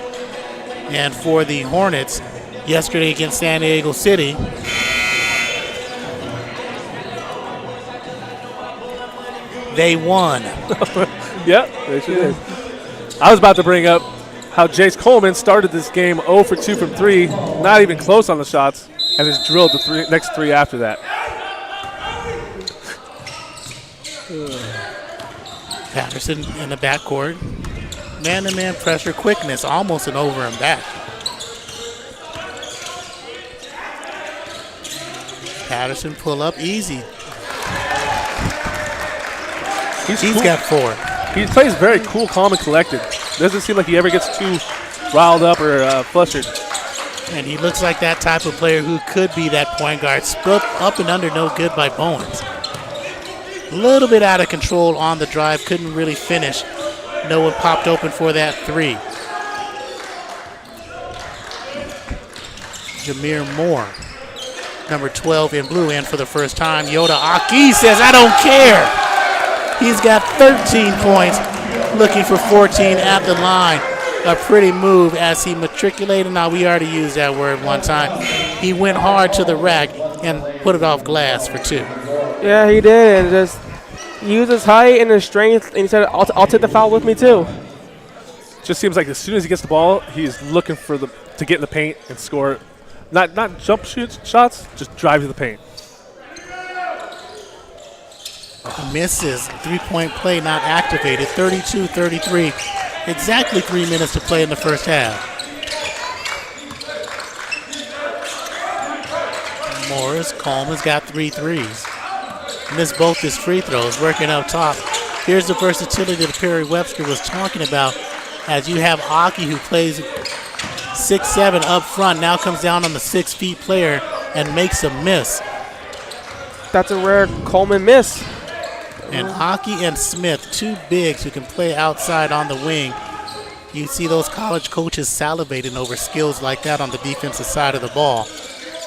And for the Hornets, yesterday against San Diego City, they won. Yep, they sure did. I was about to bring up how Jace Coleman started this game 0 for 2 from 3, not even close on the shots, and has drilled the next 3 after that. Patterson in the backcourt. Man-to-man pressure, quickness, almost an over and back. Patterson pull up easy. He's cool. got 4. He plays very cool, calm, and collected. Doesn't seem like he ever gets too riled up or flustered. And he looks like that type of player who could be that point guard. Split up and under, no good by Bowens. A little bit out of control on the drive, couldn't really finish. No one popped open for that 3. Jameer Moore, number 12 in blue, and for the first time, Yoda Aki says, I don't care. He's got 13 points, looking for 14 at the line. A pretty move as he matriculated. Now, we already used that word one time. He went hard to the rack and put it off glass for 2. Yeah, he did, and just used his height and his strength, and he said, I'll take the foul with me too. Just seems like as soon as he gets the ball, he's looking for to get in the paint and score. Not jump shots, just drive to the paint. Misses. 3-point play not activated. 32-33. Exactly 3 minutes to play in the first half. Morris, Coleman's got 3 threes. Missed both his free throws, working up top. Here's the versatility that Perry Webster was talking about, as you have Aki, who plays 6'7" up front, now comes down on the 6 feet player and makes a miss. That's a rare Coleman miss. And Aki and Smith, 2 bigs who can play outside on the wing. You see those college coaches salivating over skills like that on the defensive side of the ball.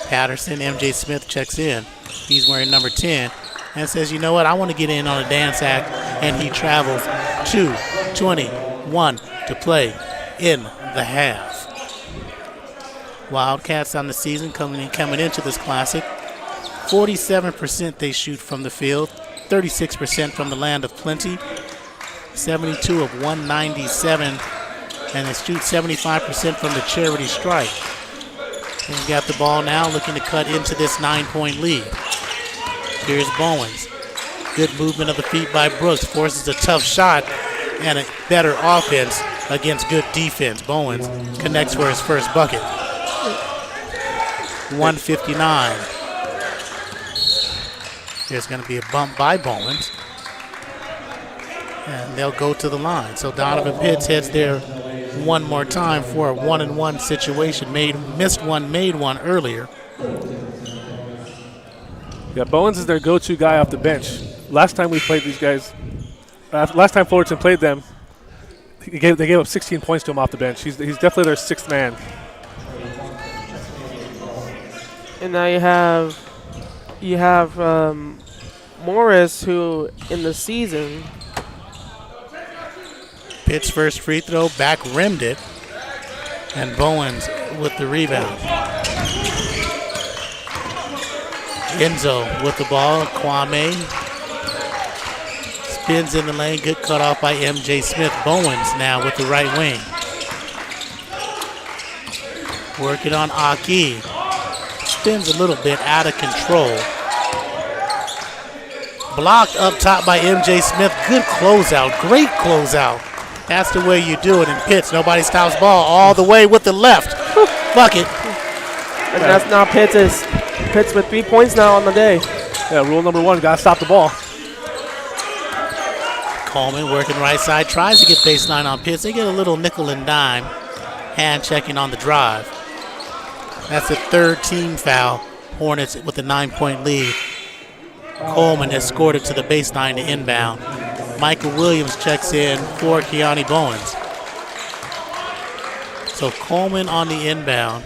Patterson, M.J. Smith checks in. He's wearing number 10 and says, you know what, I want to get in on a dance act, and he travels 2:21 to play in the half. Wildcats on the season coming into this Classic. 47% they shoot from the field, 36% from the land of plenty, 72 of 197, and they shoot 75% from the charity stripe. They've got the ball now looking to cut into this 9-point lead. Here's Bowens. Good movement of the feet by Brooks, forces a tough shot and a better offense against good defense. Bowens connects for his first bucket. 159. There's going to be a bump by Bowens, and they'll go to the line. So Donovan Pitts heads there one more time for a 1-and-1 situation. Missed one, made one earlier. Yeah, Bowens is their go-to guy off the bench. Last time we played these guys, last time Fullerton played them, they gave up 16 points to him off the bench. He's definitely their sixth man. And now you have Morris, who in the season. Pitt's first free throw, back rimmed it, and Bowens with the rebound. Enzo with the ball, Kwame spins in the lane, good cut off by M.J. Smith. Bowens now with the right wing. Working on Aki. Spins a little bit out of control. Blocked up top by M.J. Smith. Good closeout, great closeout. That's the way you do it in Pitts. Nobody stops ball all the way with the left. Bucket. And that's now Pitts with 3 points now on the day. Yeah, rule number 1, got to stop the ball. Coleman working right side, tries to get baseline on Pitts. They get a little nickel and dime. Hand checking on the drive. That's a third team foul. Hornets with a 9-point lead. Coleman has scored it to the baseline to inbound. Michael Williams checks in for Keani Bowens. So Coleman on the inbound.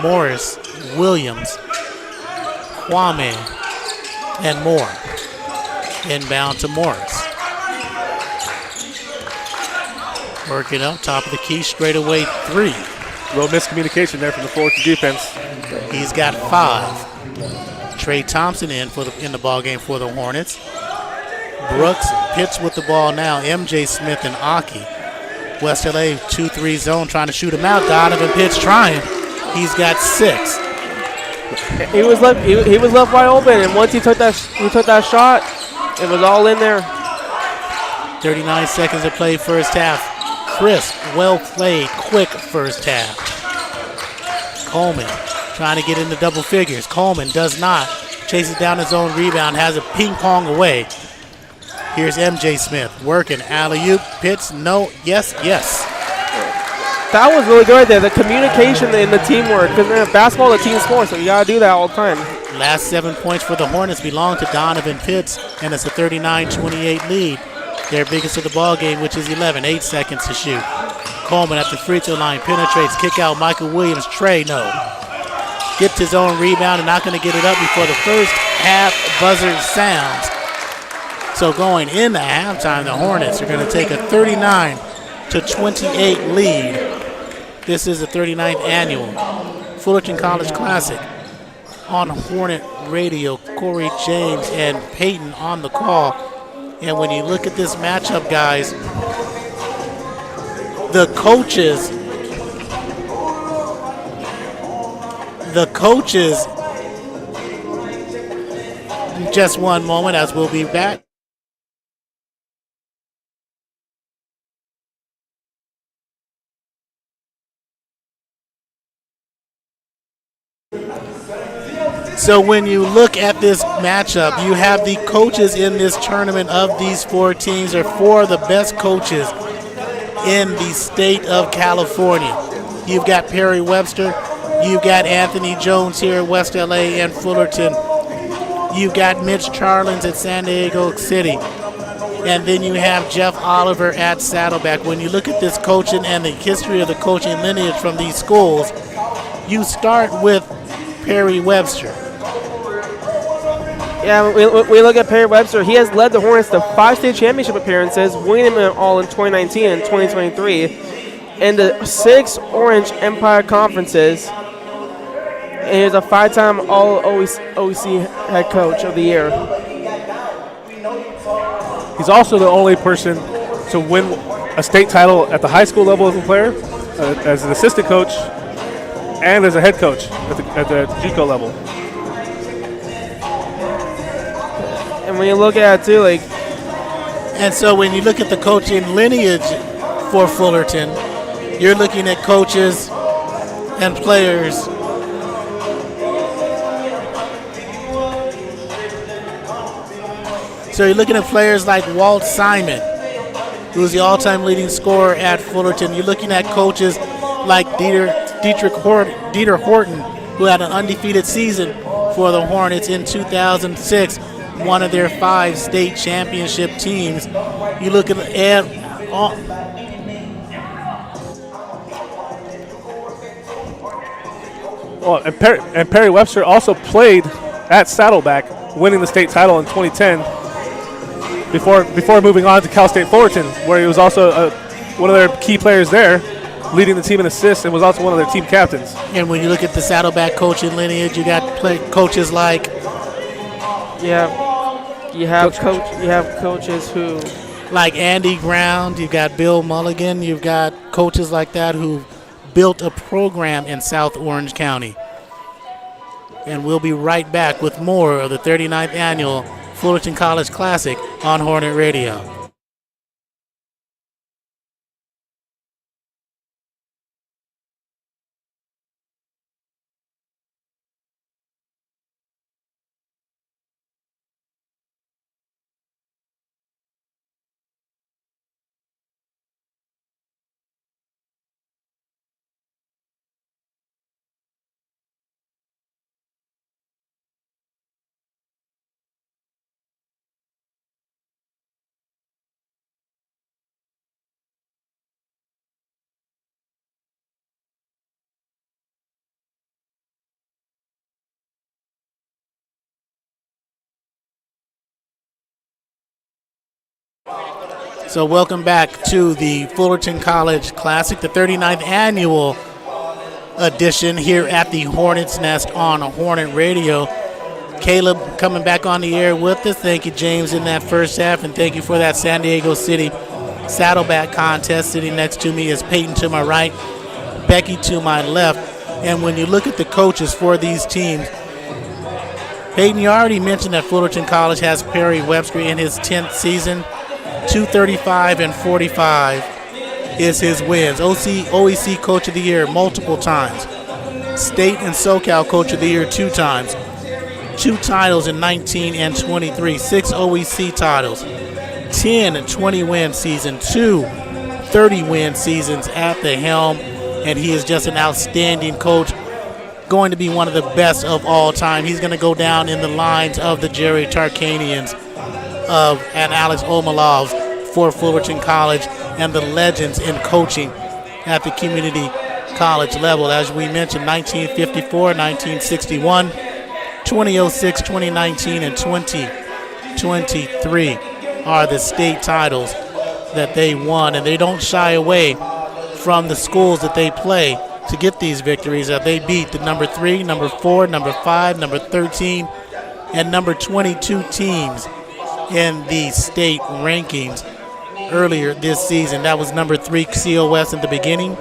Morris, Williams, Kwame, and Moore. Inbound to Morris. Working up, top of the key, straightaway 3. Little miscommunication there from the Fullerton defense. He's got 5. Trey Thompson in the ball game for the Hornets. Brooks, Pitts with the ball now. M.J. Smith and Aki. West LA 2-3 zone trying to shoot him out. Donovan Pitts trying. He's got 6. He was left wide open, and once he took that shot, it was all in there. 39 seconds to play first half. Crisp, well played, quick first half. Coleman trying to get into double figures. Coleman does not. Chases down his own rebound, has a ping pong away. Here's M.J. Smith working. Alley-oop, Pitts, no, yes, yes. That was really good there, the communication and the teamwork. Because basketball is a team sport, so you got to do that all the time. Last 7 points for the Hornets belong to Donovan Pitts, and it's a 39-28 lead. Their biggest of the ball game, which is 11. 8 seconds to shoot. Coleman at the free throw line penetrates. Kick out Michael Williams. Trey, no. Gets his own rebound and not going to get it up before the first half buzzer sounds. So going into halftime, the Hornets are going to take a 39-28 lead. This is the 39th annual Fullerton College Classic. On Hornet Radio, Corey James and Peyton on the call. And when you look at this matchup, guys, the coaches, just one moment as we'll be back. So when you look at this matchup, you have the coaches in this tournament of these 4 teams are 4 of the best coaches in the state of California. You've got Perry Webster, you've got Anthony Jones here at West LA and Fullerton. You've got Mitch Charlins at San Diego City. and then you have Jeff Oliver at Saddleback. When you look at this coaching and the history of the coaching lineage from these schools, you start with Perry Webster. Yeah, we look at Perry Webster. He has led the Hornets to 5 state championship appearances, winning them all in 2019 and 2023, and the 6 Orange Empire conferences. And he's a 5-time All-OEC head coach of the year. He's also the only person to win a state title at the high school level as a player, as an assistant coach, and as a head coach at the JUCO level. And when you look at it too, like, and so when you look at the coaching lineage for Fullerton, you're looking at coaches and players. So you're looking at players like Walt Simon, who's the all-time leading scorer at Fullerton. You're looking at coaches like Dieter Horton, who had an undefeated season for the Hornets in 2006, one of their 5 state championship teams. You look at and Perry Webster also played at Saddleback, winning the state title in 2010 before moving on to Cal State Fullerton, where he was also one of their key players there, leading the team in assists, and was also one of their team captains. And when you look at the Saddleback coaching lineage, you got coaches like you have coaches who, like Andy Ground, you've got Bill Mulligan, you've got coaches like that who built a program in South Orange County. And we'll be right back with more of the 39th annual Fullerton College Classic on Hornet Radio. So welcome back to the Fullerton College Classic, the 39th annual edition here at the Hornet's Nest on Hornet Radio. Caleb coming back on the air with us. Thank you, James, in that first half, and thank you for that San Diego City Saddleback contest. Sitting next to me is Peyton to my right, Becky to my left. And when you look at the coaches for these teams, Peyton, you already mentioned that Fullerton College has Perry Webster in his 10th season. 235 and 45 is his wins. OEC Coach of the Year multiple times. State and SoCal Coach of the Year 2 times. 2 titles in 19 and 23. 6 OEC titles. 10 and 20-win season. 2 30-win seasons at the helm. And he is just an outstanding coach. Going to be one of the best of all time. He's going to go down in the lines of the Jerry Tarkanians and Alex Omalovs for Fullerton College and the legends in coaching at the community college level. As we mentioned, 1954, 1961, 2006, 2019, and 2023 are the state titles that they won, and they don't shy away from the schools that they play to get these victories. They beat the number 3, number 4, number 5, number 13, and number 22 teams in the state rankings earlier this season. That was number 3 COS in the beginning.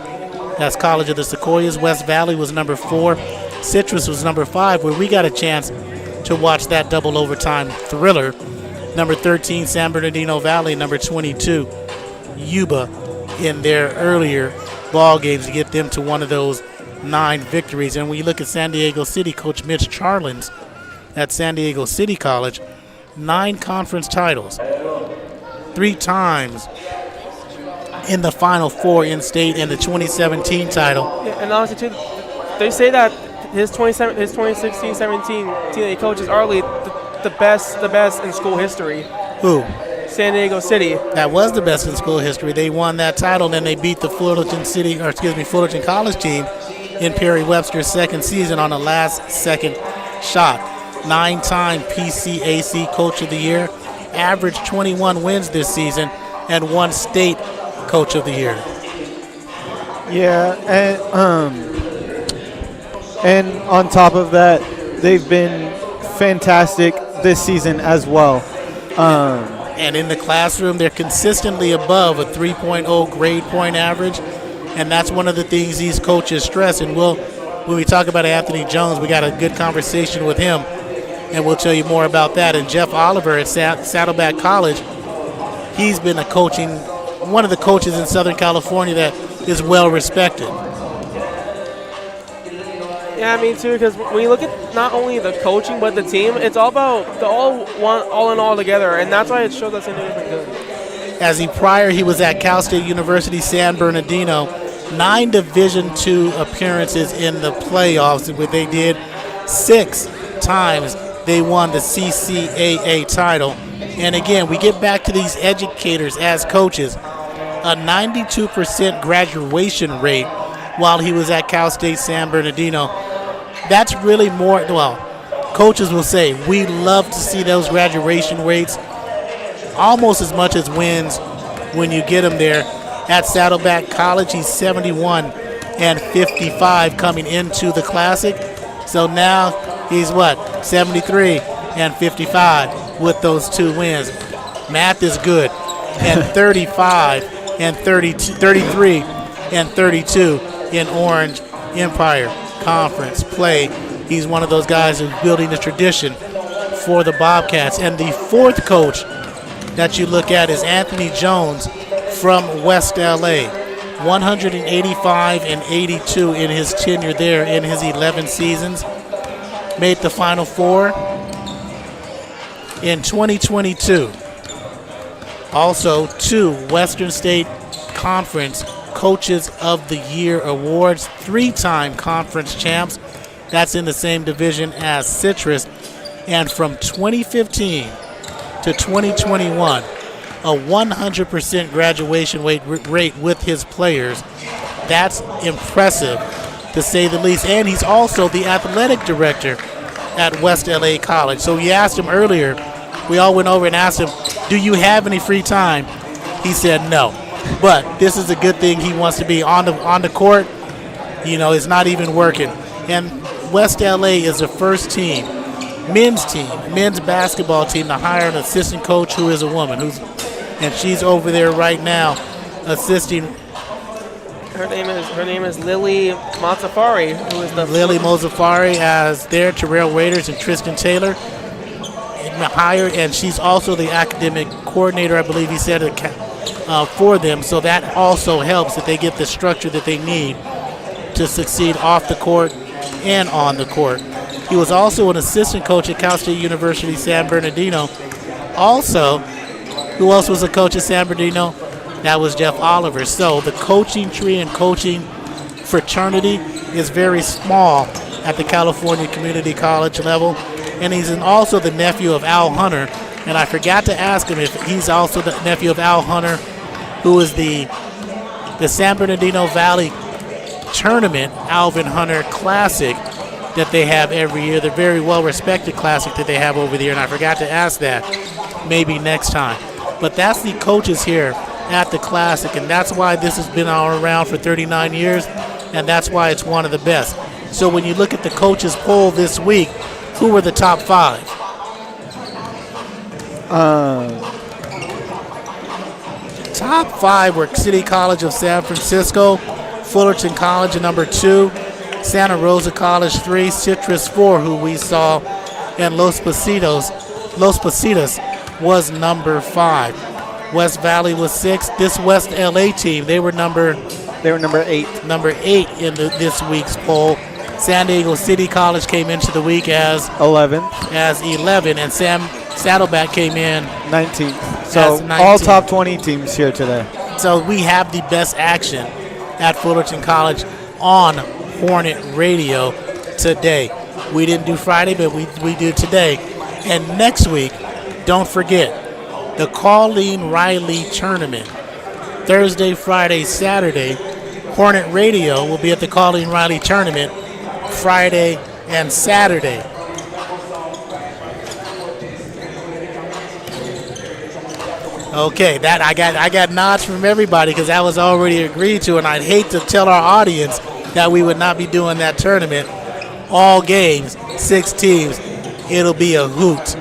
That's College of the Sequoias. West Valley was number 4. Citrus was number 5, where we got a chance to watch that double overtime thriller. Number 13, San Bernardino Valley. Number 22, Yuba, in their earlier ball games to get them to one of those 9 victories. And when you look at San Diego City, Coach Mitch Charlins at San Diego City College, 9 conference titles, 3 times in the Final Four in state, and the 2017 title. Yeah, and honestly, too, they say that his 2016-17 team that he coaches arguably the best in school history. Who? San Diego City. That was the best in school history. They won that title, and then they beat the Fullerton College team in Perry Webster's second season on the last second shot. 9-time PCAC Coach of the Year, averaged 21 wins this season, and won State Coach of the Year. Yeah, and on top of that, they've been fantastic this season as well. And in the classroom, they're consistently above a 3.0 grade point average, and that's one of the things these coaches stress. And when we talk about Anthony Jones, we got a good conversation with him, and we'll tell you more about that. And Jeff Oliver at Saddleback College, he's been one of the coaches in Southern California that is well respected. Yeah, me too. Because when you look at not only the coaching but the team, it's all about all in all together, and that's why it shows that San Diego's been good. Prior, he was at Cal State University San Bernardino. 9 Division II appearances in the playoffs, where they did 6 times they won the CCAA title. And again, we get back to these educators as coaches. A 92% graduation rate while he was at Cal State San Bernardino. That's really more, coaches will say, we love to see those graduation rates almost as much as wins when you get them there. At Saddleback College, he's 71 and 55 coming into the Classic. So now he's 73 and 55 with those 2 wins. Math is good. And 35 and 33 and 32 in Orange Empire Conference play. He's one of those guys who's building a tradition for the Bobcats. And the 4th coach that you look at is Anthony Jones from West LA. 185 and 82 in his tenure there in his 11 seasons. Made the Final Four in 2022. Also, 2 Western State Conference Coaches of the Year awards, 3-time conference champs. That's in the same division as Citrus. And from 2015 to 2021, a 100% graduation rate with his players. That's impressive, to say the least. And he's also the athletic director at West LA College. So we asked him earlier, we all went over and asked him, do you have any free time? He said no. But this is a good thing. He wants to be on the court. It's not even working. And West LA is the first men's basketball team to hire an assistant coach who is a woman, and she's over there right now assisting. Her name is Lily Mozzafari, who is the Lily Mozzafari as their Terrell Waiters and Tristan Taylor hired, and she's also the academic coordinator, I believe he said, for them. So that also helps that they get the structure that they need to succeed off the court and on the court. He was also an assistant coach at Cal State University San Bernardino. Also, who else was a coach at San Bernardino? That was Jeff Oliver. So the coaching tree and coaching fraternity is very small at the California Community College level. And he's also the nephew of Al Hunter. And I forgot to ask him if he's also the nephew of Al Hunter, who is the San Bernardino Valley Tournament Alvin Hunter Classic that they have every year. The very well-respected classic that they have over there. And I forgot to ask that. Maybe next time. But that's the coaches here at the Classic, and that's why this has been around for 39 years, and that's why it's one of the best. So when you look at the coaches poll this week, who were the top 5? Top 5 were City College of San Francisco, Fullerton College at number 2, Santa Rosa College 3, Citrus 4, who we saw, and Los Positos was number 5. West Valley was 6. This West LA team, they were number 8. Number 8 in this week's poll. San Diego City College came into the week as 11, and Saddleback came in 19th. So 19th. All top 20 teams here today. So we have the best action at Fullerton College on Hornet Radio today. We didn't do Friday, but we do today. And next week, don't forget, the Colleen Riley Tournament. Thursday, Friday, Saturday, Hornet Radio will be at the Colleen Riley Tournament Friday and Saturday. Okay, that I got nods from everybody because that was already agreed to, and I'd hate to tell our audience that we would not be doing that tournament. All games, 6 teams, it'll be a hoot.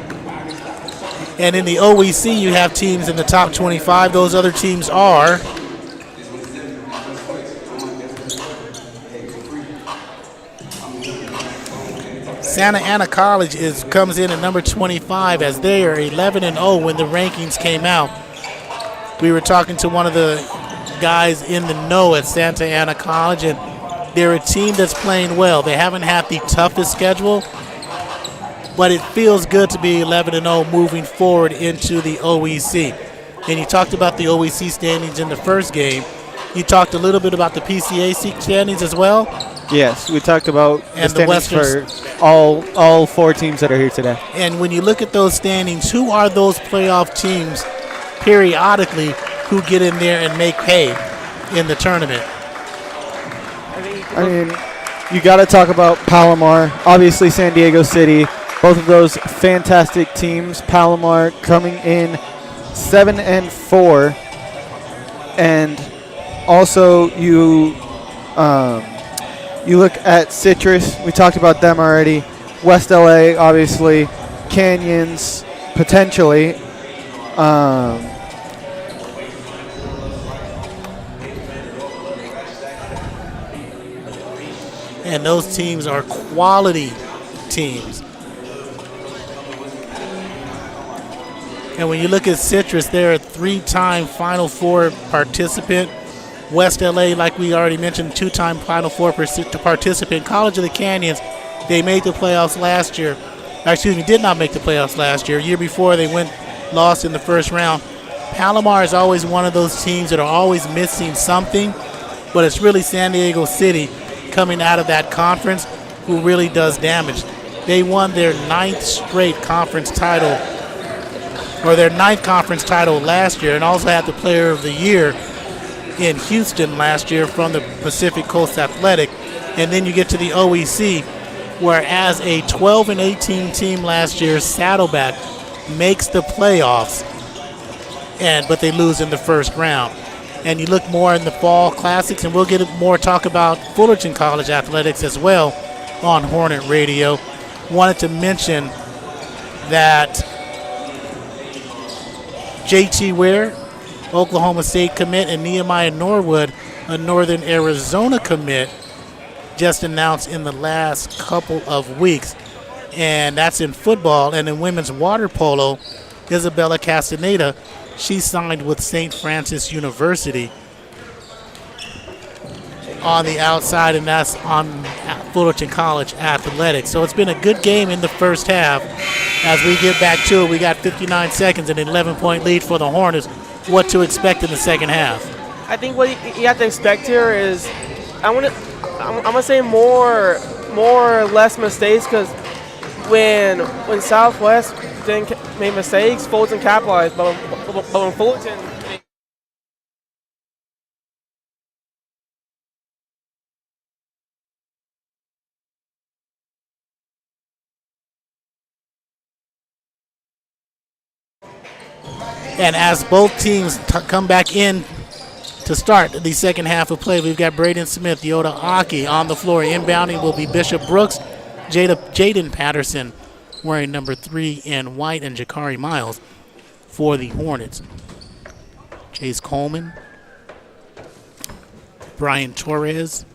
And in the OEC, you have teams in the top 25. Those other teams are Santa Ana College comes in at number 25 as they are 11-0 when the rankings came out. We were talking to one of the guys in the know at Santa Ana College, and they're a team that's playing well. They haven't had the toughest schedule, but it feels good to be 11-0 moving forward into the OEC. And you talked about the OEC standings in the first game. You talked a little bit about the PCAC standings as well. Yes, we talked about and the standings for all 4 teams that are here today. And when you look at those standings, who are those playoff teams periodically who get in there and make hay in the tournament? I mean, you got to talk about Palomar, obviously San Diego City, both of those fantastic teams. Palomar coming in 7-4, and also you look at Citrus. We talked about them already. West LA, obviously. Canyons, potentially. And those teams are quality teams. And when you look at Citrus, they're a 3-time Final Four participant. West LA, like we already mentioned, 2-time Final Four participant. College of the Canyons, they made the playoffs last year. Excuse me, did not make the playoffs last year. Year before, they lost in the first round. Palomar is always one of those teams that are always missing something, but it's really San Diego City coming out of that conference who really does damage. They won their 9th straight conference title, or their 9th conference title last year, and also had the Player of the Year in Houston last year from the Pacific Coast Athletic. And then you get to the OEC, where as a 12-18 team last year, Saddleback makes the playoffs, but they lose in the first round. And you look more in the fall classics, and we'll get more talk about Fullerton College athletics as well on Hornet Radio. Wanted to mention that JT Ware, Oklahoma State commit, and Nehemiah Norwood, a Northern Arizona commit, just announced in the last couple of weeks. And that's in football. And in women's water polo, Isabella Castaneda, she signed with St. Francis University on the outside, and that's on Fullerton College athletics. So it's been a good game in the first half. As we get back to it, we got 59 seconds and an 11-point lead for the Hornets. What to expect in the second half? I think what you have to expect here is, I'm gonna say more or less mistakes, because when Southwest made mistakes, Fullerton capitalized, but when Fullerton and as both teams come back in to start the second half of play, we've got Braden Smith, Yoda Aki on the floor. Inbounding will be Bishop Brooks, Jaden Patterson wearing number 3 in white, and Jakari Miles for the Hornets. Chase Coleman, Brian Torres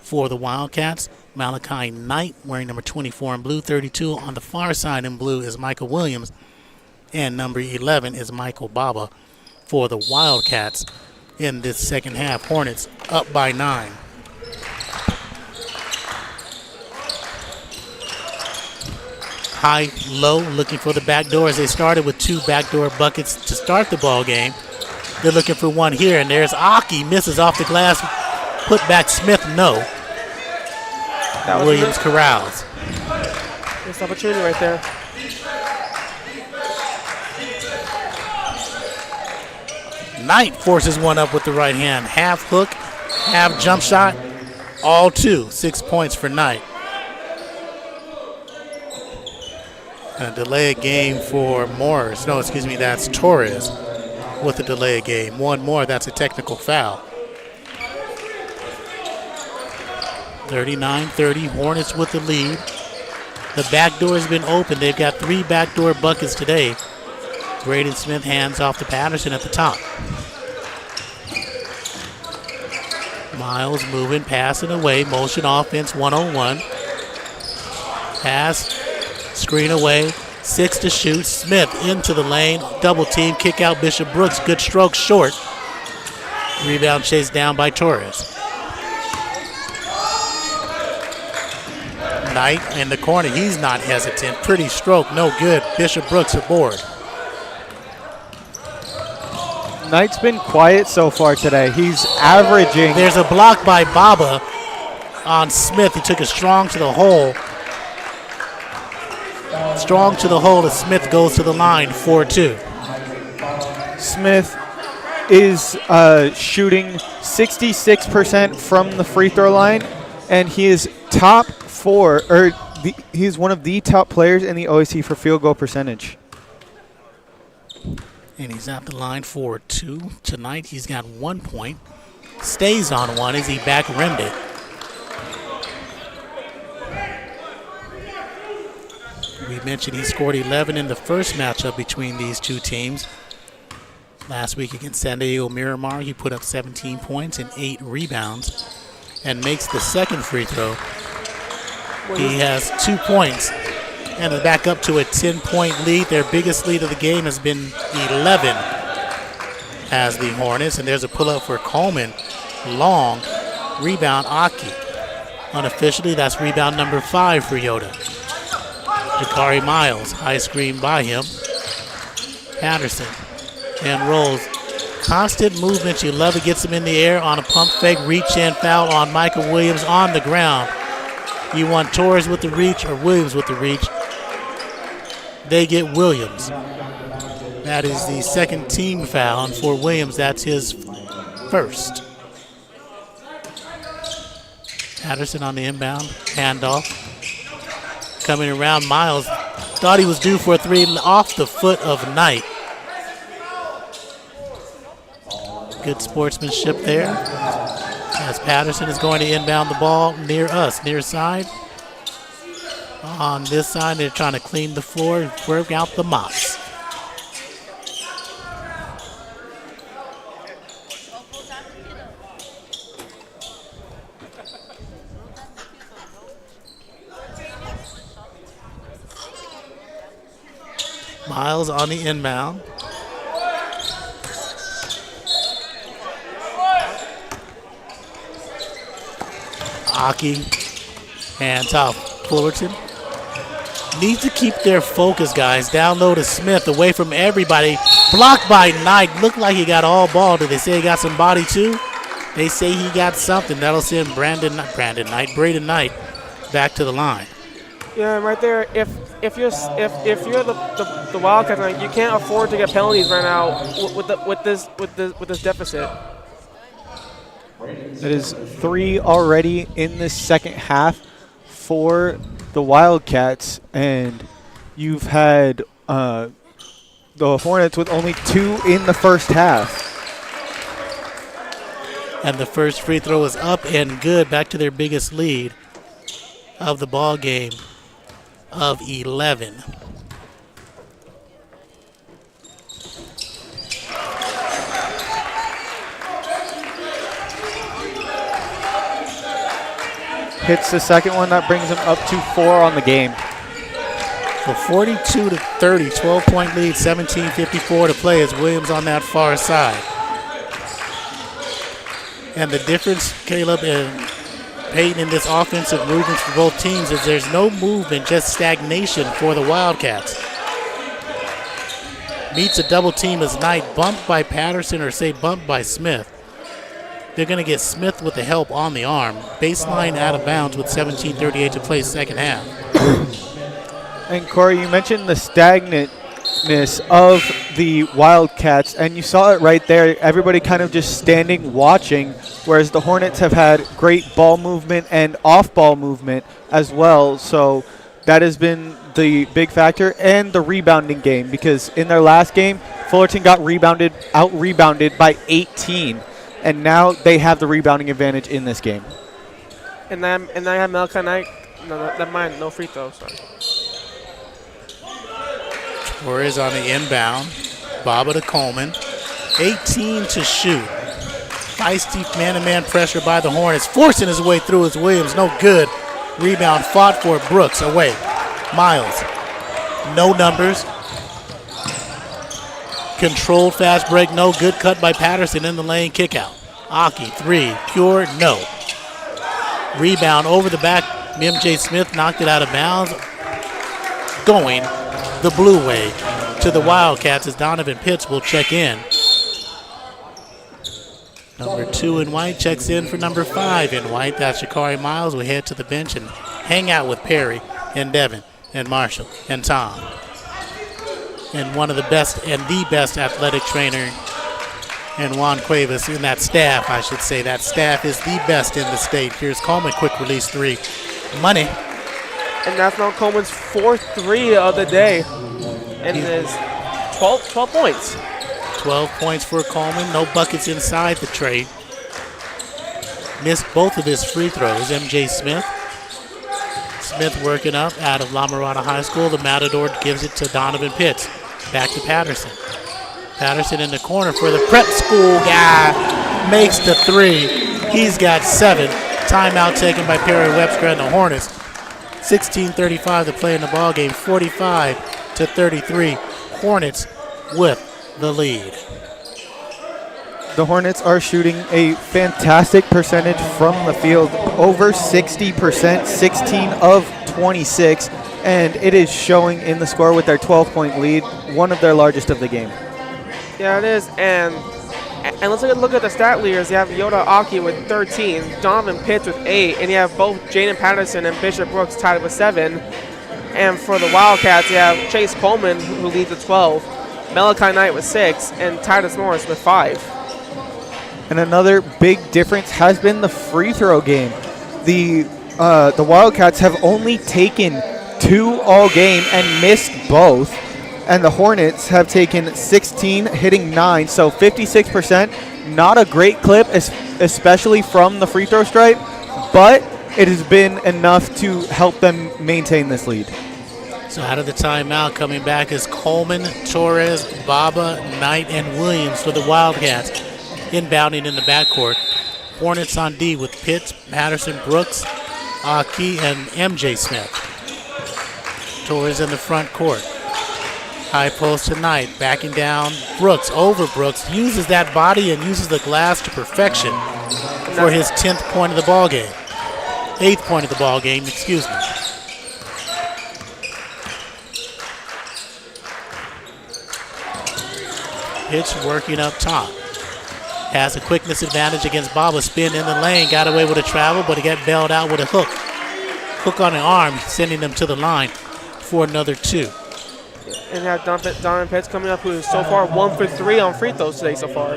for the Wildcats. Malachi Knight wearing number 24 in blue. 32 on the far side in blue is Michael Williams. And number 11 is Michael Baba for the Wildcats in this second half. Hornets up by 9. High, low, looking for the back door as they started with 2 backdoor buckets to start the ball game. They're looking for one here, and there's Aki, misses off the glass. Put back Smith, no. Williams corrals. Missed opportunity right there. Knight forces one up with the right hand. Half hook, half jump shot, all 2. 6 points for Knight. And a delay of game for Morris. No, excuse me, that's Torres with a delay of game. One more, that's a technical foul. 39-30, Hornets with the lead. The back door has been open. They've got 3 backdoor buckets today. Braden Smith hands off to Patterson at the top. Miles moving, passing away. Motion offense, 1-on-1. Pass, screen away. 6 to shoot. Smith into the lane. Double team, kick out Bishop Brooks. Good stroke, short. Rebound chased down by Torres. Knight in the corner. He's not hesitant. Pretty stroke, no good. Bishop Brooks aboard. Knight's been quiet so far today. He's averaging. There's a block by Baba on Smith. He took it strong to the hole. Strong to the hole as Smith goes to the line, 4-2. Smith is shooting 66% from the free throw line, and he is top 4, or he's one of the top players in the OAC for field goal percentage. And he's at the line for 2. Tonight he's got 1 point. Stays on 1 as he back rimmed it. We mentioned he scored 11 in the first matchup between these 2 teams. Last week against San Diego Miramar, he put up 17 points and 8 rebounds and makes the second free throw. He has 2 points and is back up to a 10-point lead. Their biggest lead of the game has been 11 as the Hornets. And there's a pull-up for Coleman. Long. Rebound, Aki. Unofficially, that's rebound number 5 for Yoda. Jakari Miles, high screen by him. Patterson and rolls. Constant movement, you love it. Gets him in the air on a pump fake, reach and foul on Michael Williams on the ground. You want Torres with the reach or Williams with the reach. They get Williams. That is the second team foul, and for Williams, that's his first. Patterson on the inbound, handoff. Coming around, Miles thought he was due for a 3 off the foot of Knight. Good sportsmanship there. As Patterson is going to inbound the ball near us, near side. On this side, they're trying to clean the floor, work out the mops. Miles on the inbound. Aki, hands off. Fullerton needs to keep their focus, guys. Down low to Smith, away from everybody. Blocked by Knight. Looked like he got all ball. Did they say he got some body too? They say he got something. That'll send Braden Knight back to the line. Yeah, right there. If you're the Wildcats, you can't afford to get penalties right now with this deficit. That is 3 already in the second half for the Wildcats, and you've had the Hornets with only 2 in the first half. And the first free throw is up and good, back to their biggest lead of the ball game of 11. Hits the second one. That brings him up to 4 on the game. So 42-30, 12-point lead, 17:54 to play as Williams on that far side. And the difference, Caleb and Peyton, in this offensive movements for both teams is there's no movement, just stagnation for the Wildcats. Meets a double team as Knight bumped by Patterson or say bumped by Smith. They're going to get Smith with the help on the arm. Baseline out of bounds with 17:38 to play second half. And Corey, you mentioned the stagnant quickness of the Wildcats, and you saw it right there. Everybody kind of just standing watching, whereas the Hornets have had great ball movement and off-ball movement as well. So that has been the big factor, and the rebounding game, because in their last game, Fullerton got out-rebounded by 18, and now they have the rebounding advantage in this game. And I have Malachi Knight. No free throw. Sorry. Torres on the inbound. Baba to Coleman. 18 to shoot. Feisty man-to-man pressure by the Hornets. Forcing his way through is Williams. No good. Rebound fought for. Brooks away. Miles. No numbers. Controlled fast break. No good. Cut by Patterson in the lane. Kick out. Aki, 3. Pure, no. Rebound over the back. MJ Smith knocked it out of bounds. Going the blue way to the Wildcats as Donovan Pitts will check in. Number 2 in white checks in for number 5 in white. That's Shakari Miles. We head to the bench and hang out with Perry and Devin and Marshall and Tom. And one of the best and the best athletic trainer and Juan Cuevas in that staff, I should say. That staff is the best in the state. Here's Coleman, quick release 3. Money. And that's now Coleman's 4th 3 of the day. And his 12 points. 12 points for Coleman. No buckets inside the tray. Missed both of his free throws. MJ Smith. Smith working up out of La Mirada High School. The Matador gives it to Donovan Pitts. Back to Patterson. Patterson in the corner for the prep school guy. Makes the 3. He's got 7. Timeout taken by Perry Webster and the Hornets. 16:35 to play in the ball game. 45-33. Hornets with the lead. The Hornets are shooting a fantastic percentage from the field, over 60%, 16 of 26, and it is showing in the score with their 12-point lead, one of their largest of the game. Yeah, it is, and let's look at the stat leaders. You have Yoda Aki with 13, Donovan Pitts with 8, and you have both Jaden Patterson and Bishop Brooks tied with 7. And for the Wildcats, you have Chase Coleman, who leads with 12, Malachi Knight with 6, and Titus Norris with 5. And another big difference has been the free throw game. The Wildcats have only taken 2 all game and missed both. And the Hornets have taken 16, hitting 9. So 56%, not a great clip, especially from the free throw stripe, but it has been enough to help them maintain this lead. So out of the timeout, coming back is Coleman, Torres, Baba, Knight, and Williams for the Wildcats. Inbounding in the backcourt. Hornets on D with Pitts, Patterson, Brooks, Aki, and MJ Smith. Torres in the front court. High post tonight, backing down Brooks, over Brooks, uses that body and uses the glass to perfection for his 10th point of the ball game. 8th point of the ball game, excuse me. Pitch working up top. Has a quickness advantage against Baba. Spin in the lane, got away with a travel, but he got bailed out with a hook. Hook on the arm, sending them to the line for another 2. And have Donovan Pitts coming up, who is so far 1 for 3 on free throws today so far.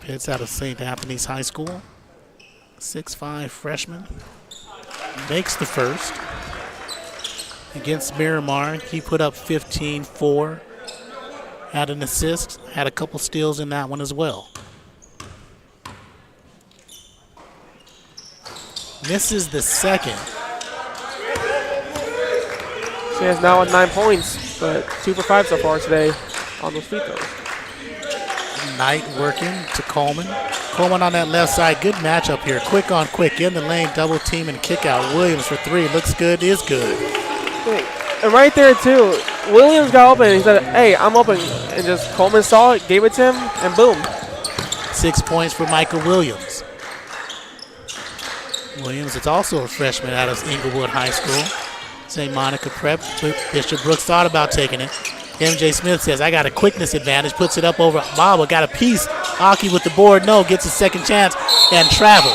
Pitts out of St. Anthony's High School. 6'5" freshman. Makes the first. Against Miramar, he put up 15-4. Had an assist, had a couple steals in that one as well. Misses the second. She has now 9 points, but 2 for 5 so far today on those free throws. Knight working to Coleman. Coleman on that left side. Good matchup here. Quick on quick. In the lane, double team and kick out. Williams for 3. Looks good, is good. And right there, too, Williams got open. He said, hey, I'm open. And just Coleman saw it, gave it to him, and boom. 6 points for Michael Williams. Williams is also a freshman out of Inglewood High School. St. Monica Prep. Bishop Brooks thought about taking it. MJ Smith says, I got a quickness advantage. Puts it up over Baba. Got a piece Aki with the board, no, gets a second chance and travel.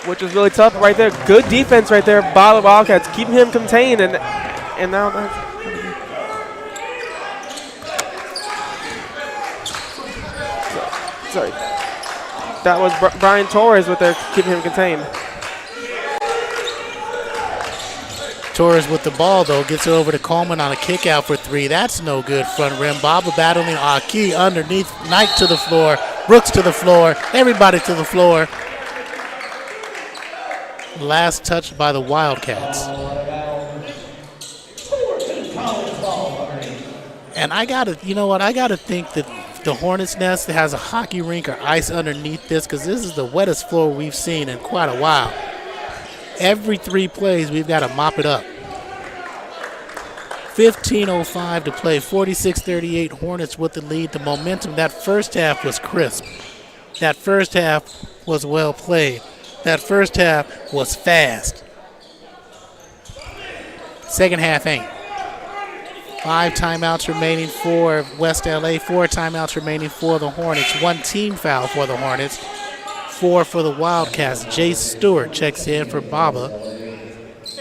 Which was really tough right there. Good defense right there by the Wildcats, keeping him contained, and now that's sorry. That was Brian Torres with there keeping him contained. Torres with the ball, though, gets it over to Coleman on a kick out for three. That's no good. Front rim. Baba battling Aki underneath. Knight to the floor. Brooks to the floor. Everybody to the floor. Last touch by the Wildcats. And I gotta think that the Hornets' Nest has a hockey rink or ice underneath this, because this is the wettest floor we've seen in quite a while. Every 3 plays, we've got to mop it up. 15:05 to play, 46-38, Hornets with the lead. The momentum, that first half was crisp. That first half was well played. That first half was fast. Second half ain't. 5 timeouts remaining for West LA, 4 timeouts remaining for the Hornets. 1 team foul for the Hornets, 4 for the Wildcats. Jay Stewart checks in for Baba,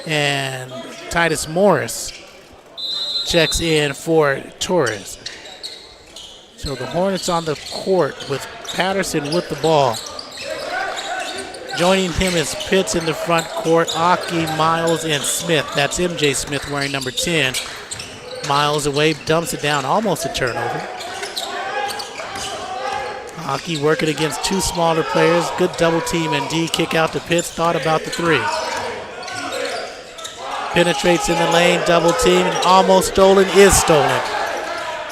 and Titus Morris checks in for Torres. So the Hornets on the court with Patterson with the ball. Joining him is Pitts in the front court, Aki, Miles, and Smith. That's MJ Smith wearing number 10. Miles away, dumps it down, almost a turnover. Aki working against 2 smaller players. Good double team and D. Kick out to Pitts. Thought about the 3. Penetrates in the lane, double team, and almost stolen, is stolen.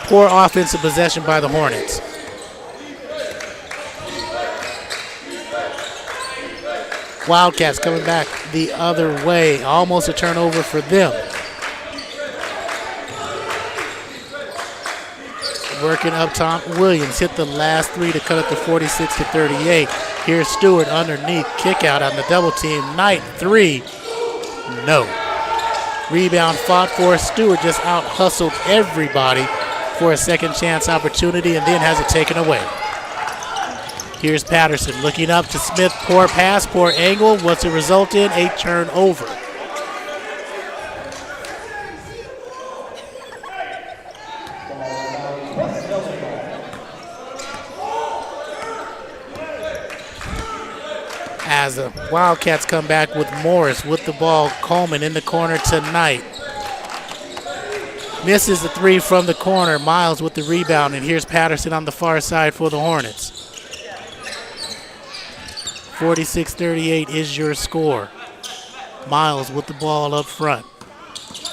Poor offensive possession by the Hornets. Wildcats coming back the other way. Almost a turnover for them. Working up top, Williams hit the last 3 to cut it to 46-38. Here's Stewart underneath, kick out on the double team. Knight 3, no. Rebound fought for. Stewart just out hustled everybody for a second chance opportunity and then has it taken away. Here's Patterson looking up to Smith. Poor pass, poor angle. What's it result in? A turnover. As the Wildcats come back with Morris with the ball. Coleman in the corner tonight. Misses the 3 from the corner. Miles with the rebound, and here's Patterson on the far side for the Hornets. 46-38 is your score. Miles with the ball up front.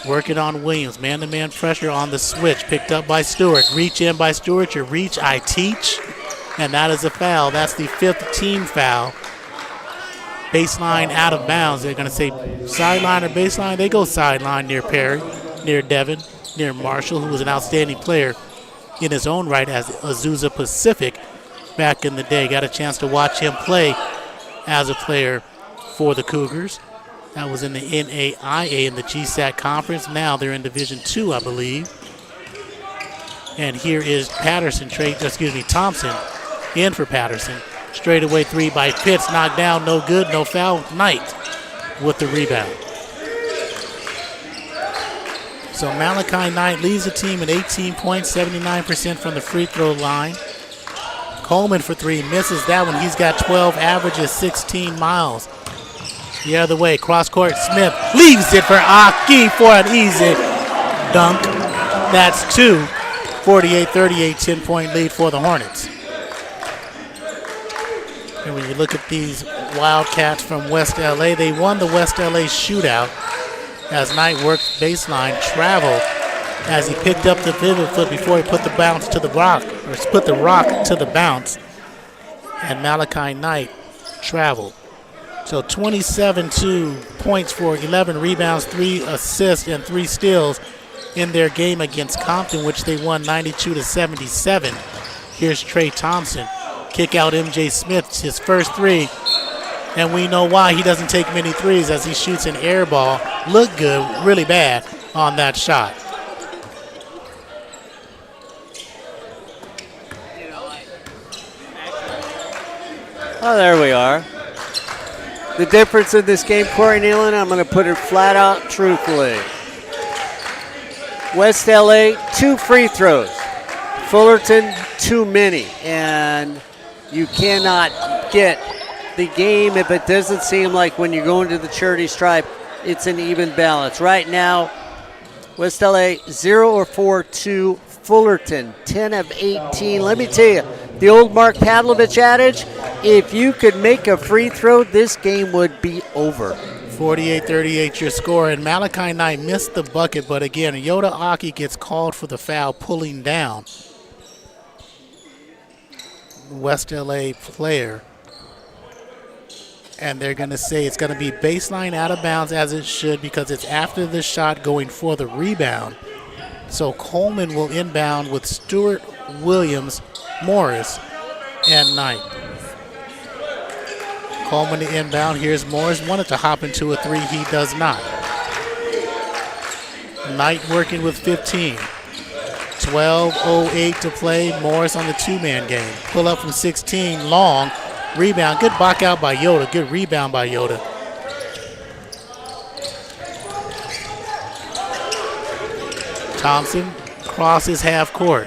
Working on Williams. Man-to-man pressure on the switch. Picked up by Stewart. Reach in by Stewart. Your reach, I teach. And that is a foul. That's the 5th team foul. Baseline out of bounds. They're going to say sideline or baseline. They go sideline near Perry, near Devin, near Marshall, who was an outstanding player in his own right as Azusa Pacific back in the day. Got a chance to watch him play as a player for the Cougars. That was in the NAIA in the GSAC conference. Now they're in Division II, I believe. And here is Thompson in for Patterson. Straightaway 3 by Pitts, knocked down, no good, no foul. Knight with the rebound. So Malachi Knight leads the team at 18 points, 79% from the free throw line. Coleman for 3, misses that one. He's got 12, averages 16 miles. The other way, cross court, Smith leaves it for Aki for an easy dunk. That's 2. 48-38, 10-point lead for the Hornets. And when you look at these Wildcats from West LA, they won the West LA shootout as Knight worked baseline, traveled as he picked up the pivot foot before he put the bounce to the rock, or put the rock to the bounce. And Malachi Knight traveled. So 27 points for 11 rebounds, 3 assists, and 3 steals in their game against Compton, which they won 92-77. Here's Trey Thompson. Kick out MJ Smith, his first 3. And we know why he doesn't take many threes as he shoots an air ball. Looked good, really bad on that shot. Oh, there we are. The difference in this game, Corey Nealon, I'm going to put it flat out truthfully. West LA, 2 free throws. Fullerton, too many. And you cannot get the game if it doesn't seem like when you go into the charity stripe, it's an even balance. Right now, West LA 0 for 4 to Fullerton, 10 of 18. Let me tell you, the old Mark Pavlovich adage, if you could make a free throw, this game would be over. 48-38 your score, and Malachi Knight missed the bucket, but again, Yoda Aki gets called for the foul pulling down West LA player. And they're going to say it's going to be baseline out of bounds as it should because it's after the shot going for the rebound. So Coleman will inbound with Stewart, Williams, Morris, and Knight. Coleman to inbound. Here's Morris. Wanted to hop into a 3. He does not. Knight working with 15. 12:08 to play. Morris on the 2-man game. Pull up from 16. Long. Rebound. Good block out by Yoda. Good rebound by Yoda. Thompson crosses half court.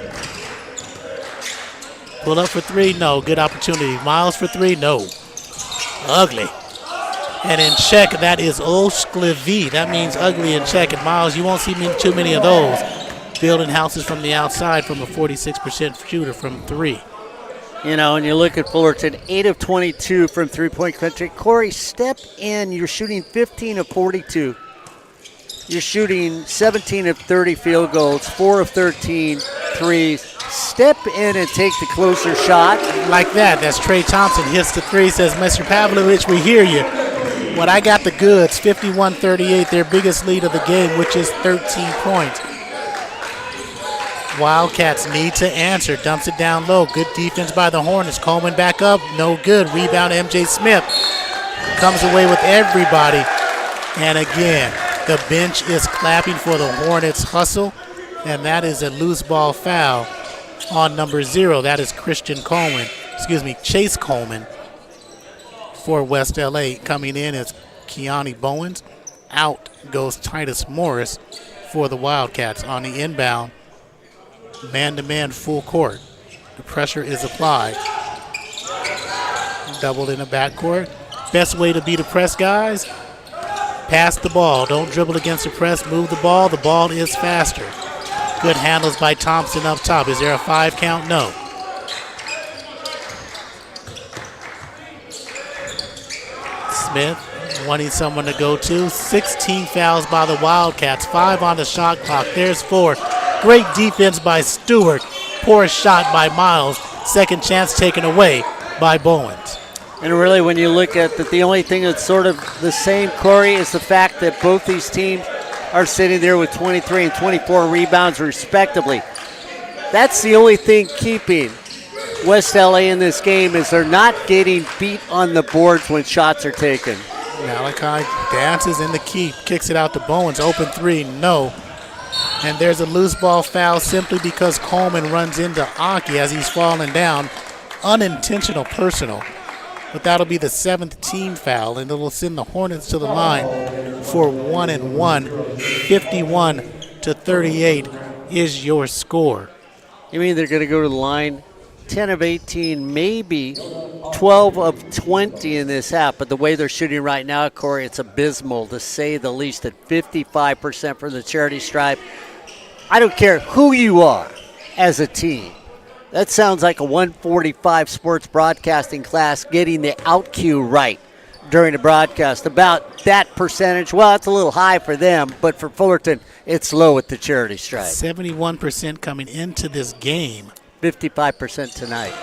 Pull up for 3. No. Good opportunity. Miles for 3. No. Ugly. And in check, that is Oshklevi. That means ugly in check. And Miles, you won't see too many of those. Building houses from the outside from a 46% shooter from 3. You know, and you look at Fullerton, 8 of 22 from three-point country. Corey, step in. You're shooting 15 of 42. You're shooting 17 of 30 field goals, 4 of 13 threes. Step in and take the closer shot. Like that. That's Trey Thompson. Hits the 3. Says, Mr. Pavlovich, we hear you. But I got the goods. 51-38, their biggest lead of the game, which is 13 points. Wildcats need to answer. Dumps it down low. Good defense by the Hornets. Coleman back up. No good. Rebound MJ Smith. Comes away with everybody. And again, the bench is clapping for the Hornets hustle. And that is a loose ball foul on number 0. That is Chase Coleman for West LA. Coming in is Keani Bowens. Out goes Titus Morris for the Wildcats on the inbound. Man-to-man full court. The pressure is applied. Doubled in the backcourt. Best way to beat a press, guys, pass the ball. Don't dribble against the press. Move the ball. The ball is faster. Good handles by Thompson up top. Is there a 5 count? No. Smith wanting someone to go to. 16 fouls by the Wildcats. 5 on the shot clock. There's 4. Great defense by Stewart. Poor shot by Miles. Second chance taken away by Bowens. And really, when you look at the only thing that's sort of the same, Corey, is the fact that both these teams are sitting there with 23 and 24 rebounds respectively. That's the only thing keeping West LA in this game is they're not getting beat on the boards when shots are taken. Malachi dances in the key. Kicks it out to Bowens. Open 3. No. And there's a loose ball foul simply because Coleman runs into Aki as he's falling down. Unintentional personal. But that'll be the 7th team foul, and it'll send the Hornets to the line for 1-1. 51-38 is your score. You mean they're going to go to the line 10 of 18, maybe 12 of 20 in this half, but the way they're shooting right now, Corey, it's abysmal to say the least at 55% from the charity stripe. I don't care who you are as a team. That sounds like a 145 sports broadcasting class getting the out cue right during the broadcast. About that percentage, well, it's a little high for them, but for Fullerton, it's low at the charity stripe. 71% coming into this game. 55% tonight.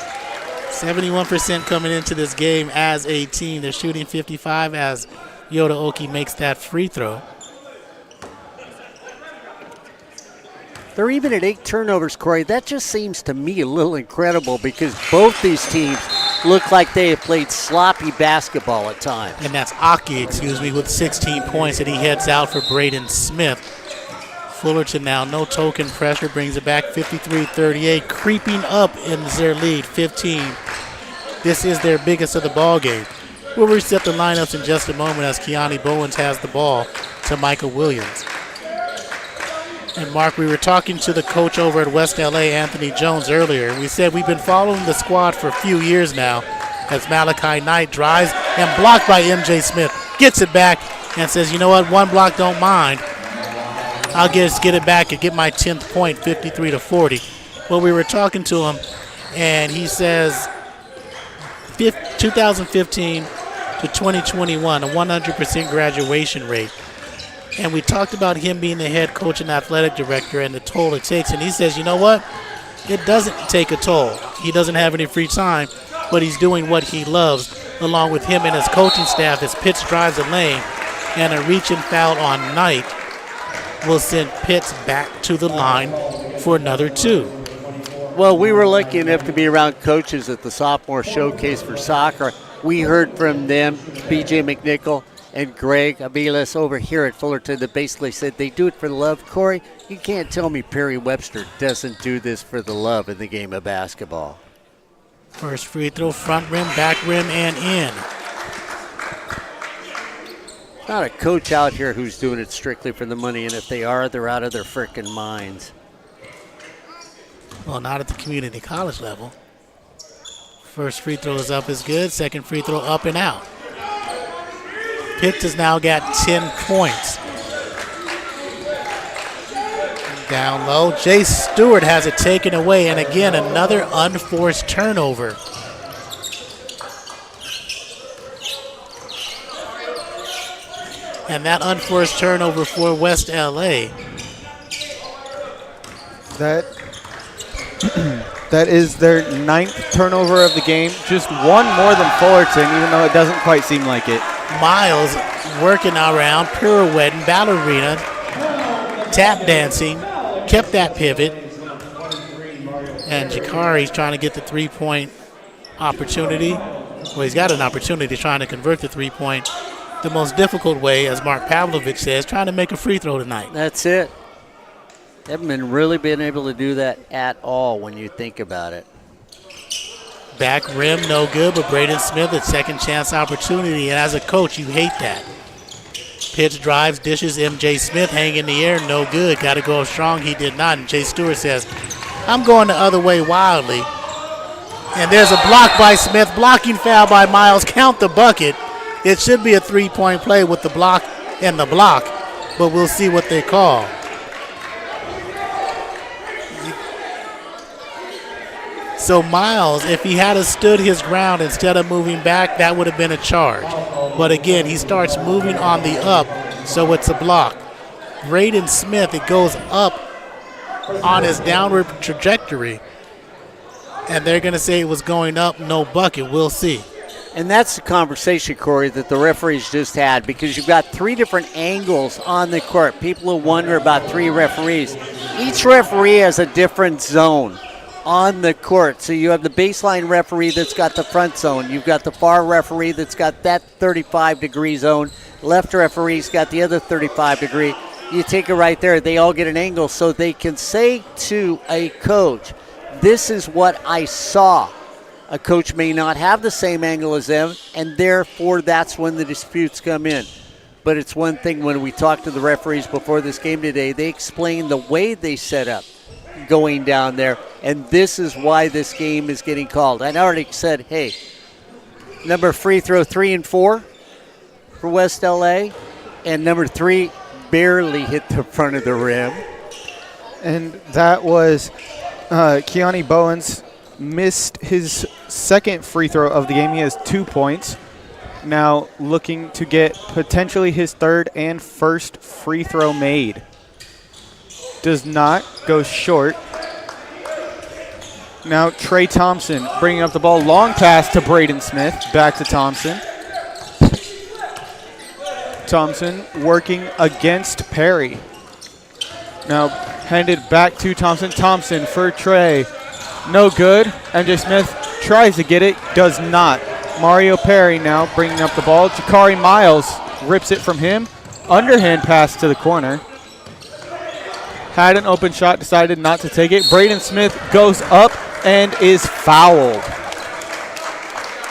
71% coming into this game as a team. They're shooting 55 as Yoda Oki makes that free throw. They're even at 8 turnovers, Corey. That just seems to me a little incredible because both these teams look like they have played sloppy basketball at times. And that's Aki, with 16 points, and he heads out for Braden Smith. Fullerton now, no token pressure, brings it back 53-38, creeping up in their lead, 15 This is their biggest of the ball game. We'll reset the lineups in just a moment as Keani Bowens has the ball to Michael Williams. And Mark, we were talking to the coach over at West LA, Anthony Jones, earlier. And we said we've been following the squad for a few years now as Malachi Knight drives and blocked by MJ Smith. Gets it back and says, you know what, one block don't mind. I'll just get it back and get my 10th point, 53-40. Well, we were talking to him, and he says 2015 to 2021, a 100% graduation rate. And we talked about him being the head coach and athletic director and the toll it takes. And he says, you know what? It doesn't take a toll. He doesn't have any free time, but he's doing what he loves, along with him and his coaching staff as Pitts drives the lane. And a reach-in foul on Knight will send Pitts back to the line for another 2. Well, we were lucky enough to be around coaches at the sophomore showcase for soccer. We heard from them, B.J. McNichol and Greg Aviles over here at Fullerton, that basically said they do it for the love. Corey, you can't tell me Perry Webster doesn't do this for the love in the game of basketball. First free throw, front rim, back rim, and in. Not a coach out here who's doing it strictly for the money, and if they are, they're out of their frickin' minds. Well, not at the community college level. First free throw is up is good. Second free throw up and out. Pitts has now got 10 points. Down low, Jay Stewart has it taken away, and again, another unforced turnover. And that unforced turnover for West LA. That is their 9th turnover of the game. Just one more than Fullerton, even though it doesn't quite seem like it. Miles working around, pirouetting, ballerina, tap dancing, kept that pivot. And Jakari's trying to get the three-point opportunity. Well, he's got an opportunity trying to convert the three-point the most difficult way, as Mark Pavlovich says, trying to make a free throw tonight. That's it. They haven't really been able to do that at all when you think about it. Back rim, no good, but Braden Smith, a second chance opportunity, and as a coach, you hate that. Pitch drives, dishes, MJ Smith hang in the air, no good. Got to go up strong, he did not, and Jay Stewart says, I'm going the other way wildly. And there's a block by Smith, blocking foul by Miles, count the bucket. It should be a three-point play with the block and the block, but we'll see what they call. So Miles, if he had stood his ground instead of moving back, that would have been a charge. But again, he starts moving on the up, so it's a block. Braden Smith, it goes up on his downward trajectory, and they're going to say it was going up, no bucket. We'll see. And that's the conversation, Corey, that the referees just had, because you've got 3 different angles on the court. People who wonder about 3 referees. Each referee has a different zone on the court. So you have the baseline referee that's got the front zone. You've got the far referee that's got that 35-degree zone. Left referee's got the other 35-degree. You take it right there. They all get an angle so they can say to a coach, this is what I saw. A coach may not have the same angle as them, and therefore that's when the disputes come in. But it's one thing when we talked to the referees before this game today, they explained the way they set up going down there, and this is why this game is getting called. I already said, hey, number free throw 3 and 4 for West LA, and number 3 barely hit the front of the rim. And that was Keani Bowens missed his second free throw of the game. He has 2 points. Now looking to get potentially his third and first free throw made. Does not, go short. Now Trey Thompson bringing up the ball. Long pass to Braden Smith. Back to Thompson. Thompson working against Perry. Now handed back to Thompson. Thompson for Trey. No good. MJ Smith tries to get it. Does not. Mario Perry now bringing up the ball. Jakari Miles rips it from him. Underhand pass to the corner. Had an open shot, decided not to take it. Braden Smith goes up and is fouled.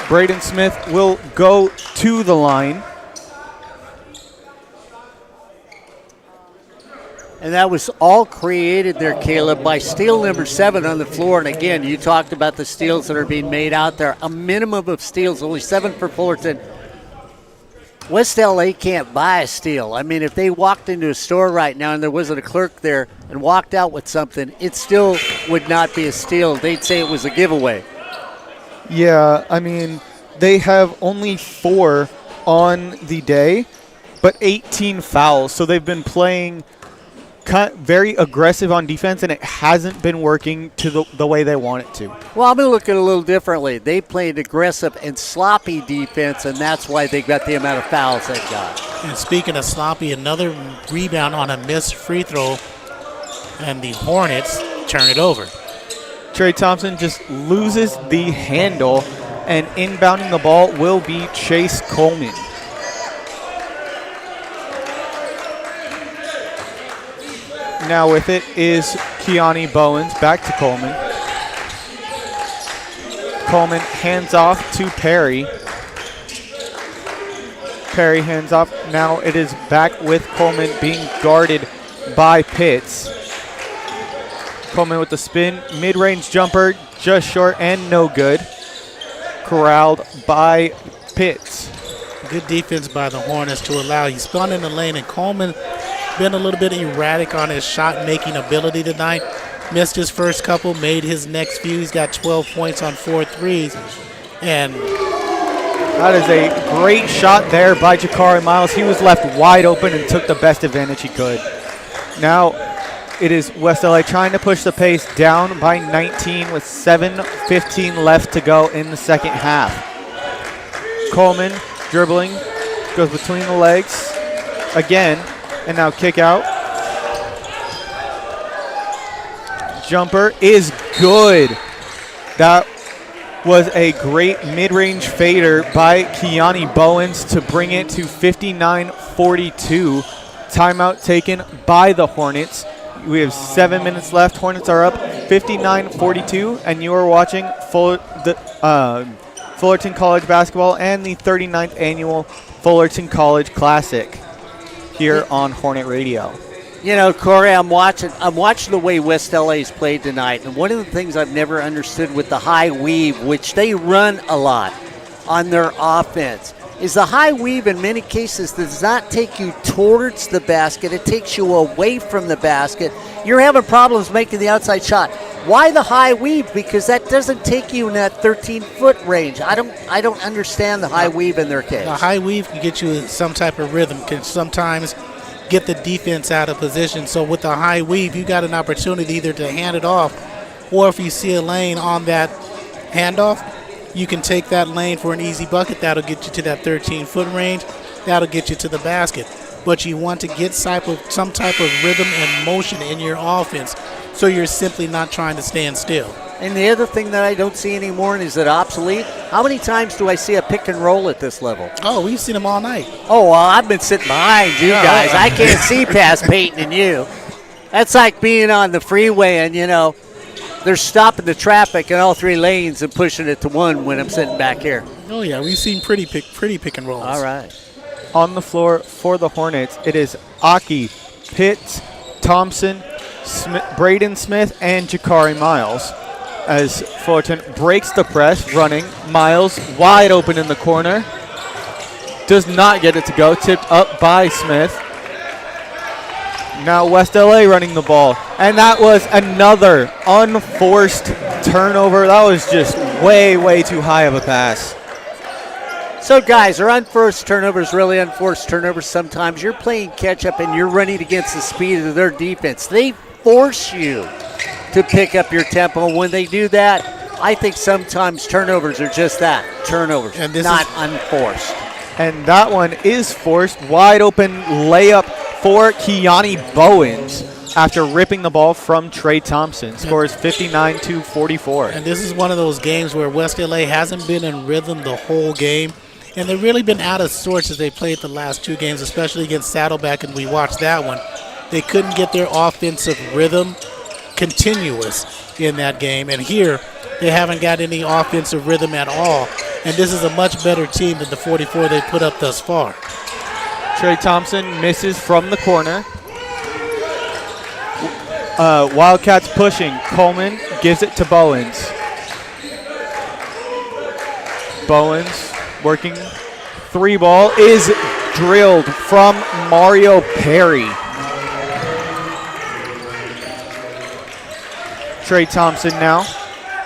Braden Smith will go to the line. And that was all created there, Caleb, by steal number 7 on the floor. And again, you talked about the steals that are being made out there. A minimum of steals, only 7 for Fullerton. West LA can't buy a steal. I mean, if they walked into a store right now and there wasn't a clerk there and walked out with something, it still would not be a steal. They'd say it was a giveaway. Yeah, I mean, they have only 4 on the day, but 18 fouls. So they've been playing very aggressive on defense, and it hasn't been working to the way they want it to. Well, I'm going to look at it a little differently. They played aggressive and sloppy defense, and that's why they got the amount of fouls they got. And speaking of sloppy, another rebound on a missed free throw, and the Hornets turn it over. Trey Thompson just loses the handle, and inbounding the ball will be Chase Coleman. Now with it is Keani Bowens, back to Coleman. Coleman hands off to Perry. Perry hands off. Now it is back with Coleman being guarded by Pitts. Coleman with the spin, mid-range jumper, just short and no good. Corralled by Pitts. Good defense by the Hornets to allow. He spun in the lane, and Coleman been a little bit erratic on his shot-making ability tonight. Missed his first couple, made his next few. He's got 12 points on 4 threes. And that is a great shot there by Jakari Miles. He was left wide open and took the best advantage he could. Now it is West LA trying to push the pace, down by 19 with 7:15 left to go in the second half. Coleman dribbling, goes between the legs again. And now kick out. Jumper is good. That was a great mid-range fader by Keani Bowens to bring it to 59-42. Timeout taken by the Hornets. We have 7 minutes left. Hornets are up 59-42, and you are watching Fullerton College basketball and the 39th annual Fullerton College Classic here on Hornet Radio. You know, Corey, I'm watching the way West LA's played tonight, and one of the things I've never understood with the high weave, which they run a lot on their offense, is the high weave in many cases does not take you towards the basket. It takes you away from the basket. You're having problems making the outside shot. Why the high weave? Because that doesn't take you in that 13-foot range. I don't understand the high weave in their case. The high weave can get you some type of rhythm, can sometimes get the defense out of position. So with the high weave, you got an opportunity either to hand it off, or if you see a lane on that handoff, you can take that lane for an easy bucket. That'll get you to that 13-foot range. That'll get you to the basket. But you want to get some type of rhythm and motion in your offense, so you're simply not trying to stand still. And the other thing that I don't see anymore, and is it obsolete? How many times do I see a pick and roll at this level? Oh, we've seen them all night. Oh, well, I've been sitting behind you guys. I can't see past Peyton and you. That's like being on the freeway and, you know, they're stopping the traffic in all 3 lanes and pushing it to 1 when I'm sitting back here. Oh, yeah, we've seen pretty pick and rolls. All right. On the floor for the Hornets, it is Aki, Pitts, Thompson, Braden Smith, and Jakari Miles. As Fullerton breaks the press, running. Miles wide open in the corner. Does not get it to go. Tipped up by Smith. Now West LA running the ball. And that was another unforced turnover. That was just way, way too high of a pass. So, guys, are unforced turnovers really unforced turnovers sometimes? You're playing catch-up and you're running against the speed of their defense. They force you to pick up your tempo. When they do that, I think sometimes turnovers are just that, turnovers, and not unforced. And that one is forced. Wide open layup for Keani Bowens after ripping the ball from Trey Thompson. Scores 59-44. And this is one of those games where West LA hasn't been in rhythm the whole game. And they've really been out of sorts as they played the last 2 games, especially against Saddleback, and we watched that one. They couldn't get their offensive rhythm continuous in that game. And here, they haven't got any offensive rhythm at all. and this is a much better team than the 44 they put up thus far. Trey Thompson misses from the corner. Wildcats pushing. Coleman gives it to Bowens. Bowens working. 3-ball is drilled from Mario Perry. Trey Thompson now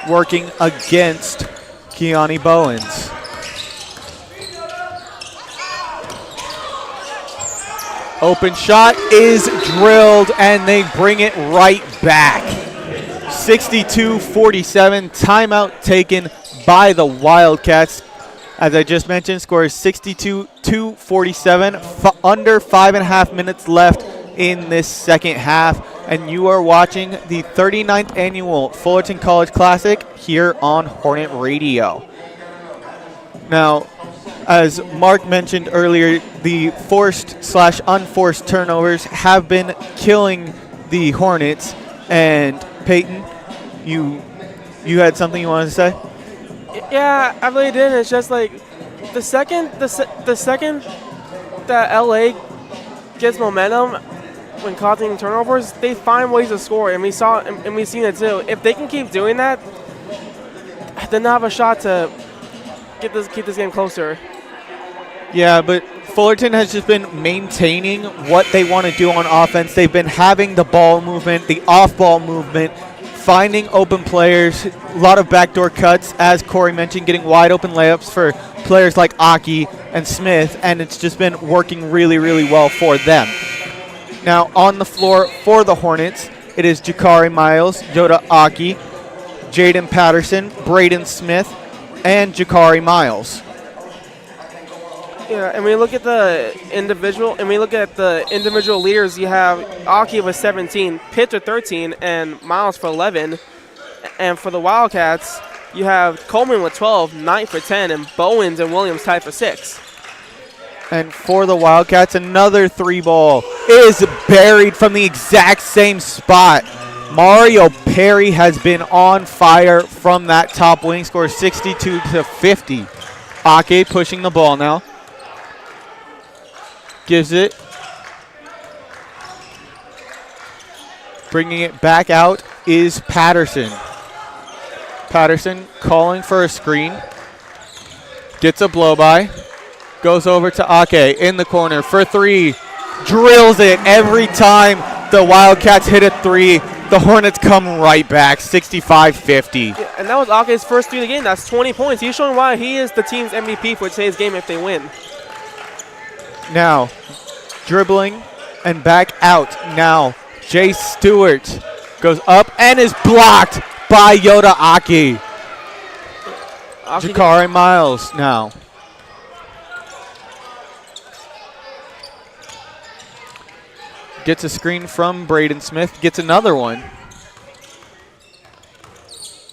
working against Keani Bowens. Open shot is drilled, and they bring it right back. 62-47, timeout taken by the Wildcats. As I just mentioned, score is 62-47, under 5.5 minutes left in this second half. And you are watching the 39th annual Fullerton College Classic here on Hornet Radio. Now, as Mark mentioned earlier, the forced/unforced turnovers have been killing the Hornets. And Peyton, you had something you wanted to say? Yeah, I really did. It's just like the second that LA gets momentum when causing turnovers, they find ways to score, and we've seen it too. If they can keep doing that, then they'll have a shot to keep this game closer. Yeah, but Fullerton has just been maintaining what they want to do on offense. They've been having the ball movement, the off-ball movement, finding open players, a lot of backdoor cuts, as Corey mentioned, getting wide open layups for players like Aki and Smith, and it's just been working really, really well for them. Now on the floor for the Hornets, it is Jakari Miles, Yoda Aki, Jaden Patterson, Braden Smith, and Jakari Miles. Yeah, and we look at the individual leaders. You have Aki with 17, Pitts with 13, and Miles for 11. And for the Wildcats, you have Coleman with 12, Knight for 10, and Bowens and Williams tied for 6. And for the Wildcats, another 3-ball is buried from the exact same spot. Mario Perry has been on fire from that top wing, score 62-50. Ake pushing the ball now. Gives it. Bringing it back out is Patterson. Patterson calling for a screen. Gets a blow-by. Goes over to Ake in the corner for 3. Drills it every time the Wildcats hit a 3. The Hornets come right back, 65-50. Yeah, and that was Ake's first 3 of the game. That's 20 points. He's showing why he is the team's MVP for today's game if they win. Now, dribbling and back out. Now, Jay Stewart goes up and is blocked by Yoda Aki. Jakari Miles now. Gets a screen from Braden Smith. Gets another one.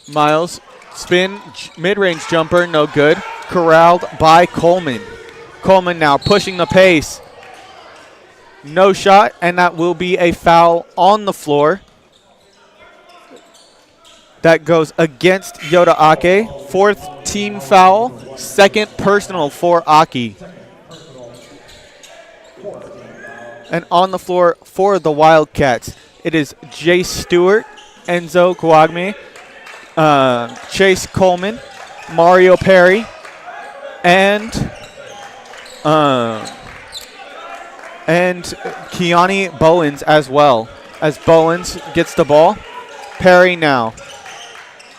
Miles, spin, mid-range jumper, no good. Corralled by Coleman. Coleman now pushing the pace. No shot, and that will be a foul on the floor. That goes against Yoda Ake. 4th team foul, 2nd personal for Aki. And on the floor for the Wildcats, it is Jay Stewart, Enzo Kouagme, Chase Coleman, Mario Perry, and Keani Bowens as well. As Bowens gets the ball. Perry now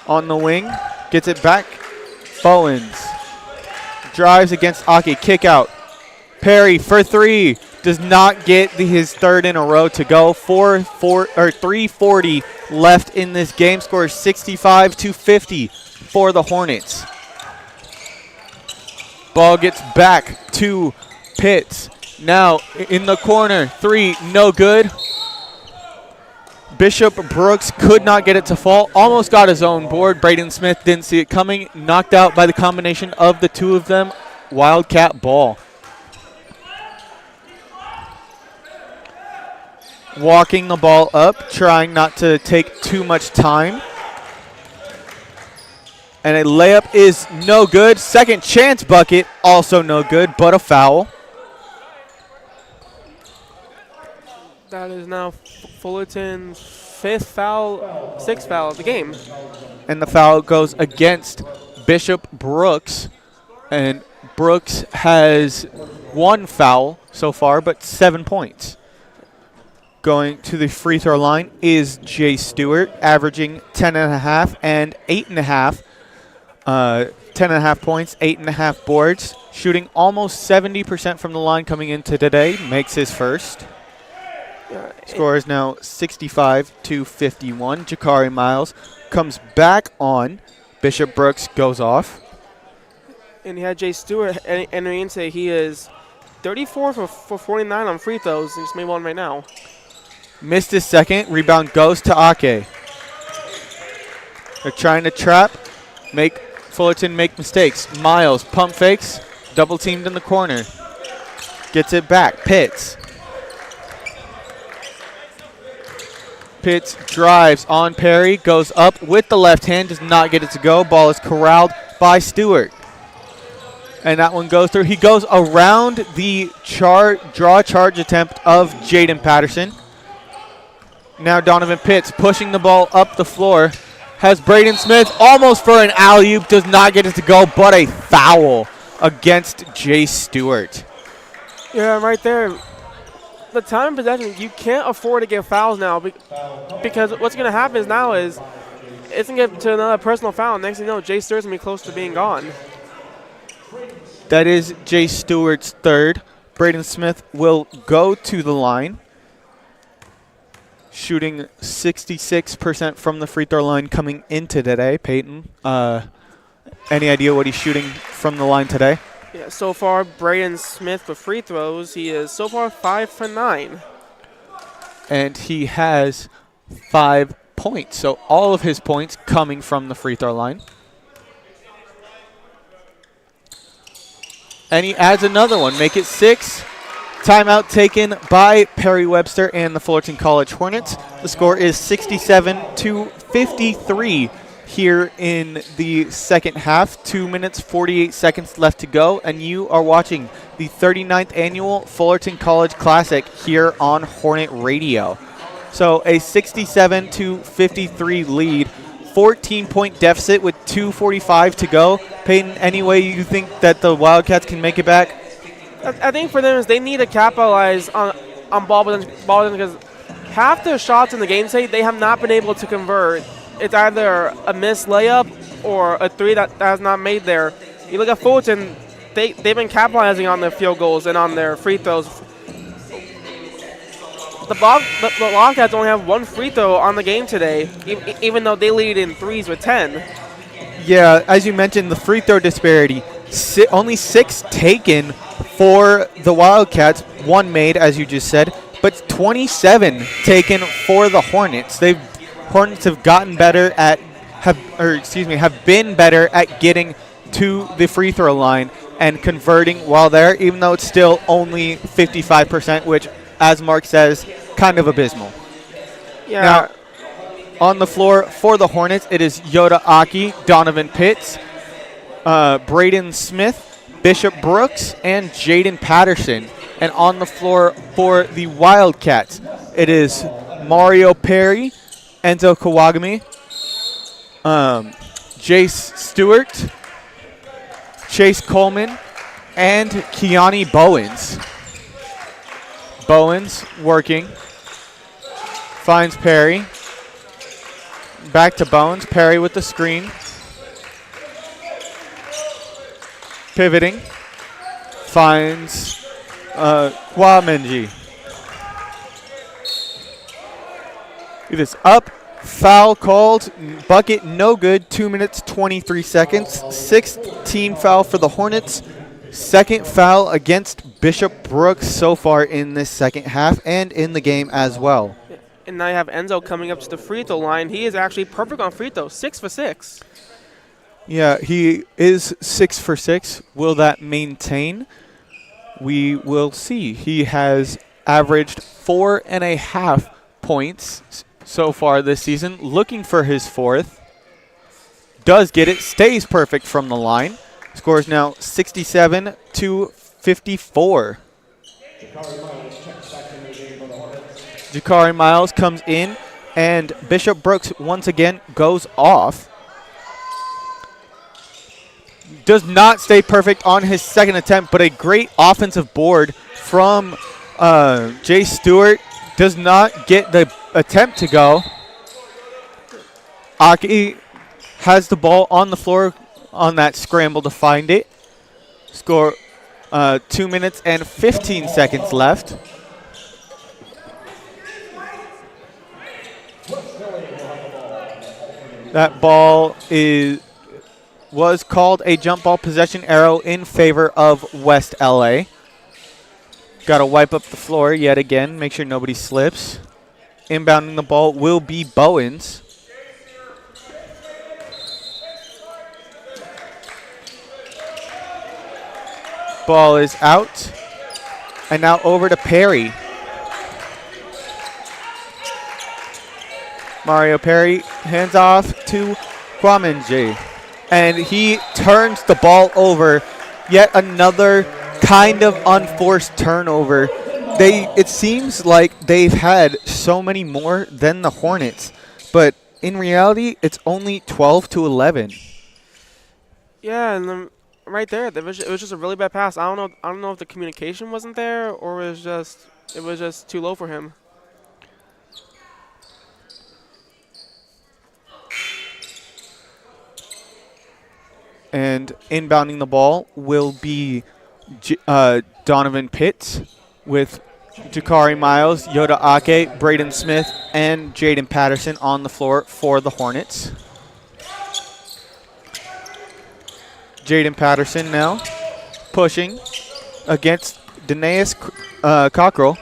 on the wing, gets it back. Bowens drives against Aki, kick out. Perry for 3. Does not get his 3rd in a row to go. 3:40 left in this game. Score 65-50 for the Hornets. Ball gets back to Pitts. Now in the corner. 3, no good. Bishop Brooks could not get it to fall. Almost got his own board. Braden Smith didn't see it coming. Knocked out by the combination of the two of them. Wildcat ball. Walking the ball up, trying not to take too much time. And a layup is no good. Second chance bucket, also no good, but a foul. That is now Fullerton's sixth foul of the game. And the foul goes against Bishop Brooks. And Brooks has 1 foul so far, but 7 points. Going to the free throw line is Jay Stewart, averaging 10.5 and 8.5. 10.5 points, 8.5 boards. Shooting almost 70% from the line coming into today. Makes his first. Score is now 65-51. Jakari Miles comes back on. Bishop Brooks goes off. And he had Jay Stewart entering in today. He is 34 for 49 on free throws. He just made one right now. Missed his second. Rebound goes to Ake. They're trying to trap. Make Fullerton make mistakes. Miles pump fakes. Double teamed in the corner. Gets it back. Pitts. Pitts drives on Perry. Goes up with the left hand. Does not get it to go. Ball is corralled by Stewart. And that one goes through. He goes around the draw charge attempt of Jaden Patterson. Now Donovan Pitts pushing the ball up the floor. Has Braden Smith almost for an alley-oop. Does not get it to go, but a foul against Jay Stewart. Yeah, right there. The time of possession, you can't afford to get fouls now because what's going to happen is now is it's going to get to another personal foul. Next thing you know, Jay Stewart's going to be close to being gone. That is Jay Stewart's third. Braden Smith will go to the line. Shooting 66% from the free throw line coming into today. Peyton, any idea what he's shooting from the line today? Yeah, so far, Braden Smith for free throws, he is so far 5 for 9. And he has 5 points. So all of his points coming from the free throw line. And he adds another one, make it 6. Timeout taken by Perry Webster and the Fullerton College Hornets. The score is 67-53 here in the second half. 2 minutes, 48 seconds left to go. And you are watching the 39th annual Fullerton College Classic here on Hornet Radio. So a 67-53 lead. 14-point deficit with 2:45 to go. Peyton, any way you think that the Wildcats can make it back? I think for them is they need to capitalize on ball possession because half their shots in the game today they have not been able to convert. It's either a missed layup or a three that has not made there. You look at Fullerton, they've been capitalizing on their field goals and on their free throws. The Wildcats only have 1 free throw on the game today, even though they lead in threes with 10. Yeah, as you mentioned, the free throw disparity. Only 6 taken for the Wildcats, 1 made, as you just said, but 27 taken for the Hornets. Hornets have gotten better at, have been better at getting to the free throw line and converting while there, even though it's still only 55%, which, as Mark says, kind of abysmal. Yeah. Now, on the floor for the Hornets, it is Yoda Aki, Donovan Pitts, Braden Smith, Bishop Brooks, and Jaden Patterson. And on the floor for the Wildcats, it is Mario Perry, Enzo Kawagami, Jace Stewart, Chase Coleman, and Kiani Bowens. Bowens working. Finds Perry. Back to Bowens. Perry with the screen. Pivoting. Finds Kwamenji. It is up. Foul called. Bucket no good. 2 minutes, 23 seconds. 6th team foul for the Hornets. 2nd foul against Bishop Brooks so far in this second half and in the game as well. And now you have Enzo coming up to the free throw line. He is actually perfect on free throws, 6 for 6. Yeah, he is 6 for 6. Will that maintain? We will see. He has averaged 4.5 points so far this season, looking for his 4th. does get it, stays perfect from the line. Score is now 67-54. Jakari Miles comes in, and Bishop Brooks once again goes off. Does not stay perfect on his second attempt, but a great offensive board from Jay Stewart. Does not get the attempt to go. Aki has the ball on the floor on that scramble to find it. Score 2 minutes and 15 seconds left. That ball was called a jump ball possession arrow in favor of West LA. Got to wipe up the floor yet again, make sure nobody slips. Inbounding the ball will be Bowens. Ball is out. And now over to Perry. Mario Perry hands off to Kwamenje. And he turns the ball over. Yet another kind of unforced turnover. It seems like they've had so many more than the Hornets. But in reality, it's only 12-11. Yeah, and then right there, it was just a really bad pass. I don't know if the communication wasn't there or it was just too low for him. And inbounding the ball will be Donovan Pitts with Jakari Miles, Yoda Ake, Braden Smith, and Jaden Patterson on the floor for the Hornets. Jaden Patterson now pushing against Danaeus Cockrell.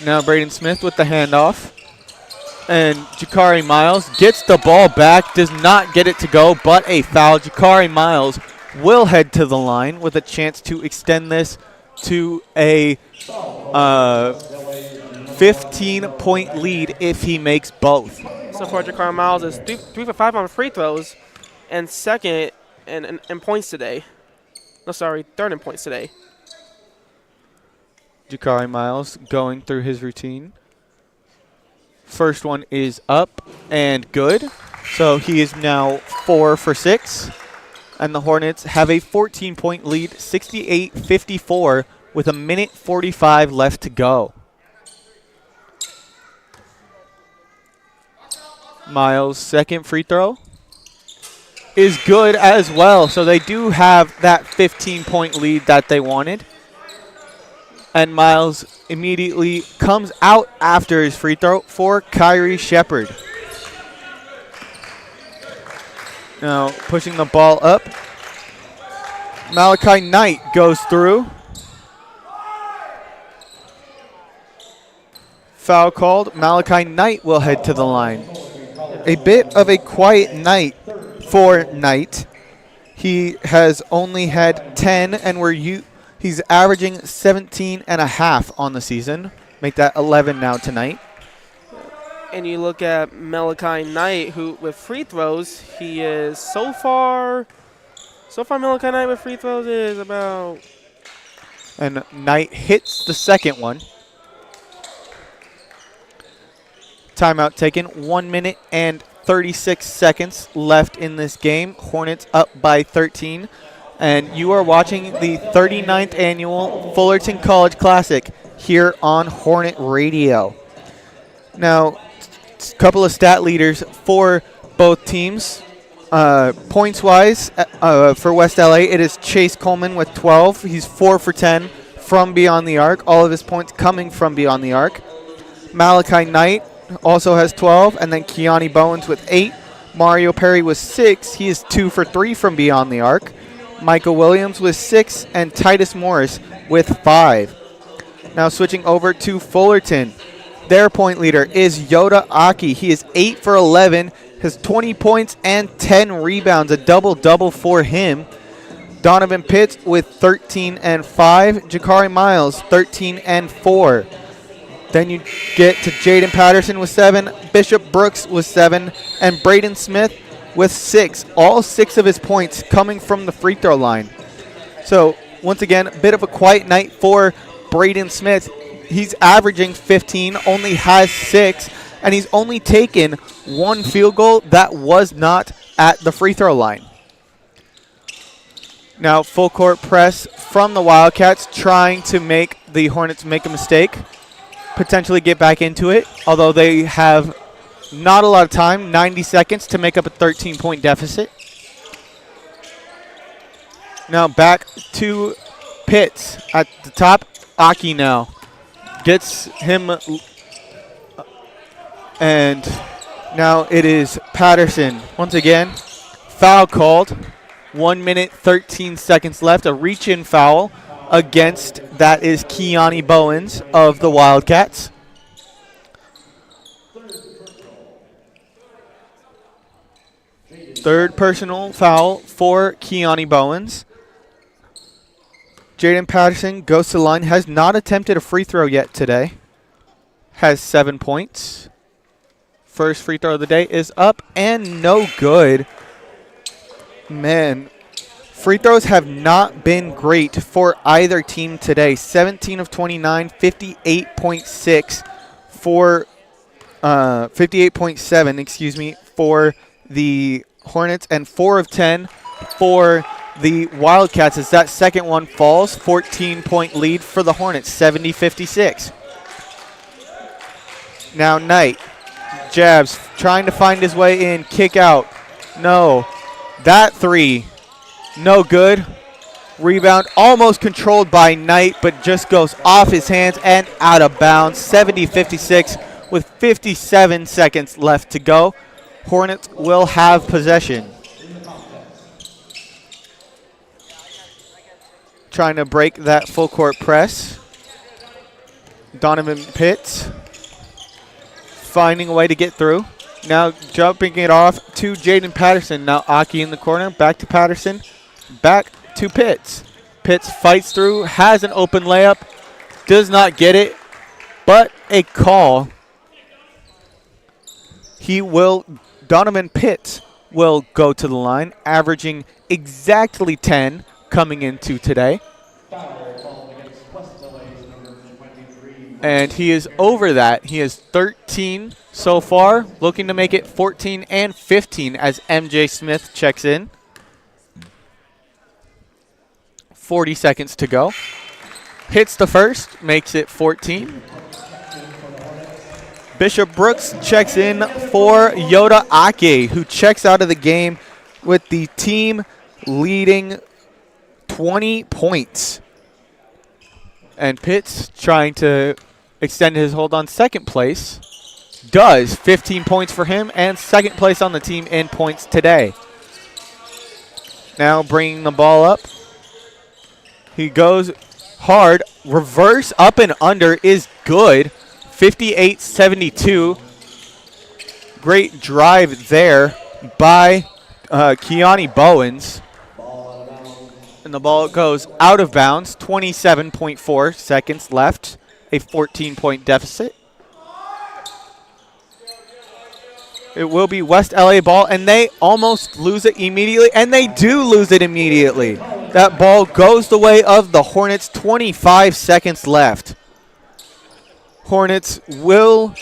Now Braden Smith with the handoff. And Jakari Miles gets the ball back, does not get it to go, but a foul. Jakari Miles will head to the line with a chance to extend this to a 15-point lead if he makes both. So far, Jakari Miles is 3 for 5 on free throws and second in points today. No, sorry, third in points today. Jakari Miles going through his routine. First one is up and good. So he is now 4 for 6. And the Hornets have a 14-point lead, 68-54, with a minute 45 left to go. Miles' second free throw is good as well. So they do have that 15-point lead that they wanted. And Miles immediately comes out after his free throw for Kyrie Shepard. Now pushing the ball up. Malachi Knight goes through. Foul called. Malachi Knight will head to the line. A bit of a quiet night for Knight. He has only had 10 and he's averaging 17.5 on the season. Make that 11 now tonight. And you look at Malachi Knight, who with free throws, he is so far Malachi Knight with free throws is about. And Knight hits the second one. Timeout taken. 1 minute and 36 seconds left in this game. Hornets up by 13. And you are watching the 39th annual Fullerton College Classic here on Hornet Radio. Now, a couple of stat leaders for both teams. Points-wise, for West LA, it is Chase Coleman with 12. He's 4 for 10 from beyond the arc. All of his points coming from beyond the arc. Malachi Knight also has 12. And then Keani Bowens with 8. Mario Perry with 6. He is 2 for 3 from beyond the arc. Michael Williams with 6, and Titus Morris with 5. Now switching over to Fullerton. Their point leader is Yoda Aki. He is 8 for 11, has 20 points and 10 rebounds, a double-double for him. Donovan Pitts with 13 and 5. Jakari Miles, 13 and 4. Then you get to Jaden Patterson with 7, Bishop Brooks with 7, and Braden Smith with 6. All 6 of his points coming from the free throw line. So, once again, a bit of a quiet night for Braden Smith. He's averaging 15, only has 6, and he's only taken 1 field goal that was not at the free throw line. Now, full court press from the Wildcats, trying to make the Hornets make a mistake, potentially get back into it, although they have not a lot of time, 90 seconds to make up a 13-point deficit. Now back to Pitts at the top. Aki now gets him, and now it is Patterson. Once again, foul called. 1 minute, 13 seconds left. A reach-in foul against, that is Keani Bowens of the Wildcats. Third personal foul for Keani Bowens. Jaden Patterson goes to the line, has not attempted a free throw yet today. Has 7 points. First free throw of the day is up and no good. Man, free throws have not been great for either team today. 17 of 29, 58.6 for 58.7, excuse me, for the Hornets, and 4 of 10 for the Wildcats as that second one falls. 14-point lead for the Hornets, 70-56. Now Knight jabs, trying to find his way in, kick out. No. That 3, no good. Rebound almost controlled by Knight, but just goes off his hands and out of bounds. 70-56 with 57 seconds left to go. Hornets will have possession. Trying to break that full court press. Donovan Pitts finding a way to get through. Now jumping it off to Jaden Patterson. Now Aki in the corner. Back to Patterson. Back to Pitts. Pitts fights through. Has an open layup. Does not get it. But a call. Donovan Pitts will go to the line, averaging exactly 10 coming into today. And he is over that. He is 13 so far, looking to make it 14 and 15 as MJ Smith checks in. 40 seconds to go. Hits the first, makes it 14. Bishop Brooks checks in for Yoda Ake, who checks out of the game with the team leading 20 points. And Pitts trying to extend his hold on second place. Does. 15 points for him and second place on the team in points today. Now bringing the ball up. He goes hard. Reverse up and under is good. 58-72. Great drive there by Keani Bowens. And the ball goes out of bounds. 27.4 seconds left. A 14-point deficit. It will be West LA ball, and they almost lose it immediately, and they do lose it immediately. That ball goes the way of the Hornets. 25 seconds left. Hornets will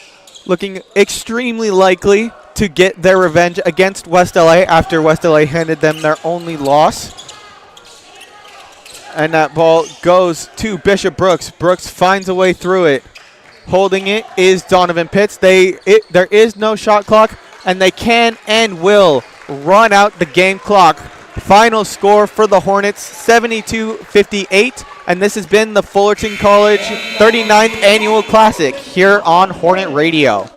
looking extremely likely to get their revenge against West LA after West LA handed them their only loss. And that ball goes to Bishop Brooks. Brooks finds a way through it. Holding it is Donovan Pitts. There is no shot clock, and they can and will run out the game clock. Final score for the Hornets, 72-58. And this has been the Fullerton College 39th Annual Classic here on Hornet Radio.